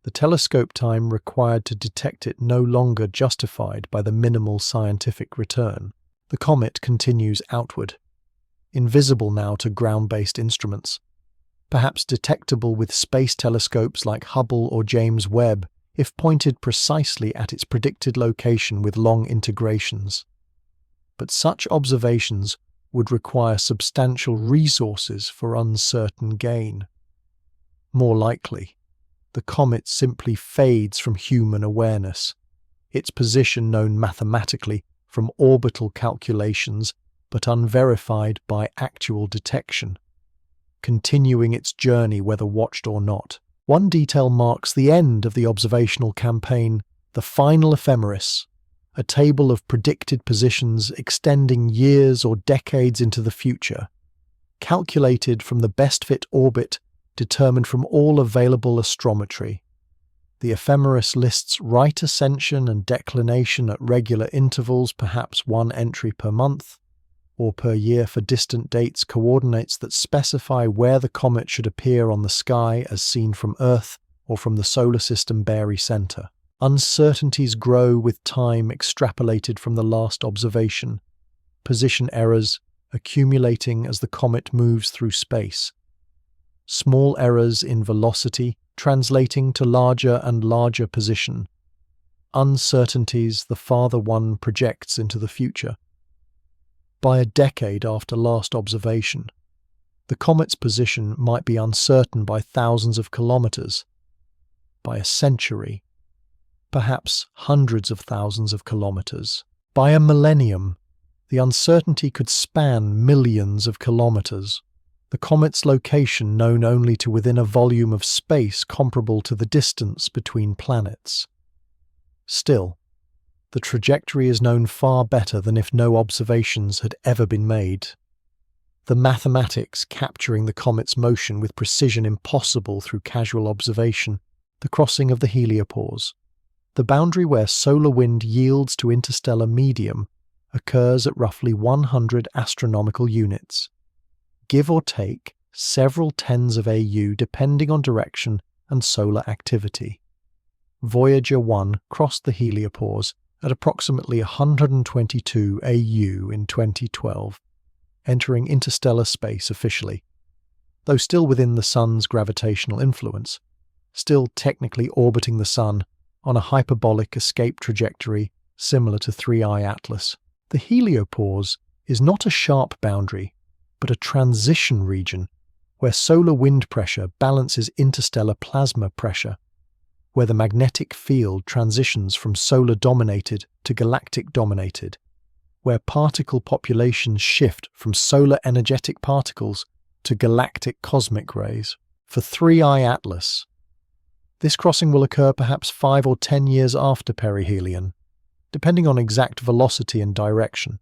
The telescope time required to detect it no longer justified by the minimal scientific return. The comet continues outward, invisible now to ground-based instruments, perhaps detectable with space telescopes like Hubble or James Webb if pointed precisely at its predicted location with long integrations. But such observations would require substantial resources for uncertain gain. More likely, the comet simply fades from human awareness, its position known mathematically from orbital calculations but unverified by actual detection, continuing its journey whether watched or not. One detail marks the end of the observational campaign, the final ephemeris, a table of predicted positions extending years or decades into the future, calculated from the best-fit orbit determined from all available astrometry. The ephemeris lists right ascension and declination at regular intervals, perhaps one entry per month, or per year for distant dates, coordinates that specify where the comet should appear on the sky as seen from Earth or from the solar system barycenter. Uncertainties grow with time extrapolated from the last observation, position errors accumulating as the comet moves through space. Small errors in velocity translating to larger and larger position. Uncertainties the farther one projects into the future. By a decade after last observation, the comet's position might be uncertain by thousands of kilometers. By a century, perhaps hundreds of thousands of kilometers. By a millennium, the uncertainty could span millions of kilometers. The comet's location known only to within a volume of space comparable to the distance between planets. Still, the trajectory is known far better than if no observations had ever been made. The mathematics capturing the comet's motion with precision impossible through casual observation, the crossing of the heliopause. The boundary where solar wind yields to interstellar medium occurs at roughly 100 astronomical units, give or take several tens of AU depending on direction and solar activity. Voyager 1 crossed the heliopause at approximately 122 AU in 2012, entering interstellar space officially. Though still within the Sun's gravitational influence, still technically orbiting the Sun on a hyperbolic escape trajectory similar to 3I Atlas. The heliopause is not a sharp boundary, but a transition region where solar wind pressure balances interstellar plasma pressure, where the magnetic field transitions from solar-dominated to galactic-dominated, where particle populations shift from solar energetic particles to galactic cosmic rays. For 3I Atlas, this crossing will occur perhaps 5 or 10 years after perihelion, depending on exact velocity and direction.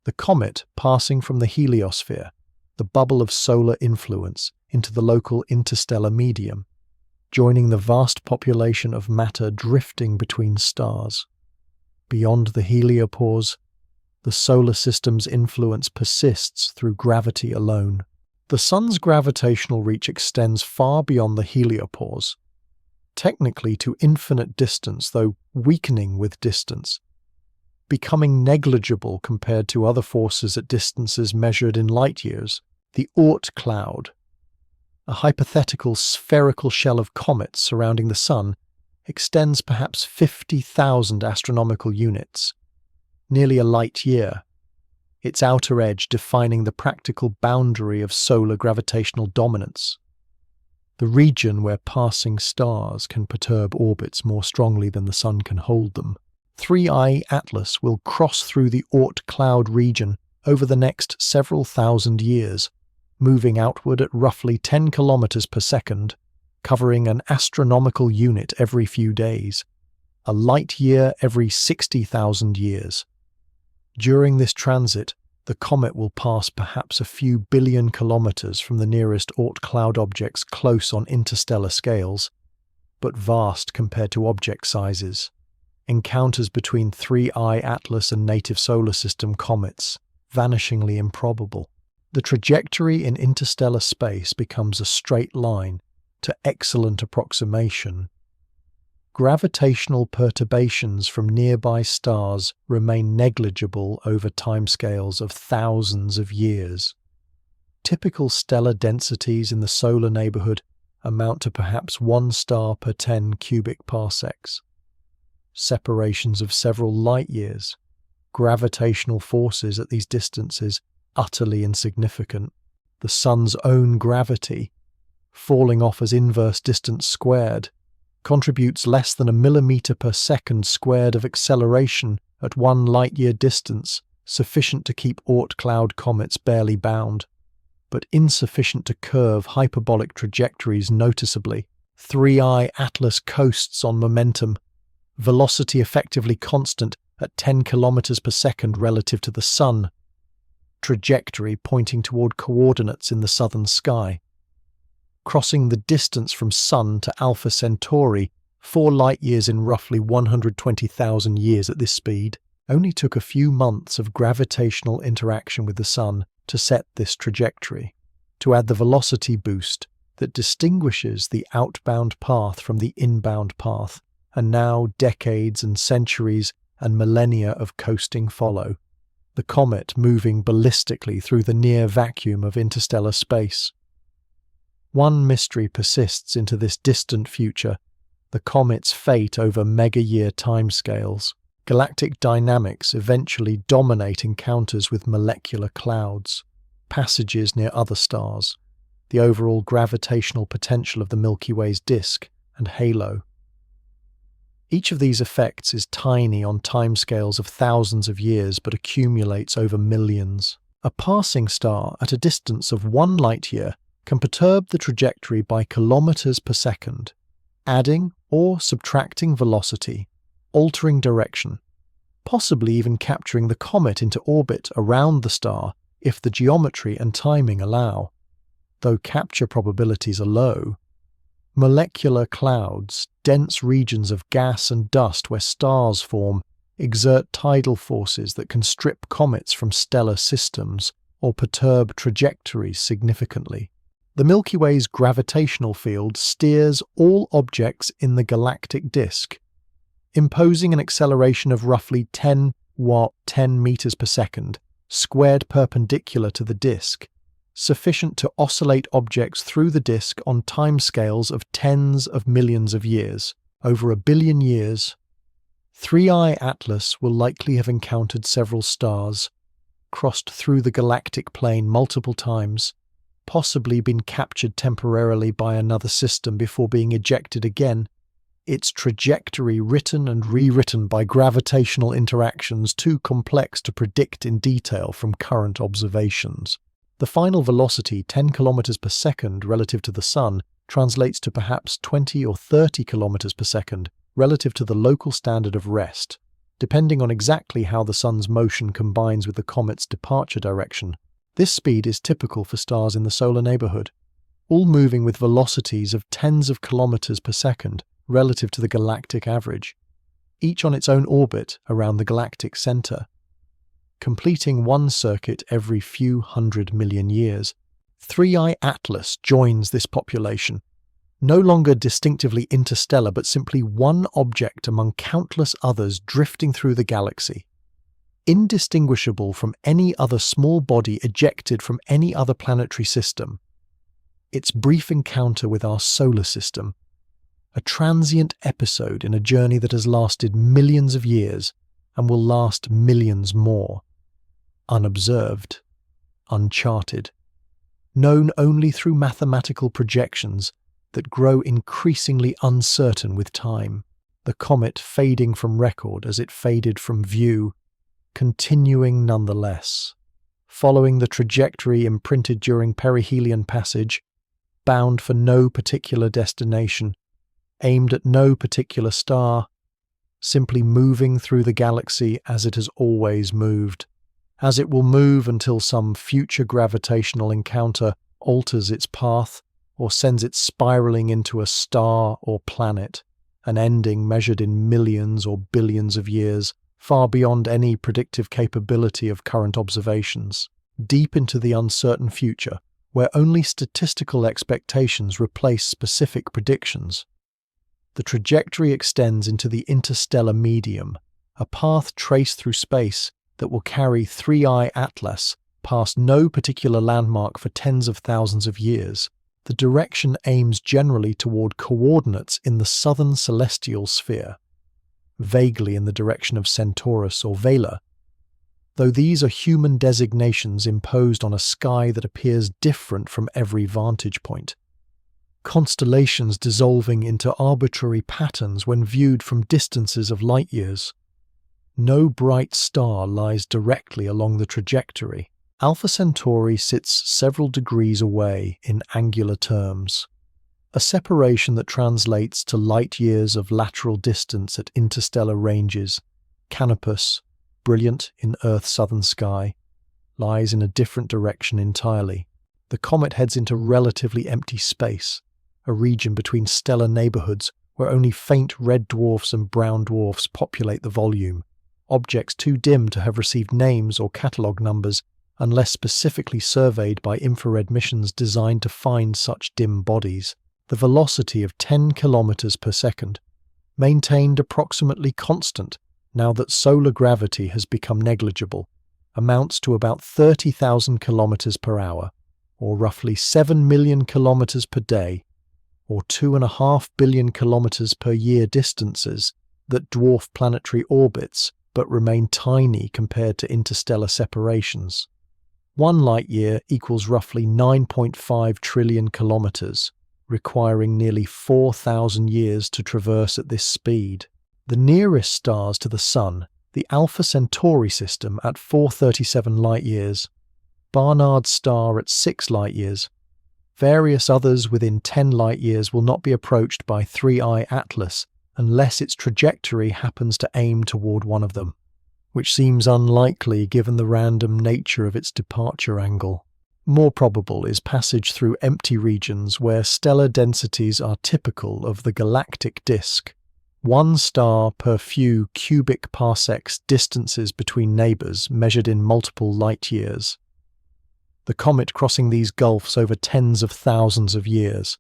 The comet passing from the heliosphere, the bubble of solar influence, into the local interstellar medium, joining the vast population of matter drifting between stars. Beyond the heliopause, the solar system's influence persists through gravity alone. The Sun's gravitational reach extends far beyond the heliopause, technically to infinite distance, though weakening with distance, becoming negligible compared to other forces at distances measured in light years. The Oort cloud, a hypothetical spherical shell of comets surrounding the Sun, extends perhaps 50,000 astronomical units, nearly a light year, its outer edge defining the practical boundary of solar gravitational dominance, the region where passing stars can perturb orbits more strongly than the Sun can hold them. 3I Atlas will cross through the Oort cloud region over the next several thousand years, moving outward at roughly 10 kilometers per second, covering an astronomical unit every few days, a light year every 60,000 years. During this transit, the comet will pass perhaps a few billion kilometers from the nearest Oort cloud objects close on interstellar scales, but vast compared to object sizes. Encounters between 3I Atlas and native solar system comets, vanishingly improbable. The trajectory in interstellar space becomes a straight line to excellent approximation. gravitational perturbations from nearby stars remain negligible over timescales of thousands of years. Typical stellar densities in the solar neighborhood amount to perhaps 1 star per 10 cubic parsecs. Separations of several light-years. Gravitational forces at these distances utterly insignificant. The Sun's own gravity, falling off as inverse distance squared, contributes less than a millimeter per second squared of acceleration at 1 light-year distance, sufficient to keep Oort cloud comets barely bound, but insufficient to curve hyperbolic trajectories noticeably. 3I Atlas coasts on momentum, velocity effectively constant at 10 kilometers per second relative to the Sun, trajectory pointing toward coordinates in the southern sky. Crossing the distance from Sun to Alpha Centauri, 4 light-years in roughly 120,000 years at this speed, only took a few months of gravitational interaction with the Sun to set this trajectory. To add the velocity boost that distinguishes the outbound path from the inbound path, and now decades and centuries and millennia of coasting follow, the comet moving ballistically through the near vacuum of interstellar space. One mystery persists into this distant future, the comet's fate over mega-year timescales. Galactic dynamics eventually dominate encounters with molecular clouds, passages near other stars, the overall gravitational potential of the Milky Way's disk and halo. Each of these effects is tiny on timescales of thousands of years but accumulates over millions. A passing star at a distance of 1 light-year can perturb the trajectory by kilometers per second, adding or subtracting velocity, altering direction, possibly even capturing the comet into orbit around the star if the geometry and timing allow. Though capture probabilities are low, molecular clouds, dense regions of gas and dust where stars form, exert tidal forces that can strip comets from stellar systems or perturb trajectories significantly. The Milky Way's gravitational field steers all objects in the galactic disk, imposing an acceleration of roughly 10 meters per second, squared perpendicular to the disk, sufficient to oscillate objects through the disk on timescales of tens of millions of years. Over 1 billion years, 3I Atlas will likely have encountered several stars, crossed through the galactic plane multiple times, possibly been captured temporarily by another system before being ejected again, its trajectory written and rewritten by gravitational interactions too complex to predict in detail from current observations. The final velocity, 10 kilometers per second relative to the Sun, translates to perhaps 20 or 30 kilometers per second relative to the local standard of rest, depending on exactly how the Sun's motion combines with the comet's departure direction. This speed is typical for stars in the solar neighborhood, all moving with velocities of tens of kilometers per second relative to the galactic average, each on its own orbit around the galactic center, completing one circuit every few 100 million years. 3I Atlas joins this population, no longer distinctively interstellar but simply one object among countless others drifting through the galaxy, indistinguishable from any other small body ejected from any other planetary system. Its brief encounter with our solar system, a transient episode in a journey that has lasted millions of years and will last millions more. Unobserved, uncharted, known only through mathematical projections that grow increasingly uncertain with time, the comet fading from record as it faded from view, continuing nonetheless, following the trajectory imprinted during perihelion passage, bound for no particular destination, aimed at no particular star, simply moving through the galaxy as it has always moved, as it will move until some future gravitational encounter alters its path or sends it spiraling into a star or planet, an ending measured in millions or billions of years, far beyond any predictive capability of current observations, deep into the uncertain future, where only statistical expectations replace specific predictions. The trajectory extends into the interstellar medium, a path traced through space that will carry 3I Atlas past no particular landmark for tens of thousands of years. The direction aims generally toward coordinates in the southern celestial sphere, vaguely in the direction of Centaurus or Vela, though these are human designations imposed on a sky that appears different from every vantage point. Constellations dissolving into arbitrary patterns when viewed from distances of light years. No bright star lies directly along the trajectory. Alpha Centauri sits several degrees away in angular terms, a separation that translates to light years of lateral distance at interstellar ranges. Canopus, brilliant in Earth's southern sky, lies in a different direction entirely. The comet heads into relatively empty space, a region between stellar neighborhoods where only faint red dwarfs and brown dwarfs populate the volume, objects too dim to have received names or catalog numbers unless specifically surveyed by infrared missions designed to find such dim bodies. The velocity of 10 kilometers per second, maintained approximately constant now that solar gravity has become negligible, amounts to about 30,000 kilometers per hour, or roughly 7 million kilometers per day, or 2.5 billion kilometers per year distances that dwarf planetary orbits but remain tiny compared to interstellar separations. 1 light year equals roughly 9.5 trillion kilometers, requiring nearly 4,000 years to traverse at this speed. The nearest stars to the Sun, the Alpha Centauri system at 437 light-years, Barnard's star at 6 light-years. Various others within 10 light-years will not be approached by 3I Atlas unless its trajectory happens to aim toward one of them, which seems unlikely given the random nature of its departure angle. More probable is passage through empty regions where stellar densities are typical of the galactic disk. 1 star per few cubic parsecs distances between neighbors measured in multiple light years. The comet crossing these gulfs over tens of thousands of years,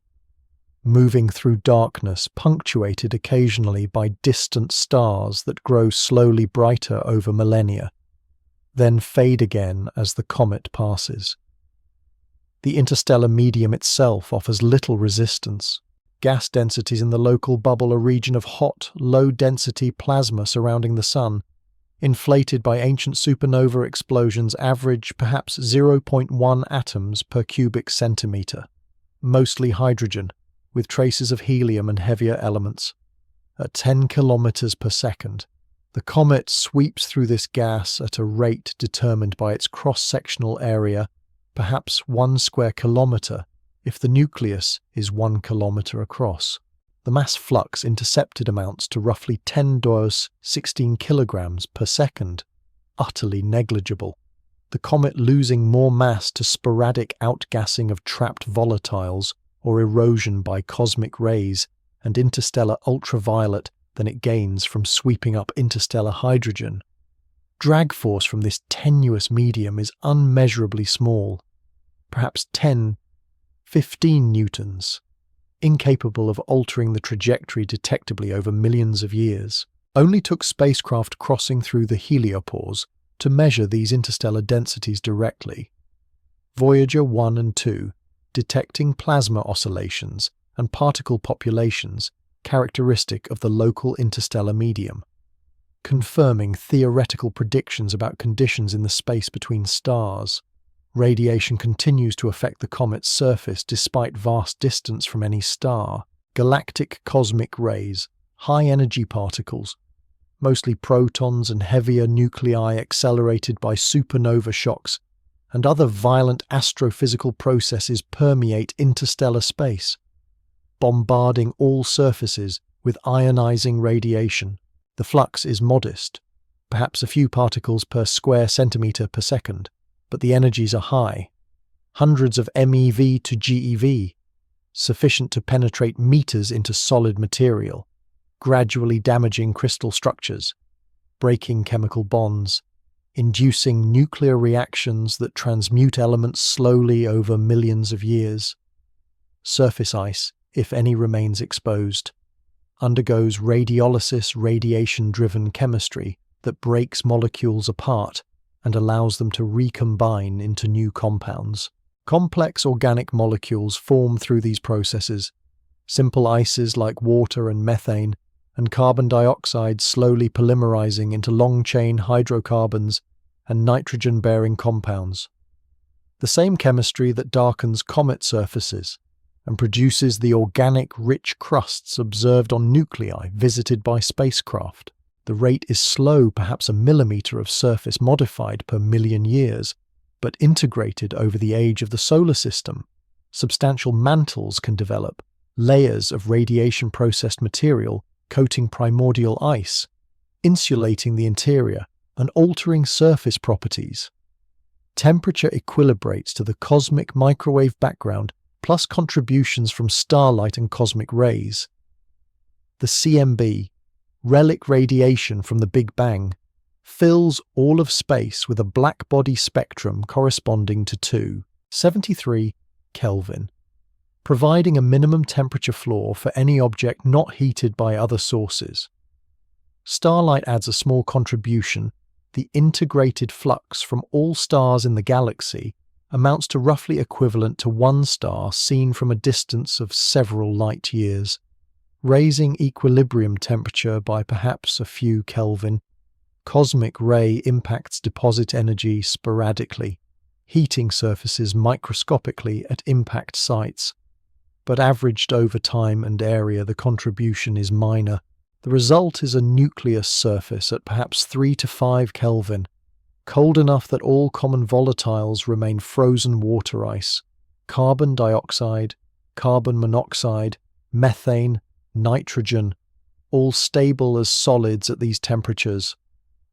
moving through darkness punctuated occasionally by distant stars that grow slowly brighter over millennia, then fade again as the comet passes. The interstellar medium itself offers little resistance. Gas densities in the local bubble a region of hot, low-density plasma surrounding the Sun, inflated by ancient supernova explosions, average perhaps 0.1 atoms per cubic centimeter, mostly hydrogen, with traces of helium and heavier elements. At 10 kilometers per second, the comet sweeps through this gas at a rate determined by its cross-sectional area, perhaps 1 square kilometer, if the nucleus is 1 kilometer across. The mass flux intercepted amounts to roughly 10 dose 16 kilograms per second, utterly negligible. The comet losing more mass to sporadic outgassing of trapped volatiles or erosion by cosmic rays and interstellar ultraviolet than it gains from sweeping up interstellar hydrogen. Drag force from this tenuous medium is unmeasurably small, perhaps 10, 15 newtons, incapable of altering the trajectory detectably over millions of years. Only took spacecraft crossing through the heliopause to measure these interstellar densities directly. Voyager 1 and 2, detecting plasma oscillations and particle populations characteristic of the local interstellar medium, confirming theoretical predictions about conditions in the space between stars. Radiation continues to affect the comet's surface despite vast distance from any star. Galactic cosmic rays, high-energy particles, mostly protons and heavier nuclei accelerated by supernova shocks, and other violent astrophysical processes permeate interstellar space, bombarding all surfaces with ionizing radiation. The flux is modest, perhaps a few particles per square centimeter per second, but the energies are high, hundreds of MeV to GeV, sufficient to penetrate meters into solid material, gradually damaging crystal structures, breaking chemical bonds, inducing nuclear reactions that transmute elements slowly over millions of years. Surface ice, if any, remains exposed, undergoes radiolysis radiation-driven chemistry that breaks molecules apart and allows them to recombine into new compounds. Complex organic molecules form through these processes, simple ices like water and methane, and carbon dioxide slowly polymerizing into long-chain hydrocarbons and nitrogen-bearing compounds. The same chemistry that darkens comet surfaces and produces the organic rich crusts observed on nuclei visited by spacecraft. The rate is slow, perhaps a millimeter of surface modified per million years, but integrated over the age of the solar system. Substantial mantles can develop, layers of radiation-processed material coating primordial ice, insulating the interior and altering surface properties. Temperature equilibrates to the cosmic microwave background, plus contributions from starlight and cosmic rays. The CMB, relic radiation from the Big Bang, fills all of space with a black body spectrum corresponding to 273 Kelvin, providing a minimum temperature floor for any object not heated by other sources. Starlight adds a small contribution. The integrated flux from all stars in the galaxy amounts to roughly equivalent to one star seen from a distance of several light years, raising equilibrium temperature by perhaps a few Kelvin. Cosmic ray impacts deposit energy sporadically, heating surfaces microscopically at impact sites, but averaged over time and area the contribution is minor. The result is a nucleus surface at perhaps 3 to 5 Kelvin, cold enough that all common volatiles remain frozen water ice. Carbon dioxide, carbon monoxide, methane, nitrogen, all stable as solids at these temperatures.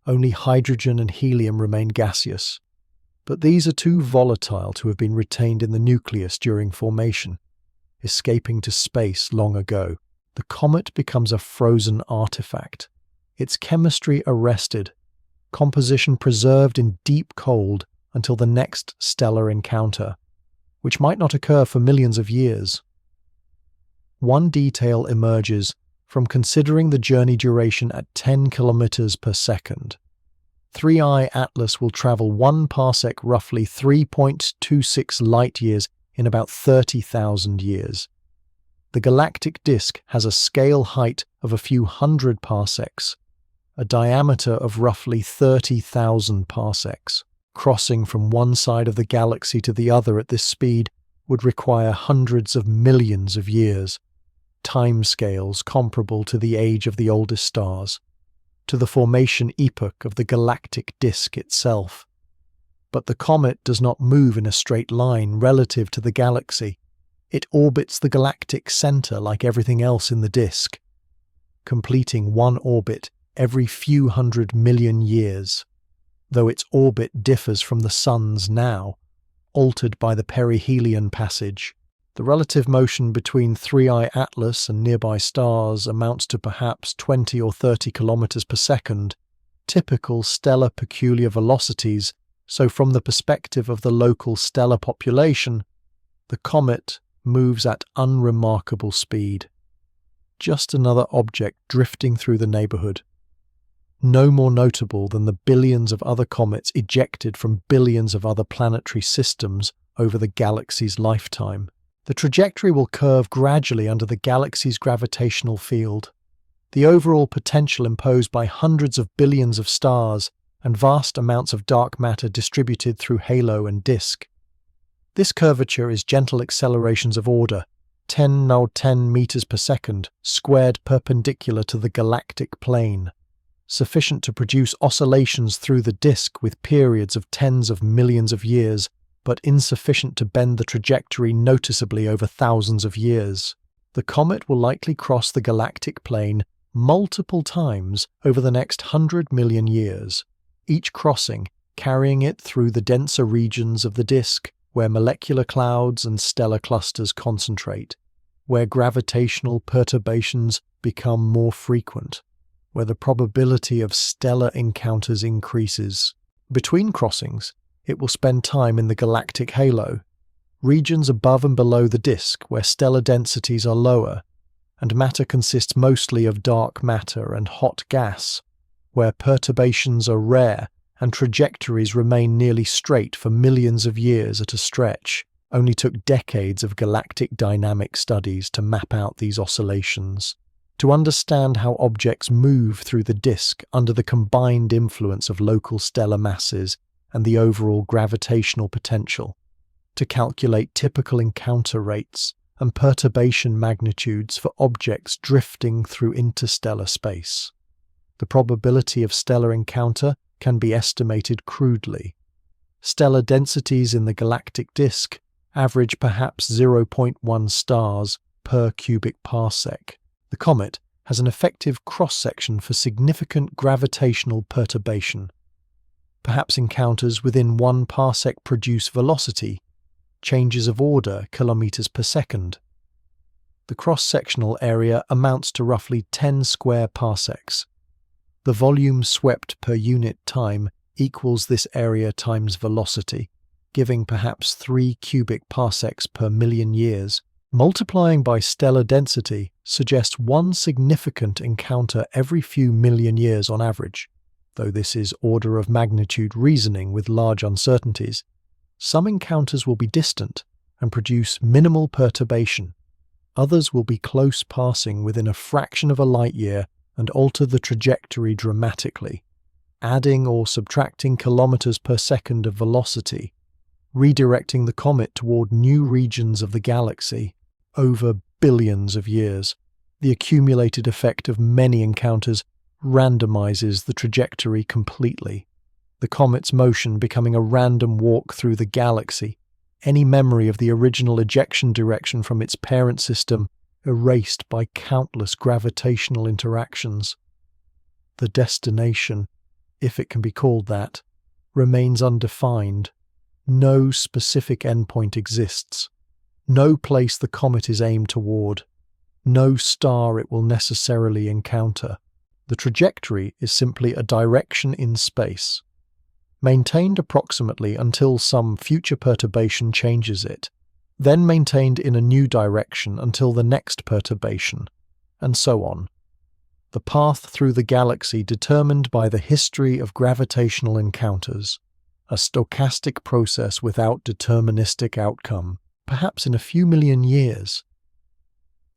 Only hydrogen and helium remain gaseous. But these are too volatile to have been retained in the nucleus during formation, escaping to space long ago. The comet becomes a frozen artifact, its chemistry arrested, composition preserved in deep cold until the next stellar encounter, which might not occur for millions of years. One detail emerges from considering the journey duration at 10 kilometers per second. 3I Atlas will travel 1 parsec, roughly 3.26 light-years, in about 30,000 years. The galactic disk has a scale height of a few hundred parsecs, a diameter of roughly 30,000 parsecs. Crossing from one side of the galaxy to the other at this speed would require hundreds of millions of years, timescales comparable to the age of the oldest stars, to the formation epoch of the galactic disk itself. But the comet does not move in a straight line relative to the galaxy. It orbits the galactic center like everything else in the disk, completing one orbit every few hundred million years, though its orbit differs from the Sun's now, altered by the Perihelion passage. The relative motion between 3I Atlas and nearby stars amounts to perhaps 20 or 30 kilometers per second, typical stellar peculiar velocities, so from the perspective of the local stellar population, the comet moves at unremarkable speed. Just another object drifting through the neighborhood. No more notable than the billions of other comets ejected from billions of other planetary systems over the galaxy's lifetime. The trajectory will curve gradually under the galaxy's gravitational field. The overall potential imposed by hundreds of billions of stars and vast amounts of dark matter distributed through halo and disk. This curvature is gentle accelerations of order 10 meters per second, squared perpendicular to the galactic plane, sufficient to produce oscillations through the disk with periods of tens of millions of years, but insufficient to bend the trajectory noticeably over thousands of years. The comet will likely cross the galactic plane multiple times over the next 100 million years, each crossing carrying it through the denser regions of the disk, where molecular clouds and stellar clusters concentrate, where gravitational perturbations become more frequent, where the probability of stellar encounters increases. Between crossings, it will spend time in the galactic halo, regions above and below the disk where stellar densities are lower, and matter consists mostly of dark matter and hot gas, where perturbations are rare and trajectories remain nearly straight for millions of years at a stretch. Only took decades of galactic dynamic studies to map out these oscillations, to understand how objects move through the disk under the combined influence of local stellar masses and the overall gravitational potential, to calculate typical encounter rates and perturbation magnitudes for objects drifting through interstellar space. The probability of stellar encounter can be estimated crudely. Stellar densities in the galactic disk average perhaps 0.1 stars per cubic parsec. The comet has an effective cross-section for significant gravitational perturbation. Perhaps encounters within 1 parsec produce velocity, changes of order kilometers per second. The cross-sectional area amounts to roughly 10 square parsecs. The volume swept per unit time equals this area times velocity, giving perhaps 3 cubic parsecs per million years. Multiplying by stellar density suggests one significant encounter every few million years on average. Though this is order of magnitude reasoning with large uncertainties, some encounters will be distant and produce minimal perturbation. Others will be close passing within a fraction of a light year and alter the trajectory dramatically, adding or subtracting kilometers per second of velocity, redirecting the comet toward new regions of the galaxy over billions of years. The accumulated effect of many encounters randomizes the trajectory completely, the comet's motion becoming a random walk through the galaxy, any memory of the original ejection direction from its parent system erased by countless gravitational interactions. The destination, if it can be called that, remains undefined. No specific endpoint exists. No place the comet is aimed toward. No star it will necessarily encounter. The trajectory is simply a direction in space, maintained approximately until some future perturbation changes it, then maintained in a new direction until the next perturbation, and so on. The path through the galaxy determined by the history of gravitational encounters, a stochastic process without deterministic outcome, perhaps in a few million years.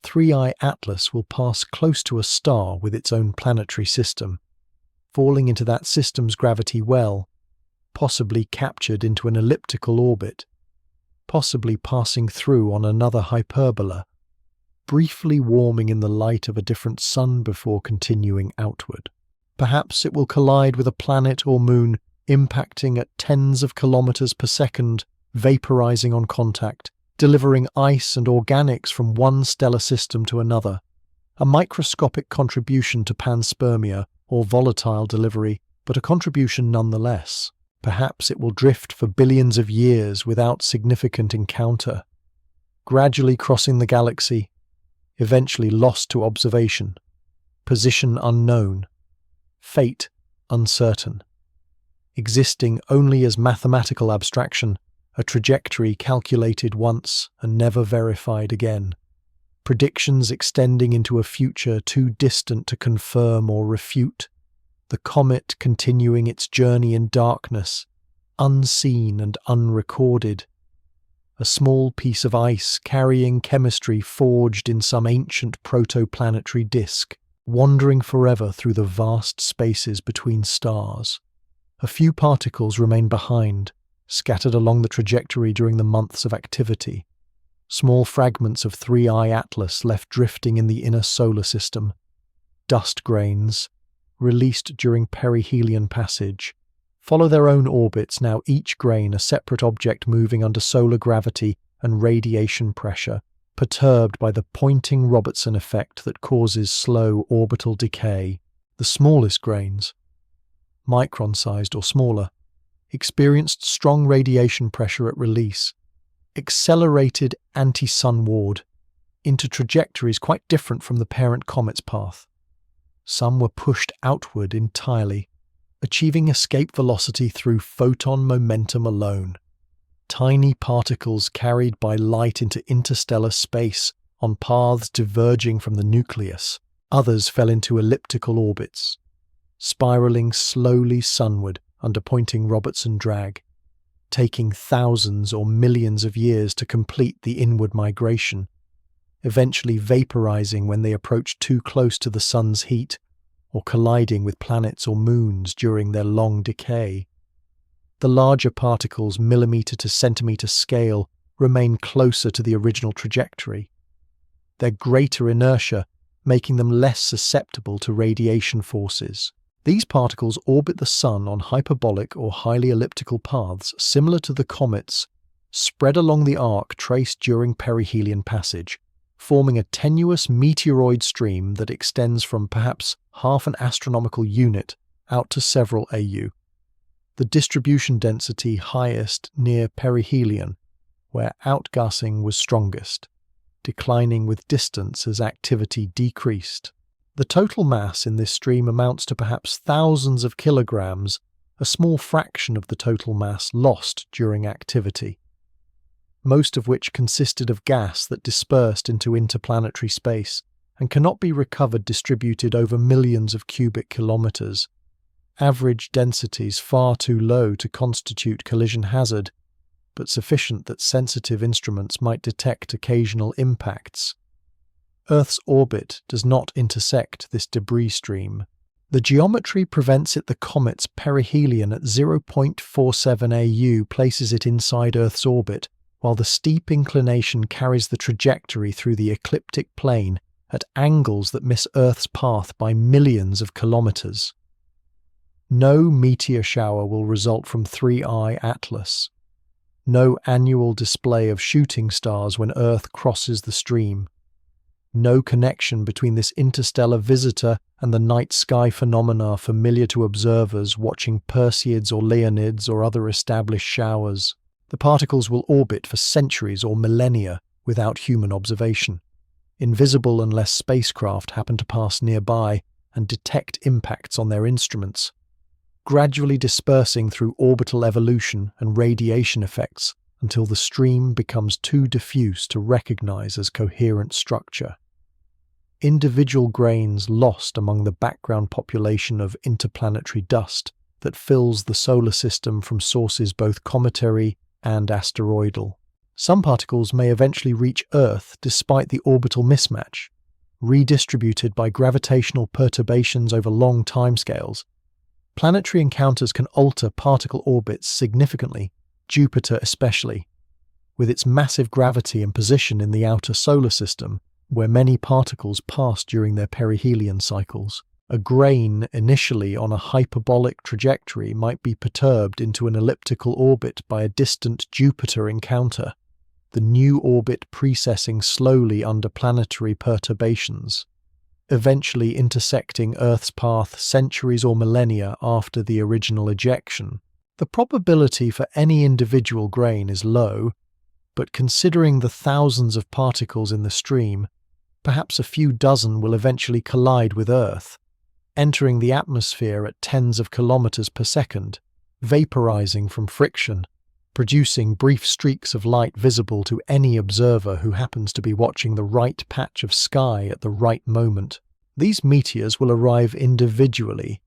3I Atlas will pass close to a star with its own planetary system, falling into that system's gravity well, possibly captured into an elliptical orbit, possibly passing through on another hyperbola, briefly warming in the light of a different sun before continuing outward. Perhaps it will collide with a planet or moon, impacting at tens of kilometers per second, vaporizing on contact, delivering ice and organics from one stellar system to another. A microscopic contribution to panspermia or volatile delivery, but a contribution nonetheless. Perhaps it will drift for billions of years without significant encounter, gradually crossing the galaxy, eventually lost to observation, position unknown, fate uncertain, existing only as mathematical abstraction, a trajectory calculated once and never verified again, predictions extending into a future too distant to confirm or refute, the comet continuing its journey in darkness, unseen and unrecorded, a small piece of ice carrying chemistry forged in some ancient protoplanetary disk, wandering forever through the vast spaces between stars. A few particles remain behind, scattered along the trajectory during the months of activity, small fragments of 3I Atlas left drifting in the inner solar system, dust grains, released during perihelion passage, follow their own orbits, now each grain a separate object moving under solar gravity and radiation pressure, perturbed by the pointing Robertson effect that causes slow orbital decay. The smallest grains, micron-sized or smaller, experienced strong radiation pressure at release, accelerated anti-sunward into trajectories quite different from the parent comet's path. Some were pushed outward entirely, achieving escape velocity through photon momentum alone. Tiny particles carried by light into interstellar space on paths diverging from the nucleus. Others fell into elliptical orbits, spiraling slowly sunward under pointing Robertson drag, taking thousands or millions of years to complete the inward migration, eventually vaporizing when they approach too close to the sun's heat or colliding with planets or moons during their long decay. The larger particles, millimeter to centimeter scale, remain closer to the original trajectory, their greater inertia making them less susceptible to radiation forces. These particles orbit the Sun on hyperbolic or highly elliptical paths similar to the comets, spread along the arc traced during perihelion passage, forming a tenuous meteoroid stream that extends from perhaps half an astronomical unit out to several AU. The distribution density highest near perihelion, where outgassing was strongest, declining with distance as activity decreased. The total mass in this stream amounts to perhaps thousands of kilograms, a small fraction of the total mass lost during activity, most of which consisted of gas that dispersed into interplanetary space and cannot be recovered distributed over millions of cubic kilometers. Average densities far too low to constitute collision hazard, but sufficient that sensitive instruments might detect occasional impacts. Earth's orbit does not intersect this debris stream. The geometry prevents it. The comet's perihelion at 0.47 AU places it inside Earth's orbit, while the steep inclination carries the trajectory through the ecliptic plane at angles that miss Earth's path by millions of kilometers. No meteor shower will result from 3I Atlas. No annual display of shooting stars when Earth crosses the stream. No connection between this interstellar visitor and the night sky phenomena familiar to observers watching Perseids or Leonids or other established showers. The particles will orbit for centuries or millennia without human observation, invisible unless spacecraft happen to pass nearby and detect impacts on their instruments, gradually dispersing through orbital evolution and radiation effects until the stream becomes too diffuse to recognize as coherent structure. Individual grains lost among the background population of interplanetary dust that fills the solar system from sources both cometary and asteroidal. Some particles may eventually reach Earth despite the orbital mismatch, redistributed by gravitational perturbations over long timescales. Planetary encounters can alter particle orbits significantly, Jupiter especially, with its massive gravity and position in the outer solar system, where many particles pass during their perihelion cycles. A grain initially on a hyperbolic trajectory might be perturbed into an elliptical orbit by a distant Jupiter encounter, the new orbit precessing slowly under planetary perturbations, eventually intersecting Earth's path centuries or millennia after the original ejection. The probability for any individual grain is low, but considering the thousands of particles in the stream, perhaps a few dozen will eventually collide with Earth, entering the atmosphere at tens of kilometers per second, vaporizing from friction, producing brief streaks of light visible to any observer who happens to be watching the right patch of sky at the right moment. These meteors will arrive individually,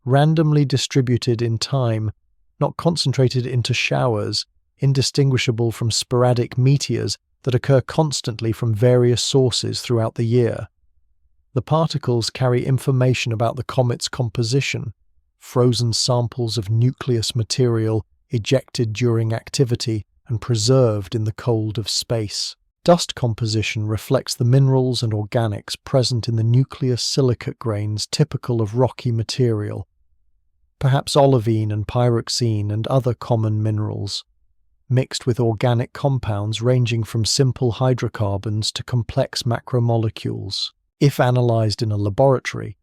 randomly distributed in time, not concentrated into showers, indistinguishable from sporadic meteors that occur constantly from various sources throughout the year. The particles carry information about the comet's composition, frozen samples of nucleus material ejected during activity and preserved in the cold of space. Dust composition reflects the minerals and organics present in the nucleus silicate grains typical of rocky material, perhaps olivine and pyroxene and other common minerals, mixed with organic compounds ranging from simple hydrocarbons to complex macromolecules. If analyzed in a laboratory,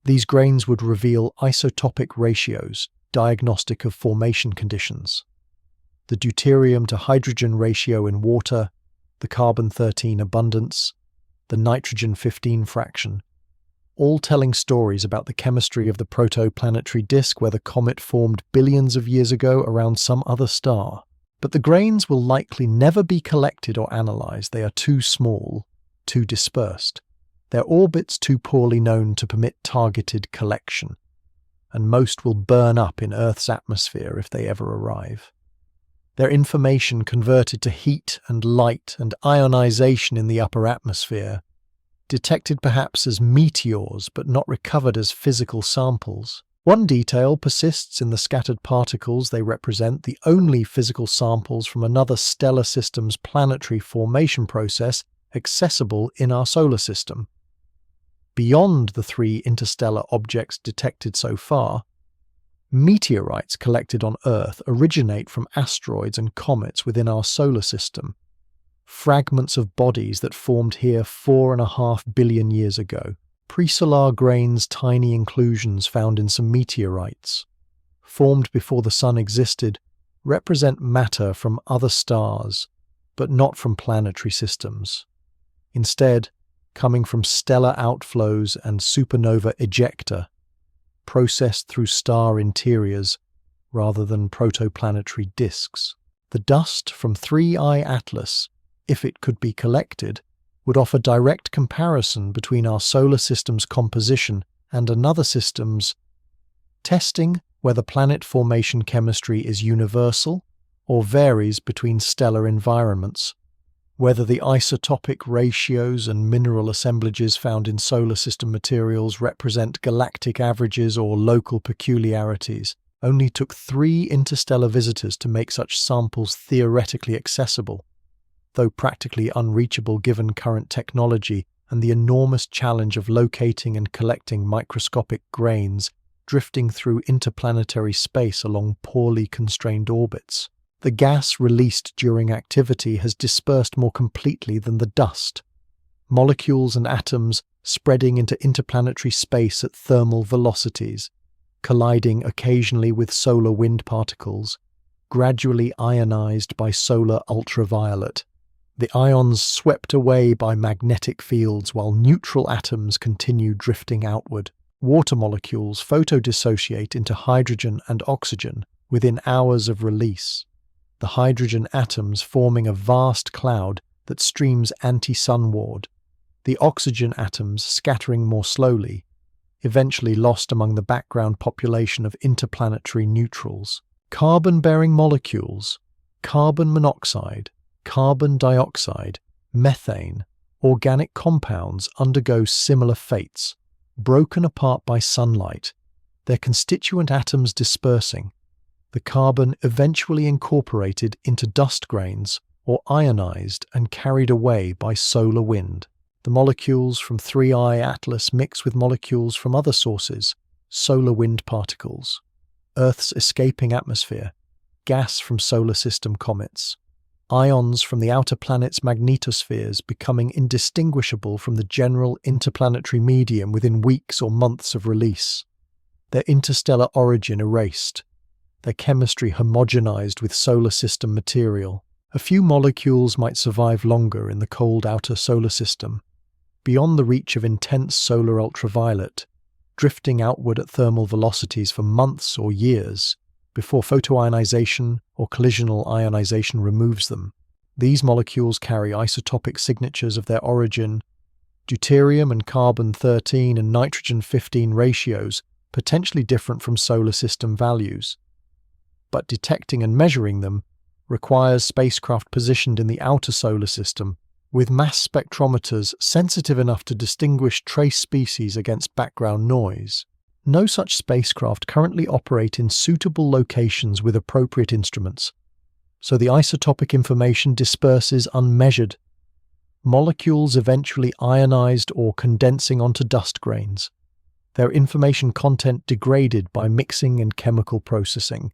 these grains would reveal isotopic ratios, diagnostic of formation conditions, the deuterium to hydrogen ratio in water, the carbon-13 abundance, the nitrogen-15 fraction, all telling stories about the chemistry of the protoplanetary disk where the comet formed billions of years ago around some other star. But the grains will likely never be collected or analyzed. They are too small. too dispersed, their orbits too poorly known to permit targeted collection, and most will burn up in Earth's atmosphere if they ever arrive. Their information converted to heat and light and ionization in the upper atmosphere, detected perhaps as meteors but not recovered as physical samples. One detail persists in the scattered particles they represent, the only physical samples from another stellar system's planetary formation process accessible in our solar system. Beyond the 3 interstellar objects detected so far, meteorites collected on Earth originate from asteroids and comets within our solar system, fragments of bodies that formed here 4.5 billion years ago. Presolar grains, tiny inclusions found in some meteorites, formed before the Sun existed, represent matter from other stars, but not from planetary systems. Instead, coming from stellar outflows and supernova ejecta, processed through star interiors rather than protoplanetary disks. The dust from 3I Atlas, if it could be collected, would offer direct comparison between our solar system's composition and another system's, testing whether planet formation chemistry is universal or varies between stellar environments, whether the isotopic ratios and mineral assemblages found in solar system materials represent galactic averages or local peculiarities. Only took 3 interstellar visitors to make such samples theoretically accessible, though practically unreachable given current technology and the enormous challenge of locating and collecting microscopic grains drifting through interplanetary space along poorly constrained orbits. The gas released during activity has dispersed more completely than the dust, molecules and atoms spreading into interplanetary space at thermal velocities, colliding occasionally with solar wind particles, gradually ionized by solar ultraviolet. The ions swept away by magnetic fields while neutral atoms continue drifting outward. Water molecules photodissociate into hydrogen and oxygen within hours of release, the hydrogen atoms forming a vast cloud that streams anti-sunward, the oxygen atoms scattering more slowly, eventually lost among the background population of interplanetary neutrals. Carbon-bearing molecules, carbon monoxide, carbon dioxide, methane, organic compounds undergo similar fates, broken apart by sunlight, their constituent atoms dispersing, the carbon eventually incorporated into dust grains or ionized and carried away by solar wind. The molecules from 3I Atlas mix with molecules from other sources, solar wind particles, Earth's escaping atmosphere, gas from solar system comets, ions from the outer planet's magnetospheres becoming indistinguishable from the general interplanetary medium within weeks or months of release, their interstellar origin erased, their chemistry homogenized with solar system material. A few molecules might survive longer in the cold outer solar system, beyond the reach of intense solar ultraviolet, drifting outward at thermal velocities for months or years, before photoionization or collisional ionization removes them. These molecules carry isotopic signatures of their origin, deuterium and carbon-13 and nitrogen-15 ratios potentially different from solar system values. But detecting and measuring them requires spacecraft positioned in the outer solar system with mass spectrometers sensitive enough to distinguish trace species against background noise. No such spacecraft currently operate in suitable locations with appropriate instruments, so the isotopic information disperses unmeasured, molecules eventually ionized or condensing onto dust grains, their information content degraded by mixing and chemical processing,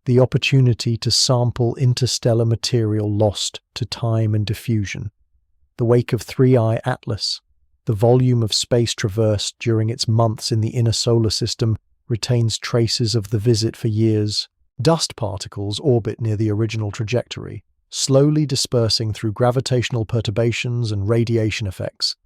the opportunity to sample interstellar material lost to time and diffusion. The wake of 3I Atlas, the volume of space traversed during its months in the inner solar system, retains traces of the visit for years. Dust particles orbit near the original trajectory, slowly dispersing through gravitational perturbations and radiation effects.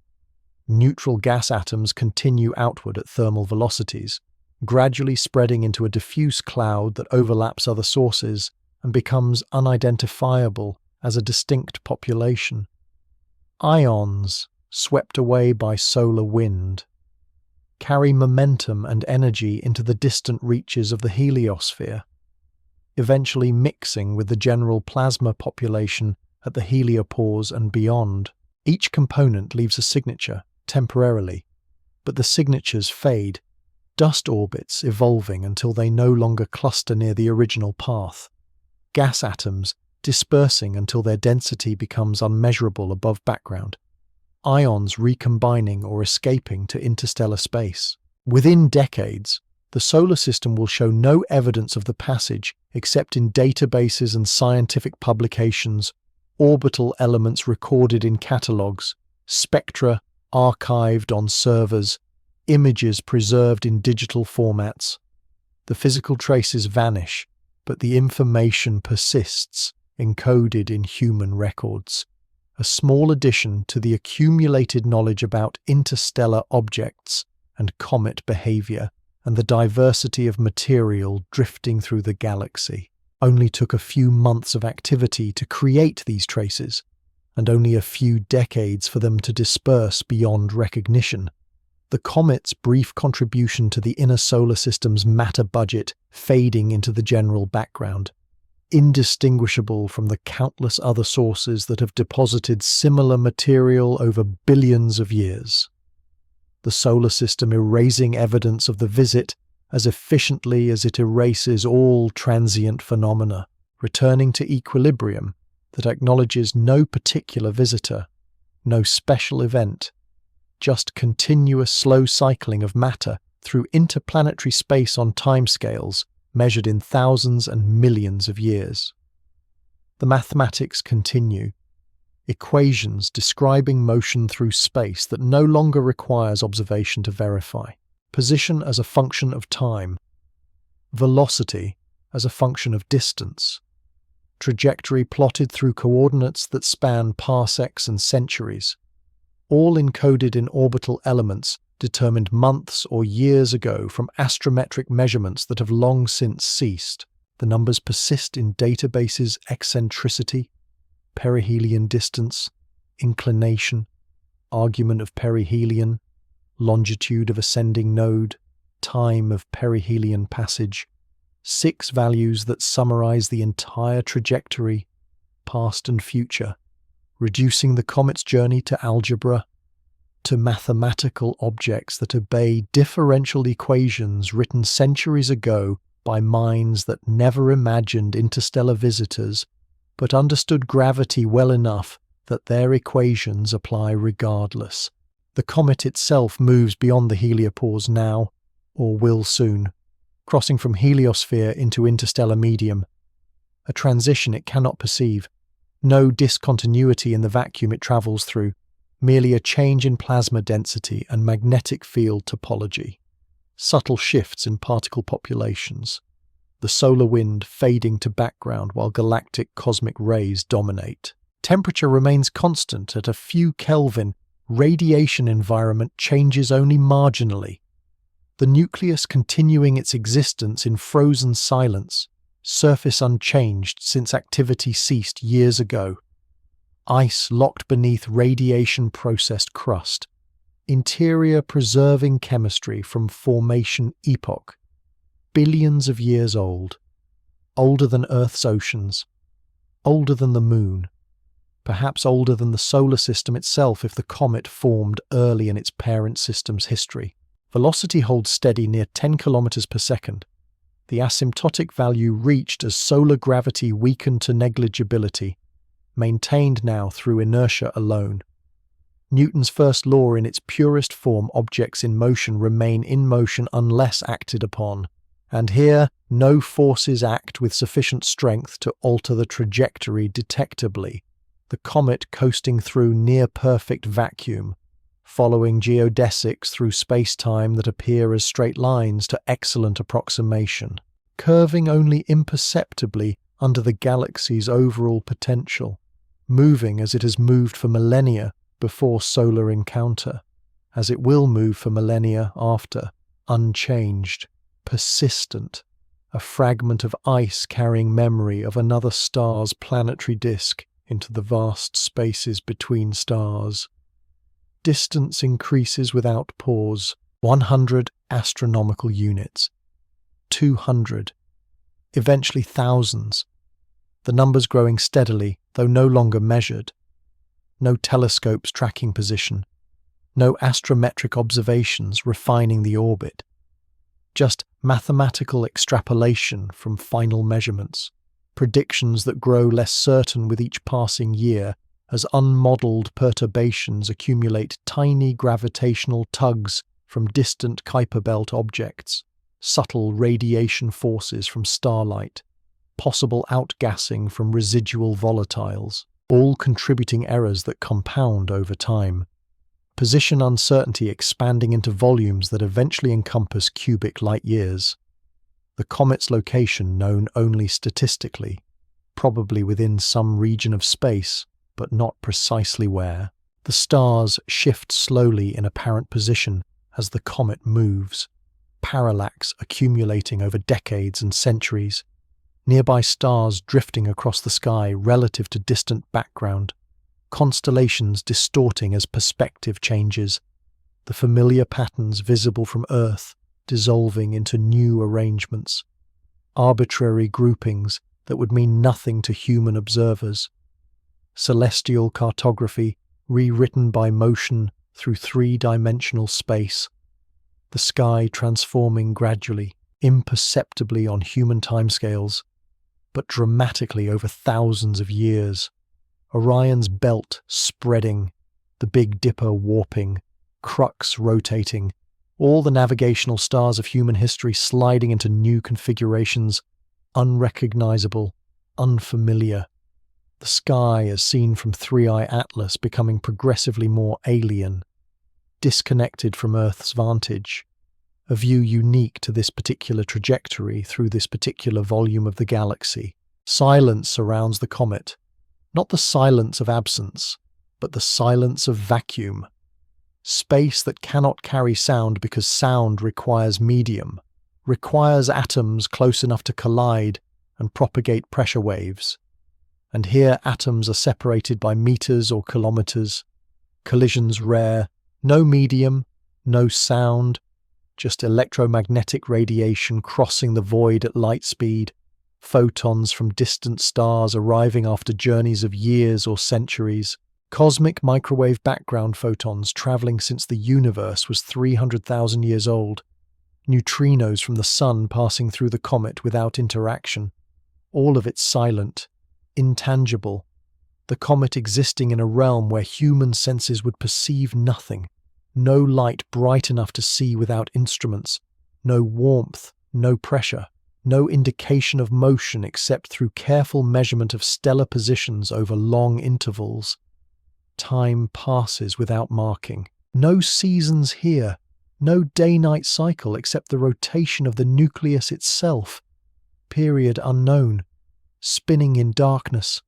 Neutral gas atoms continue outward at thermal velocities, gradually spreading into a diffuse cloud that overlaps other sources and becomes unidentifiable as a distinct population. Ions, swept away by solar wind, carry momentum and energy into the distant reaches of the heliosphere, eventually mixing with the general plasma population at the heliopause and beyond. Each component leaves a signature, temporarily, but the signatures fade, dust orbits evolving until they no longer cluster near the original path, gas atoms dispersing until their density becomes unmeasurable above background, ions recombining or escaping to interstellar space. Within decades, the solar system will show no evidence of the passage except in databases and scientific publications, orbital elements recorded in catalogues, spectra archived on servers, images preserved in digital formats. The physical traces vanish, but the information persists, encoded in human records. A small addition to the accumulated knowledge about interstellar objects and comet behavior and the diversity of material drifting through the galaxy. Only took a few months of activity to create these traces, and only a few decades for them to disperse beyond recognition. The comet's brief contribution to the inner solar system's matter budget fading into the general background, indistinguishable from the countless other sources that have deposited similar material over billions of years. The solar system erasing evidence of the visit as efficiently as it erases all transient phenomena, returning to equilibrium that acknowledges no particular visitor, no special event, just continuous slow cycling of matter through interplanetary space on timescales measured in thousands and millions of years. The mathematics continue. Equations describing motion through space that no longer requires observation to verify. Position as a function of time. Velocity as a function of distance. Trajectory plotted through coordinates that span parsecs and centuries. All encoded in orbital elements determined months or years ago from astrometric measurements that have long since ceased. The numbers persist in databases: eccentricity, perihelion distance, inclination, argument of perihelion, longitude of ascending node, time of perihelion passage, 6 values that summarize the entire trajectory, past and future, reducing the comet's journey to algebra, to mathematical objects that obey differential equations written centuries ago by minds that never imagined interstellar visitors, but understood gravity well enough that their equations apply regardless. The comet itself moves beyond the heliopause now, or will soon, crossing from heliosphere into interstellar medium, a transition it cannot perceive, no discontinuity in the vacuum it travels through, merely a change in plasma density and magnetic field topology, subtle shifts in particle populations, the solar wind fading to background while galactic cosmic rays dominate. Temperature remains constant at a few Kelvin, radiation environment changes only marginally. The nucleus continuing its existence in frozen silence, surface unchanged since activity ceased years ago. Ice locked beneath radiation-processed crust, interior preserving chemistry from formation epoch, billions of years old, older than Earth's oceans, older than the Moon, perhaps older than the solar system itself if the comet formed early in its parent system's history. Velocity holds steady near 10 kilometers per second, the asymptotic value reached as solar gravity weakened to negligibility, maintained now through inertia alone. Newton's first law in its purest form: objects in motion remain in motion unless acted upon. And here, no forces act with sufficient strength to alter the trajectory detectably. The comet coasting through near-perfect vacuum, following geodesics through space-time that appear as straight lines to excellent approximation, curving only imperceptibly under the galaxy's overall potential, moving as it has moved for millennia before solar encounter, as it will move for millennia after, unchanged, persistent, a fragment of ice carrying memory of another star's planetary disk into the vast spaces between stars. Distance increases without pause. 100 astronomical units. 200. Eventually thousands. The numbers growing steadily, though no longer measured. No telescopes tracking position. No astrometric observations refining the orbit. Just mathematical extrapolation from final measurements. Predictions that grow less certain with each passing year as unmodelled perturbations accumulate tiny gravitational tugs from distant Kuiper Belt objects, subtle radiation forces from starlight, possible outgassing from residual volatiles, all contributing errors that compound over time. Position uncertainty expanding into volumes that eventually encompass cubic light-years. The comet's location known only statistically, probably within some region of space, but not precisely where. The stars shift slowly in apparent position as the comet moves, parallax accumulating over decades and centuries, nearby stars drifting across the sky relative to distant background, constellations distorting as perspective changes, the familiar patterns visible from Earth dissolving into new arrangements, arbitrary groupings that would mean nothing to human observers, celestial cartography rewritten by motion through three-dimensional space, the sky transforming gradually, imperceptibly on human timescales, but dramatically over thousands of years. Orion's belt spreading, the Big Dipper warping, Crux rotating, all the navigational stars of human history sliding into new configurations, unrecognizable, unfamiliar. The sky, as seen from 3i Atlas, becoming progressively more alien, disconnected from Earth's vantage, a view unique to this particular trajectory through this particular volume of the galaxy. Silence surrounds the comet, not the silence of absence, but the silence of vacuum. Space that cannot carry sound because sound requires medium, requires atoms close enough to collide and propagate pressure waves. And here atoms are separated by meters or kilometers, collisions rare, no medium, no sound, just electromagnetic radiation crossing the void at light speed, photons from distant stars arriving after journeys of years or centuries, cosmic microwave background photons traveling since the universe was 300,000 years old, neutrinos from the sun passing through the comet without interaction, all of it silent, intangible, the comet existing in a realm where human senses would perceive nothing, no light bright enough to see without instruments, no warmth, no pressure, no indication of motion except through careful measurement of stellar positions over long intervals. Time passes without marking. No seasons here, no day-night cycle except the rotation of the nucleus itself. Period unknown, spinning in darkness.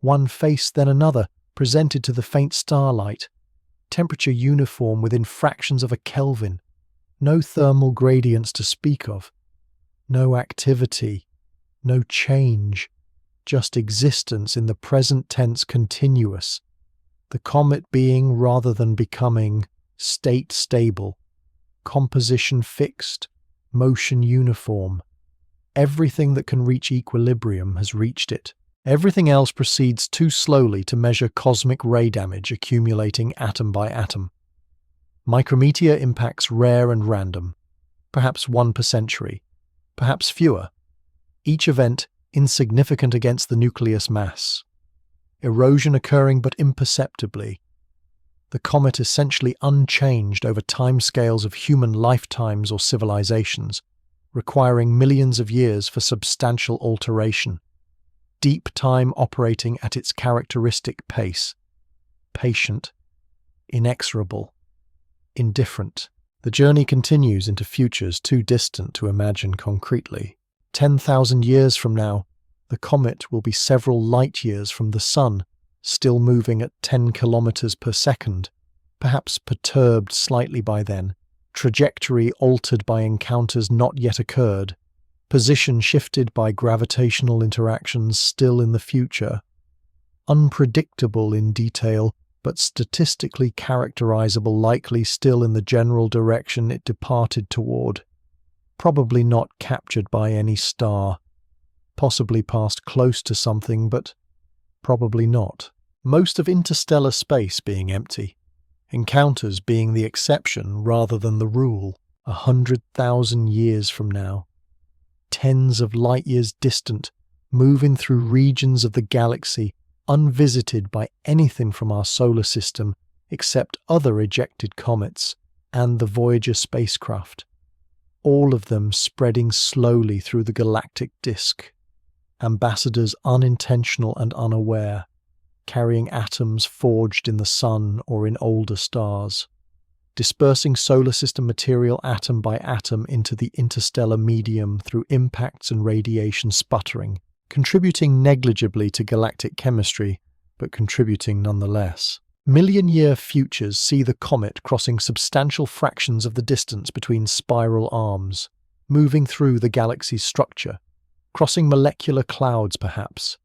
One face then another, presented to the faint starlight. Temperature uniform within fractions of a Kelvin. No thermal gradients to speak of. No activity, no change, just existence in the present tense continuous. The comet being rather than becoming, state stable, composition fixed, motion uniform. Everything that can reach equilibrium has reached it. Everything else proceeds too slowly to measure cosmic ray damage accumulating atom by atom. Micrometeor impacts rare and random, perhaps one per century, perhaps fewer. Each event insignificant against the nucleus mass. Erosion occurring but imperceptibly. The comet essentially unchanged over timescales of human lifetimes or civilizations, requiring millions of years for substantial alteration. Deep time operating at its characteristic pace. Patient, inexorable, indifferent. The journey continues into futures too distant to imagine concretely. 10,000 years from now, the comet will be several light years from the sun, still moving at 10 kilometers per second, perhaps perturbed slightly by then, trajectory altered by encounters not yet occurred, position shifted by gravitational interactions still in the future, unpredictable in detail, but statistically characterizable, likely still in the general direction it departed toward. Probably not captured by any star. Possibly passed close to something, but probably not. Most of interstellar space being empty. Encounters being the exception rather than the rule. 100,000 years from now. Tens of light years distant, moving through regions of the galaxy unvisited by anything from our solar system except other ejected comets and the Voyager spacecraft. All of them spreading slowly through the galactic disk. Ambassadors unintentional and unaware, carrying atoms forged in the sun or in older stars. Dispersing solar system material atom by atom into the interstellar medium through impacts and radiation sputtering, contributing negligibly to galactic chemistry, but contributing nonetheless. Million-year futures see the comet crossing substantial fractions of the distance between spiral arms, moving through the galaxy's structure, crossing molecular clouds perhaps,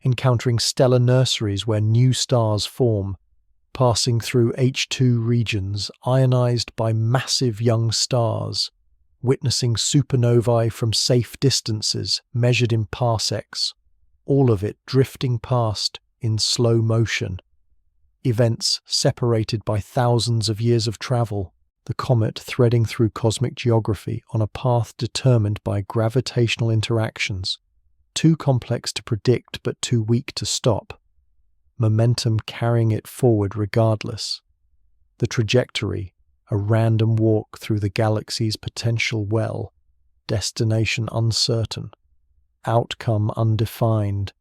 encountering stellar nurseries where new stars form, passing through H2 regions ionized by massive young stars, witnessing supernovae from safe distances measured in parsecs, all of it drifting past in slow motion. Events separated by thousands of years of travel, the comet threading through cosmic geography on a path determined by gravitational interactions, too complex to predict but too weak to stop. Momentum carrying it forward regardless. The trajectory, a random walk through the galaxy's potential well, destination uncertain, outcome undefined,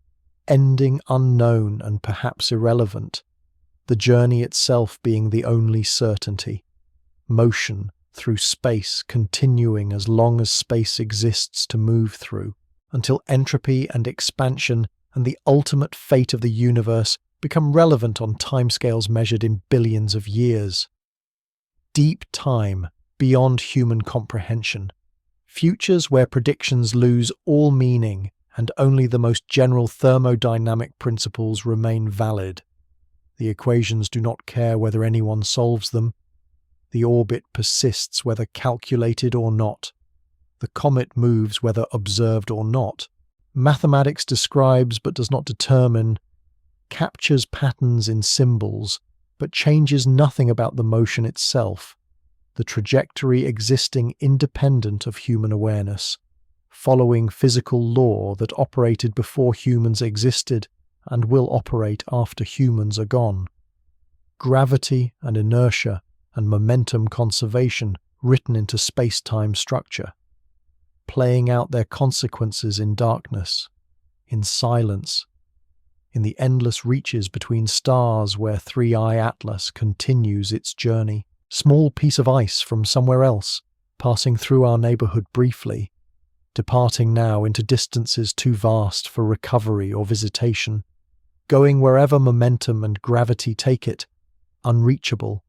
ending unknown and perhaps irrelevant, the journey itself being the only certainty, motion through space continuing as long as space exists to move through, until entropy and expansion and the ultimate fate of the universe become relevant on timescales measured in billions of years. Deep time beyond human comprehension. Futures where predictions lose all meaning and only the most general thermodynamic principles remain valid. The equations do not care whether anyone solves them. The orbit persists whether calculated or not. The comet moves whether observed or not. Mathematics describes but does not determine, captures patterns in symbols, but changes nothing about the motion itself, the trajectory existing independent of human awareness, following physical law that operated before humans existed and will operate after humans are gone. Gravity and inertia and momentum conservation written into space-time structure, playing out their consequences in darkness, in silence, in the endless reaches between stars where 3i Atlas continues its journey. Small piece of ice from somewhere else, passing through our neighborhood briefly, departing now into distances too vast for recovery or visitation, going wherever momentum and gravity take it, unreachable,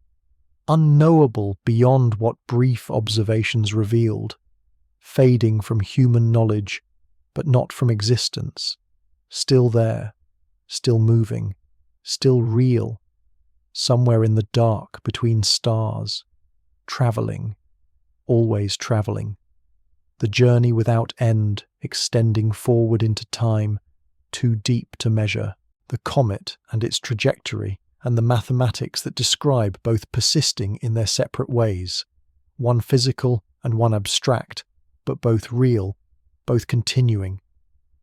unknowable beyond what brief observations revealed, fading from human knowledge, but not from existence, still there, still moving, still real, somewhere in the dark between stars, travelling, always travelling, the journey without end extending forward into time, too deep to measure, the comet and its trajectory and the mathematics that describe both persisting in their separate ways, one physical and one abstract, but both real, both continuing,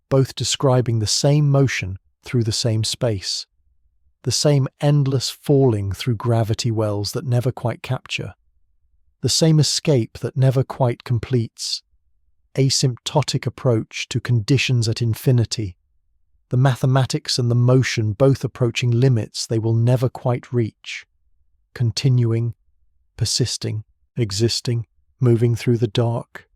both describing the same motion through the same space, the same endless falling through gravity wells that never quite capture, the same escape that never quite completes, asymptotic approach to conditions at infinity, the mathematics and the motion both approaching limits they will never quite reach, continuing, persisting, existing, moving through the dark,